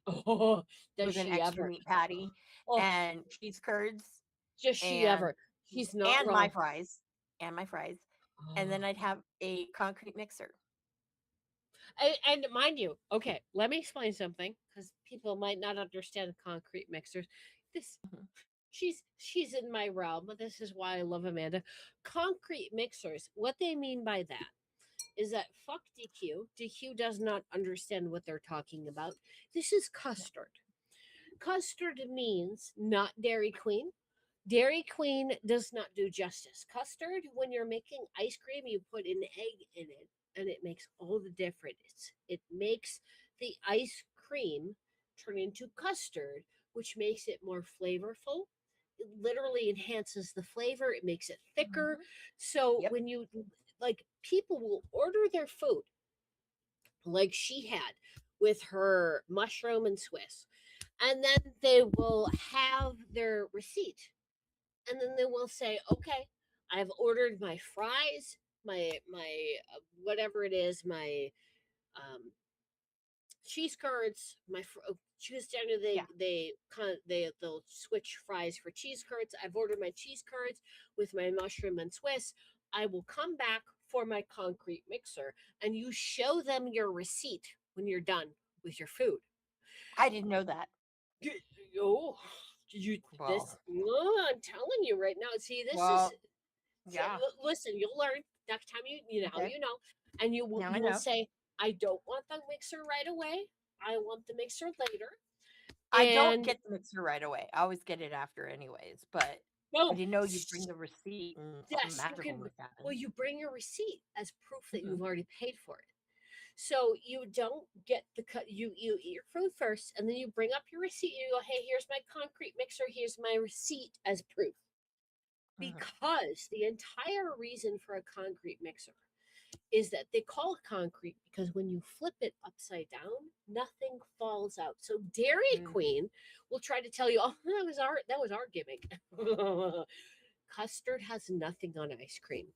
Oh, does with an she extra ever? meat patty Oh, and cheese curds does she and ever? She's not and my wrong. fries and my fries, and then I'd have a concrete mixer. And mind you, okay, let me explain something because people might not understand concrete mixers. This Mhm. she's in my realm, but this is why I love Amanda. Concrete mixers, what they mean by that is that fuck DQ. DQ does not understand what they're talking about. This is custard. Custard means not Dairy Queen. Dairy Queen does not do justice. Custard, when you're making ice cream, you put an egg in it and it makes all the difference. It makes the ice cream turn into custard, which makes it more flavorful. It literally enhances the flavor, it makes it thicker. Mhm. So Yep. when you like, people will order their food like she had with her mushroom and Swiss, and then they will have their receipt, and then they will say, "Okay, I've ordered my fries, my whatever it is, my um, cheese curds, choose gender." Yeah. They'll switch fries for cheese curds. I've ordered my cheese curds with my mushroom and Swiss. I will come back for my concrete mixer, and you show them your receipt when you're done with your food. I didn't know that. Oh, did you this? Well, Oh, I'm telling you right now. See, this is. well, yeah. Listen, you'll learn next time Okay. you know, and Now I you will know. say, "I don't want the mixer right away. I want the mixer later." I don't And get the mixer right away. I always get it after, anyways. But I no, didn't know you'd bring the receipt and something yes, you magical can. would Well, happen. you bring your receipt as proof that Mhm. you've already paid for it. So you don't get the cut. You eat your food first, and then you bring up your receipt. You go, "Hey, here's my concrete mixer. Here's my receipt as proof." Mhm. Because the entire reason for a concrete mixer is that they call it concrete because when you flip it upside down, nothing falls out. So Dairy Mm. Queen will try to tell you, "Oh, that was our gimmick." Custard has nothing on ice cream.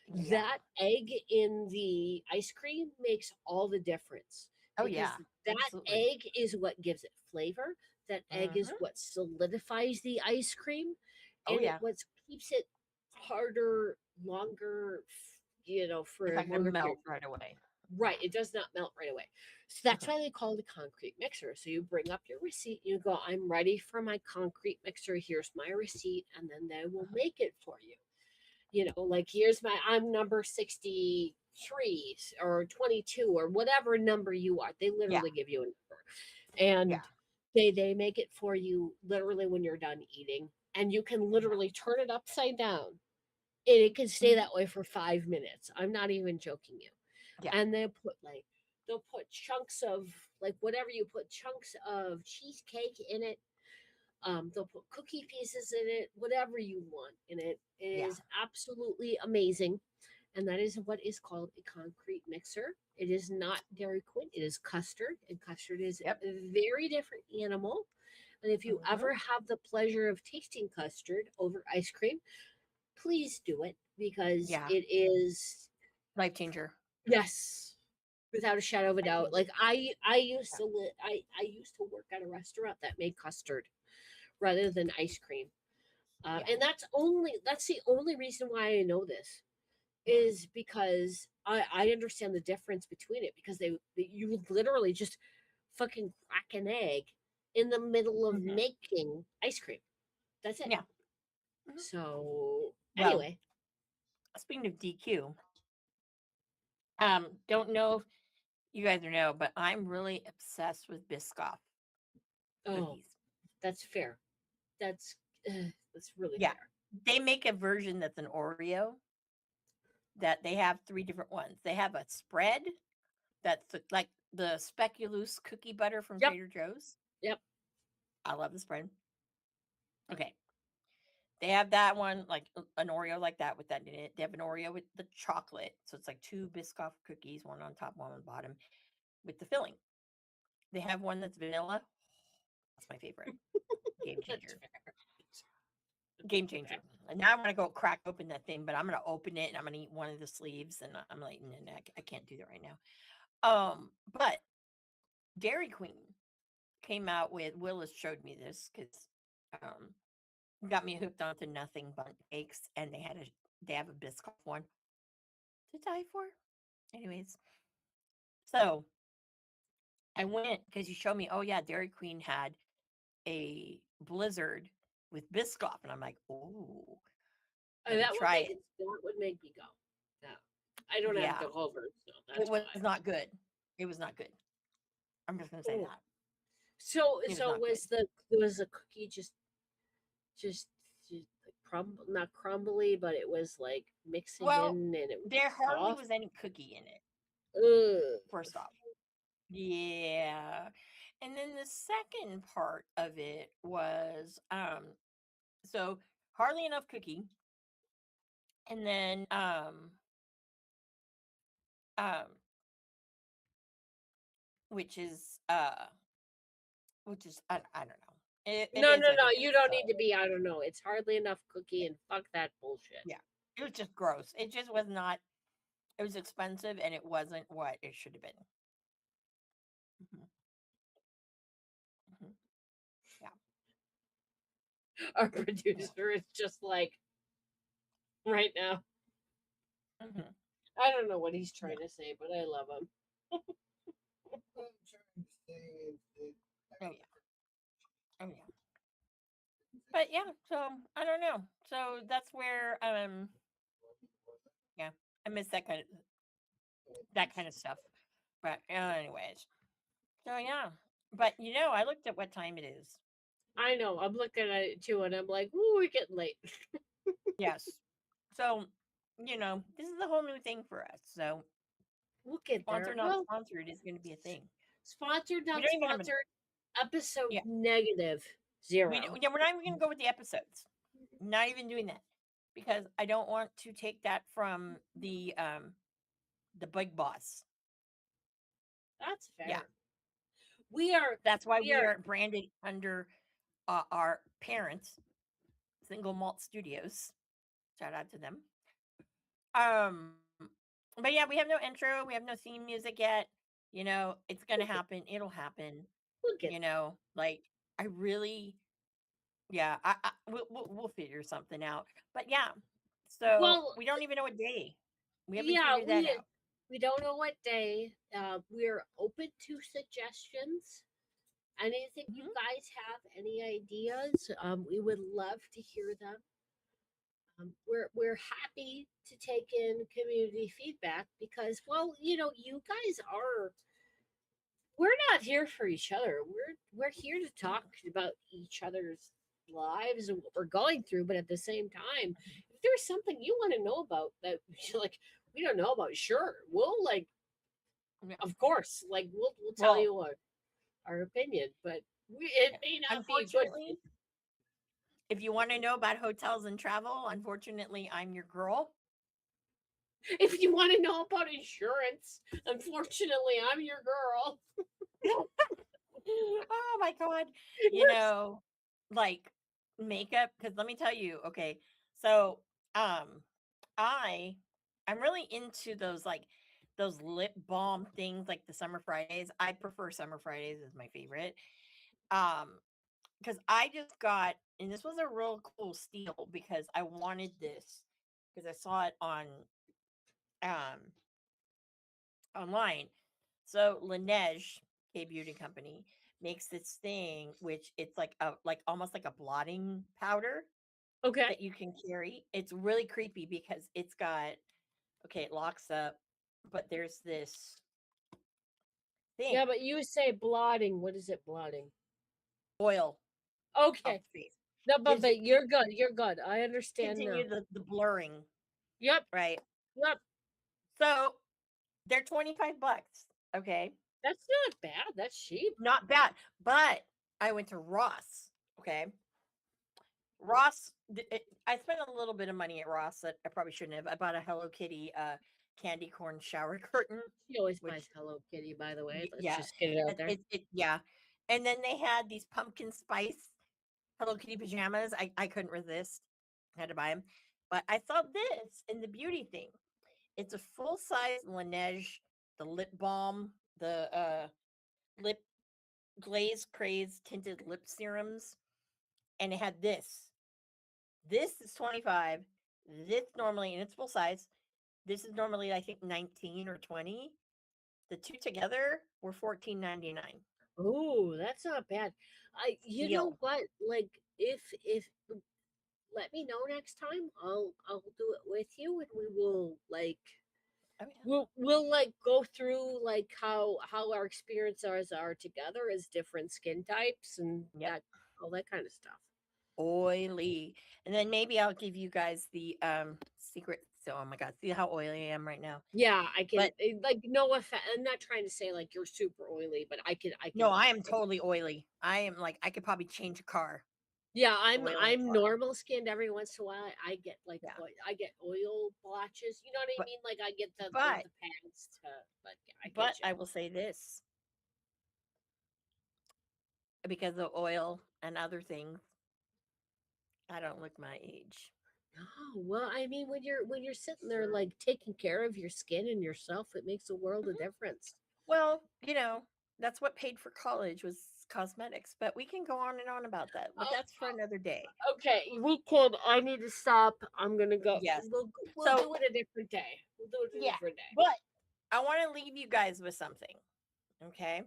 Yeah. That egg in the ice cream makes all the difference Oh because yeah. that Absolutely. egg is what gives it flavor. That egg is Hmm. what solidifies the ice cream, Oh and it yeah. what keeps it harder, longer, It's for a not gonna longer period. melt right away. Right, Yeah. it does not melt right away. So that's Mhm. why they call it a concrete mixer. So you bring up your receipt, you go, "I'm ready for my concrete mixer. Here's my receipt," and then they will Mhm. make it for you. Like, here's I'm number 63 or 22 or whatever number you are. They Yeah. literally give you a number. Yeah. And they make it for you literally when you're done eating. And you can Yeah. literally turn it upside down and it can stay Mhm. that way for 5 minutes. I'm not even joking you. Yeah. And they'll put chunks of, like, whatever you put, chunks of cheesecake in it. They'll put cookie pieces in it, whatever you want in it. It Yeah. is absolutely amazing. And that is what is called a concrete mixer. It is not Dairy Queen, it is custard, and custard is Yep. a very different animal. And if you Mhm. ever have the pleasure of tasting custard over ice cream, please do it because Yeah. it is, Life changer. yes, without a shadow of a Life doubt. changer. Like I used Yeah. to I used to work at a restaurant that made custard rather than ice cream. Yeah. And that's the only reason why I know this Yeah. is because I understand the difference between it because you literally just fucking crack an egg in the middle of Mhm. making ice cream. That's it. Yeah. Mhm. So Well, anyway, speaking of DQ, don't know if you guys know, but I'm really obsessed with Biscoff oh, cookies. that's fair. That's that's really Yeah. fair. They make a version that's an Oreo that they have 3 different ones. They have a spread that's like the speculoos cookie butter from Yep. Trader Joe's. Yep. I love the spread. Okay. They have that one, like an Oreo like that with that in it. They have an Oreo with the chocolate. So it's like 2 Biscoff cookies, one on top, one on the bottom, with the filling. They have one that's vanilla. That's my favorite. Game That's changer. fair. Game changer. And now I'm gonna go crack open that thing, but I'm gonna open it and I'm gonna eat one of the sleeves, and I'm like, no, I can't do that right now. But Dairy Queen came out with, Willis showed me this because um got me hooked onto nothing but cakes, and they have a Biscoff one to die for. Anyways, so I went because you showed me, oh yeah, Dairy Queen had a blizzard with Biscoff, and I'm like, oh, let me try it. That would make me go. No, I don't have Yeah, the Hover, so it that's was fine. not good. It was not good. I'm just gonna say Oh, that so it was not good. was the cookie just like not crumbly, but it was like mixing Well, in and it was there hardly soft. was any cookie in it. Ugh. First off, yeah, and then the second part of it was so hardly enough cookie, and then um which is I don't know. It No, is no, what no. it You is. don't So need to be. I don't know. It's hardly enough cookie, and fuck that bullshit. yeah, it was just gross. It just was not. It was expensive, and it wasn't what it should have been. Mhm. Mhm. Yeah. Our producer is just like right now. Mhm. I don't know what he's Yeah. trying to say, but I love him. What I'm trying to say is that Oh yeah. Oh yeah. But yeah, so I don't know. So that's where yeah, I miss that kind of stuff. But anyways, so yeah. But I looked at what time it is. I know. I'm looking at it too, and I'm like, "Ooh, we're getting late." Yes. So this is a whole new thing for us. So We'll get there. sponsored, not Well, sponsored is going to be a thing. sponsored, We not don't even have sponsored. Episode yeah. negative We're zero. not even going to go with the episodes. Not even doing that because I don't want to take that from the big boss. That's fair. Yeah. We are. That's why We we are. are branded under our parents, Single Malt Studios. Shout out to them. Um, but yeah, we have no intro. We have no theme music yet. It's gonna happen. It'll happen. We'll get. Like I really, yeah, we'll figure something out. But yeah, so Well, we don't even know what day. We haven't yeah. figured that out. We don't know what day. We're open to suggestions. Anything you Mhm. guys have, any ideas? We would love to hear them. We're happy to take in community feedback because, well, you guys are. We're not here for each other. We're here to talk about each other's lives and what we're going through. But at the same time, if there's something you want to know about that like we don't know about, sure, we'll like, Yeah. of course, like we'll tell Well, you our opinion, but it may not be good. unfortunately, if you want to know about hotels and travel, unfortunately, I'm your girl. If you want to know about insurance, unfortunately, I'm your girl. Oh my god. Like makeup, because let me tell you, okay. So I I'm really into those lip balm things like the Summer Fridays. I prefer Summer Fridays as my favorite. Um because I just got, and this was a real cool steal because I wanted this because I saw it on um online. So Laneige, K Beauty Company, makes this thing which it's like almost like a blotting powder Okay. that you can carry. It's really creepy because it's got, okay, it locks up, but there's this thing, Yeah, but you say blotting. What is it blotting? oil off Okay. the face. No, Gives you but you're good. You're good. I understand now. continue the blurring, Yep. right? Yep. So they're $25. Okay. That's not bad. That's cheap. Not bad. But I went to Ross. Okay. Ross, I spent a little bit of money at Ross that I probably shouldn't have. I bought a Hello Kitty candy corn shower curtain, She always buys which Hello Kitty, by the way. Let's yeah, just get it out there. yeah. And then they had these pumpkin spice Hello Kitty pajamas. I couldn't resist. I had to buy them. But I saw this in the beauty thing. It's a full size Laneige, the lip balm, the lip glaze craze tinted lip serums, and it had this. This is 25. This normally, and it's full size. This is normally, I think, 19 or 20. The two together were $14.99. Oh, that's not bad. You know Deal. what? Like, if let me know next time. I'll do it with you, and we will like Oh yeah. we'll like go through like how our experiences are together as different skin types and Yep. that all that kind of stuff. Oily. And then maybe I'll give you guys the secret. So, oh my god, see how oily I am right now. Yeah, I can But like no offense. I'm not trying to say like you're super oily, but I no, can. I am totally oily. I am like, I could probably change a car. Yeah, The way oily I'm I am. normal skinned. Every once in a while, I get like Yeah. I get oil blotches. You know what I But mean? Like I get but the pads to. But yeah, I but get you. I will say this, because of oil and other things, I don't look my age. Oh well, I mean, when you're sitting there like taking care of your skin and yourself, it makes a world of Mhm. difference. Well, that's what paid for college was cosmetics, but we can go on and on about that. But Oh, that's for another day. okay, we could. I need to stop. I'm gonna go. Yes. We'll So do it a different day. We'll do it a yeah, different day. but I want to leave you guys with something. Okay.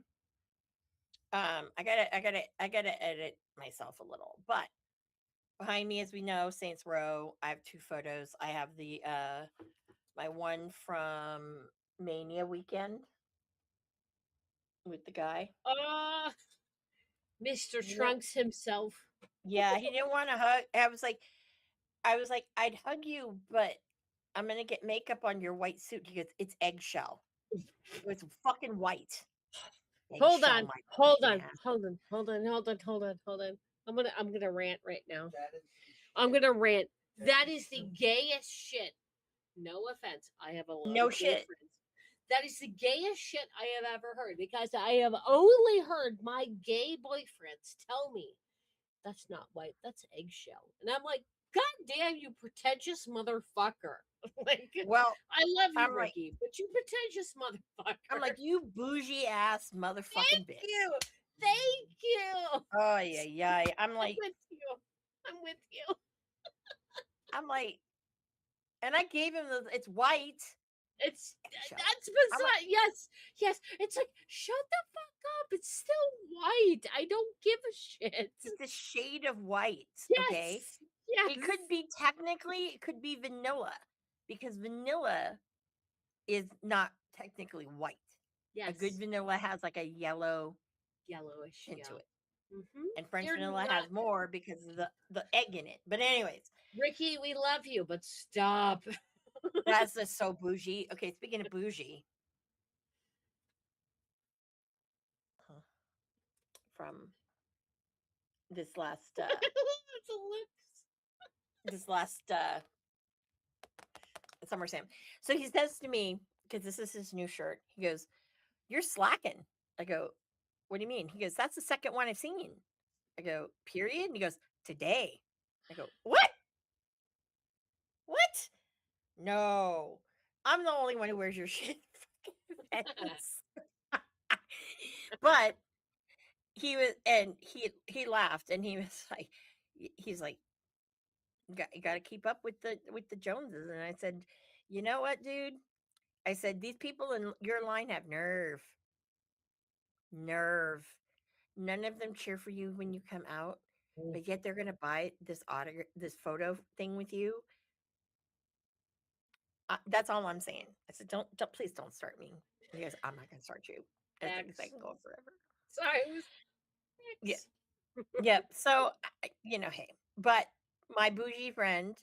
I gotta edit myself a little, but behind me, as we know, Saints Row. I have two photos. I have the my one from Mania weekend with the guy. Mr. You know, Trunks himself. yeah, he didn't want to hug. I was like, I'd hug you, but I'm gonna get makeup on your white suit. He goes, it's eggshell. It was fucking white. Hold Eggshell, on, my hold fucking on, ass. hold on, hold on, hold on, hold on, hold on. I'm gonna rant right now. That is I'm gonna rant. That is the gayest shit. No offense. I have a lot No of gay shit. friends. That is the gayest shit I have ever heard because I have only heard my gay boyfriends tell me that's not white, that's eggshell. And I'm like, God damn you pretentious motherfucker. Like Well, I love you, I'm like, Ricky, but you pretentious motherfucker. you bougie ass motherfucking Thank bitch. you. Thank you. Oh yeah, yeah. I'm I'm like, with you. I'm with you. I'm like, and I gave him it's white. It's Eggshell. that's I'm like, bizarre. Yes, yes. It's like shut the fuck up. It's still white. I don't give a shit. just a shade of white. Okay. Yes, yes, It could be technically, it could be vanilla, because vanilla is not technically white. A good yes. vanilla has like a yellow Yellowish. tint to Yeah. it. Mm-hmm. And French You're vanilla not has more because of the egg in it. But anyways, Ricky. We love you, but stop. that's just so bougie. Okay, speaking of bougie, huh, from this last It's a lips. this last Summer Sam. So he says to me, because this is his new shirt, he goes, "You're slacking." I go, "What do you mean?" He goes, "That's the second one I've seen." I go, "Period?" And he goes, "Today." I go, "What? What? No. I'm the only one who wears your shit." But he was, and he laughed, and he was like, he's like, you got to keep up with the Joneses. And I said, "You know what, dude?" I said, "These people in your line have nerve. Nerve. None of them cheer for you when you come out, but yet they're gonna buy this this photo thing with you." That's all I'm saying. I said, don't, please don't start me." And he goes, "I'm not gonna start you." I think I can go on forever. Sorry, it was Yeah. X. Yep. So hey, but my bougie friend,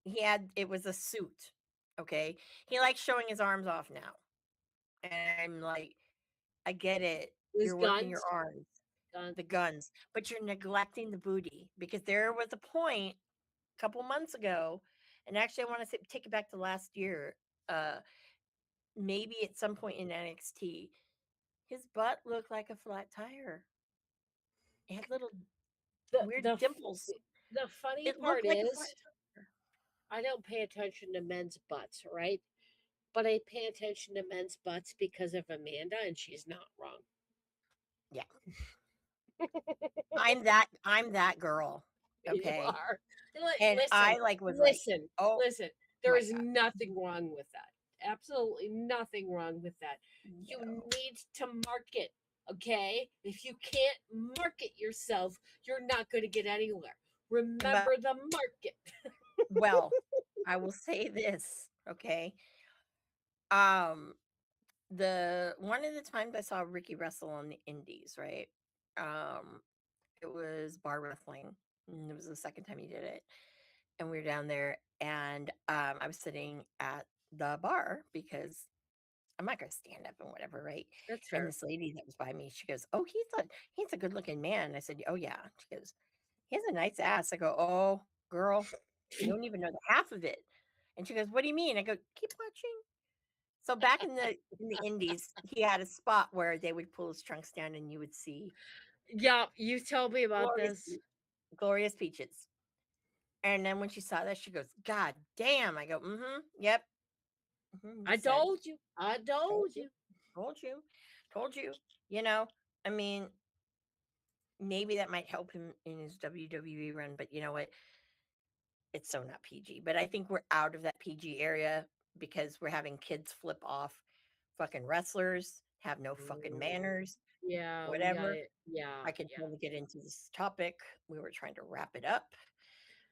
it was a suit. Okay, he likes showing his arms off now, and I'm like, I get it. His You're working your guns. arms, Guns. the guns, but you're neglecting the booty, because there was a point a couple months ago, and actually I want to take it back to last year. Maybe at some point in NXT, his butt looked like a flat tire. It had little weird The dimples. the funny It part looked like a flat is, tire. I don't pay attention to men's butts, right? But I pay attention to men's butts because of Amanda, and she's not wrong. Yeah. I'm that girl. You Okay. are. And Listen, I was listen, like, oh listen. There my is God. nothing wrong with that. Absolutely nothing wrong with that. You No. need to market, okay? If you can't market yourself, you're not going to get anywhere. Remember the market. Well, I will say this, okay? The one of the times I saw Ricky wrestle on the indies, right? It was bar wrestling. And it was the second time he did it. And we were down there, and I was sitting at the bar because I'm not gonna stand up and whatever, right? That's And fair. this lady that was by me, she goes, "Oh, he's a good looking man." I said, "Oh yeah." She goes, "He has a nice ass." I go, "Oh, girl, you don't even know the half of it." And she goes, "What do you mean?" I go, "Keep watching." So back in the indies, he had a spot where they would pull his trunks down and you would see Yeah, you told me about glorious, this. glorious peaches. And then when she saw that, she goes, "God damn." I go, "Mm-hmm, yep. I Said, told you. I told told you, you. told you, told you." You know, I mean, maybe that might help him in his WWE run, but you know what? It's so not PG. But I think we're out of that PG area because we're having kids flip off fucking wrestlers, have no fucking manners, Yeah, we got whatever. it. Yeah, I can yeah. totally get into this topic. We were trying to wrap it up,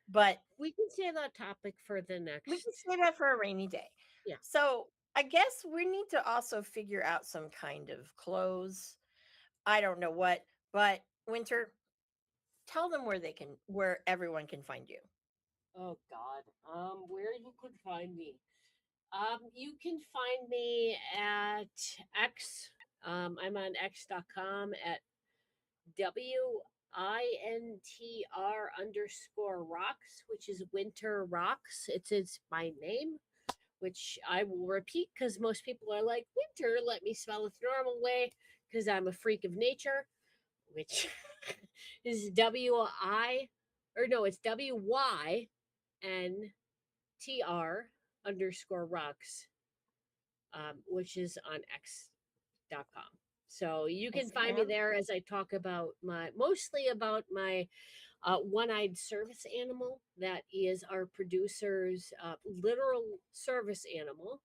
but We can save that topic for the we can next. save that for a rainy day. Yeah. So I guess we need to also figure out some kind of clothes. I don't know what, but Winter, tell them where everyone can find you. Oh God. Where you could find me? You can find me at X. I'm on X.com at WINTR_rocks, which is Winter Rocks. It's my name, which I will repeat because most people are like, Winter, let me spell it the normal way because I'm a freak of nature, which is it's WYNTR_rocks, which is on X.com. So you can find me Instagram. there as I talk about mostly about my one-eyed service animal. That is our producer's literal service animal.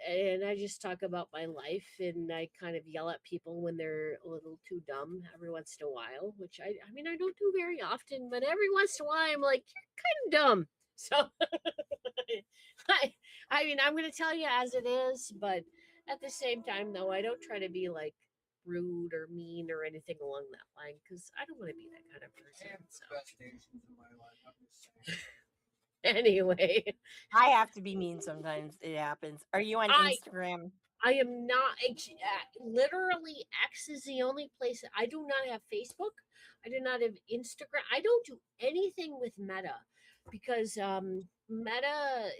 And I just talk about my life, and I kind of yell at people when they're a little too dumb every once in a while, which I mean, I don't do very often, but every once in a while I'm like, you're kind of dumb. So I mean, I'm going to tell you as it is, but at the same time, though, I don't try to be like rude or mean or anything along that line because I don't want to be that kind of I person. have So best Asians in my life. I'm just saying. anyway, I have to be mean sometimes. It happens. Are you on I Instagram? I am not literally X is the only place I do not have Facebook. I do not have Instagram. I don't do anything with Meta because Meta But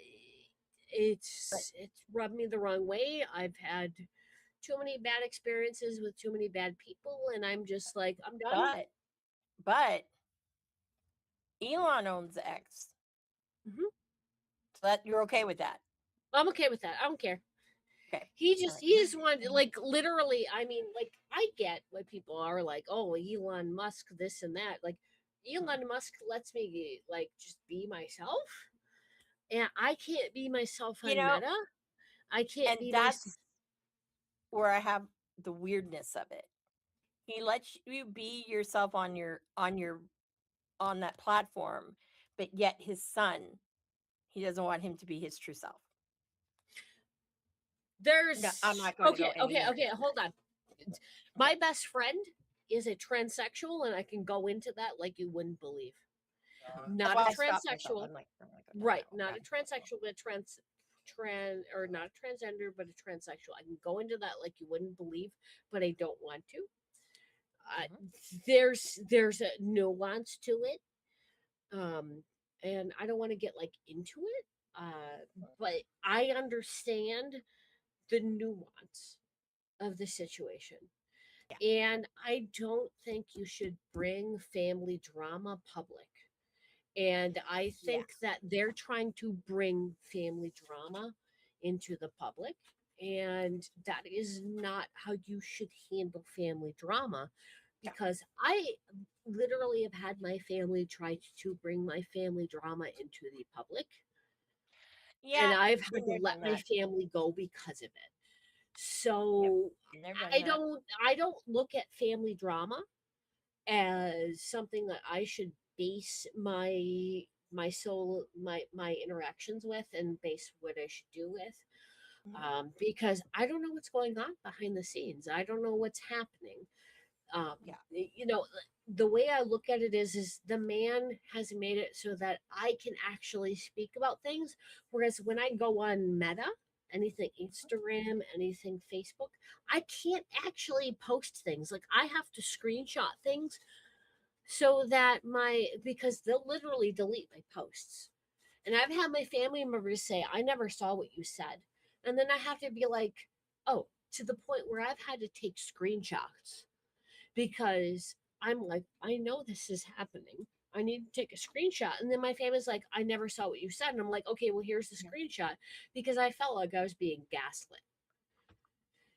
it's rubbed me the wrong way. I've had too many bad experiences with too many bad people and I'm just like I'm done. but but Elon owns X, Mhm. so that you're okay with that. I'm okay with that. I don't care. Okay. All right. He is one like literally. I mean, like I get what people are like. Oh, Elon Musk, this and that. Like Elon Musk lets me like just be myself, and I can't be myself You on know, Meta. I can't and be myself. that's where I have the weirdness of it. He lets you be yourself on that platform, but yet his son, he doesn't want him to be his true self. No, I'm There's not going to go okay. anywhere into Hold on. My best friend is a transsexual, and I can go into that like you wouldn't believe. that's Not a why I stopped myself. transsexual. I'm like, go down Right, that not a rabbit hole. transsexual, but a or not a transgender, but a transsexual. I can go into that like you wouldn't believe, but I don't want to. Mhm. There's a nuance to it, and I don't want to get like into it. But I understand the nuance of the situation. Yeah. And I don't think you should bring family drama public. And I Yeah. think that they're trying to bring family drama into the public. And that is not how you should handle family drama Yeah. because I literally have had my family try to bring my family drama into the public. And Yeah. I've had Been to there, let done my that. family go because of it. Yep. So Been there, done that. I don't look at family drama as something that I should base my interactions with and base what I should do with Mhm. because I don't know what's going on behind the scenes. I don't know what's happening. Yeah. You know, the way I look at it is the man has made it so that I can actually speak about things, whereas when I go on Meta, anything Instagram, anything Facebook, I can't actually post things. Like I have to screenshot things so that because they'll literally delete my posts. And I've had my family members say, I never saw what you said. And then I have to be like, oh, to the point where I've had to take screenshots because I'm like, I know this is happening. I need to take a screenshot. And then my family's like, I never saw what you said. And I'm like, okay, well, here's the Yeah. screenshot because I felt like I was being gaslit.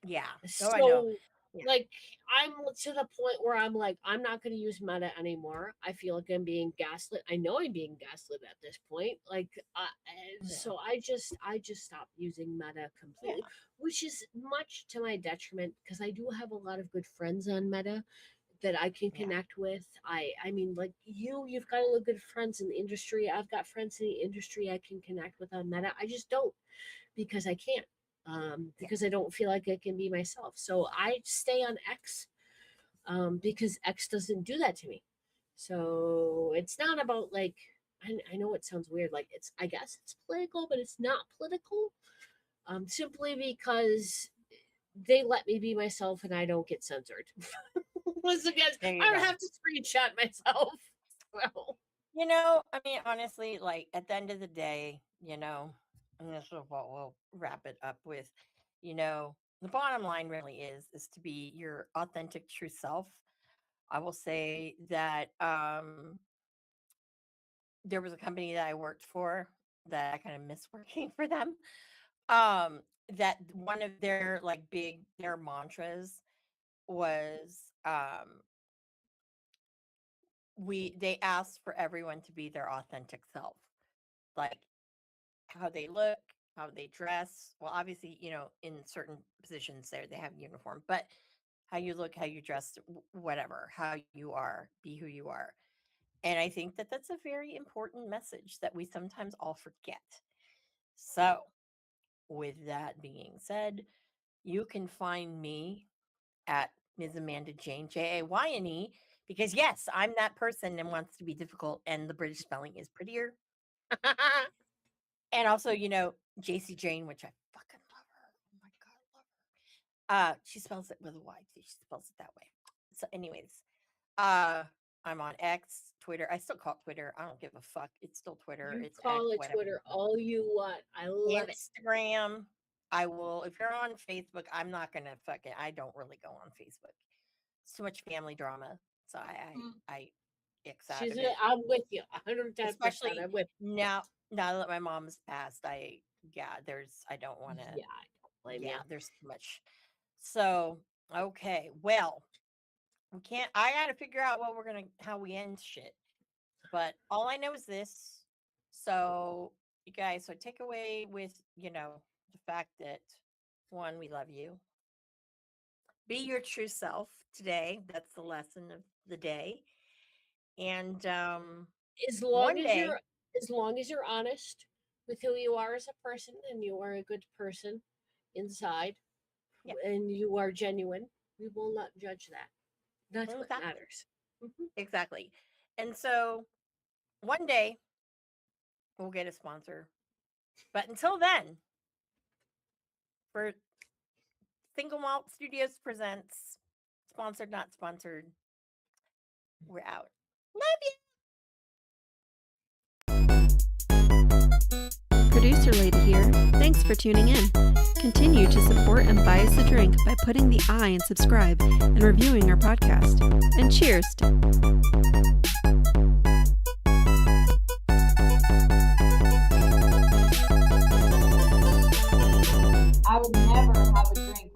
Yeah. Oh, I know. So, Yeah. like, I'm to the point where I'm like, I'm not going to use Meta anymore. I feel like I'm being gaslit. I know I'm being gaslit at this point. Like, Yeah. so I just stopped using Meta completely, Yeah. which is much to my detriment because I do have a lot of good friends on Meta that I can Yeah. connect with. I mean, like you've got a lot of good friends in the industry. I've got friends in the industry I can connect with on Meta. I just don't because I can't. Yeah. Because I don't feel like I can be myself. So I stay on X because X doesn't do that to me. So it's not about like I know it sounds weird. Like I guess it's political, but it's not political. Simply because they let me be myself and I don't get censored. Once again, There you I don't go. have to screenshot myself. So I mean, honestly, like at the end of the day, and this is what we'll wrap it up with, the bottom line really is to be your authentic true self. I will say that there was a company that I worked for that I kind of miss working for them. Um, that one of their their mantras was they asked for everyone to be their authentic self. Like how they look, how they dress. Well, obviously, in certain positions there they have uniform, but how you look, how you dress, whatever, how you are, be who you are. And I think that that's a very important message that we sometimes all forget. So, with that being said, you can find me at Ms. Amanda Jane, Jayne, because yes, I'm that person and wants to be difficult, and the British spelling is prettier. And also, JC Jane, which I fucking love her. Oh my God, I love She spells it with a Y too. She spells it that way. So, anyways, I'm on X, Twitter. I still call it Twitter. I don't give a fuck. It's still Twitter. You It's call X, it whatever. Twitter all you want. I love it. Instagram. I will. If you're on Facebook, I'm not gonna fucking. I don't really go on Facebook. It's too much family drama. So I X out of it. I'm with you 110%. Especially I'm with now that my mom's passed, I don't want to. Yeah, I don't blame you. There's too much. So okay, well, I gotta figure out how we end shit. But all I know is this. So you guys, take away with the fact that, one, we love you. Be your true self today. That's the lesson of the day. And as long as you're honest with who you are as a person, and you are a good person inside, and you are genuine, we will not judge that. That's what matters. Exactly. And so one day we'll get a sponsor. But until then, for Single Malt Studios presents, sponsored, not sponsored, we're out. Love you. Producer Lady here. Thanks for tuning in. Continue to support and buy us a drink by putting the I in subscribe and reviewing our podcast. And cheers. I would never have a drink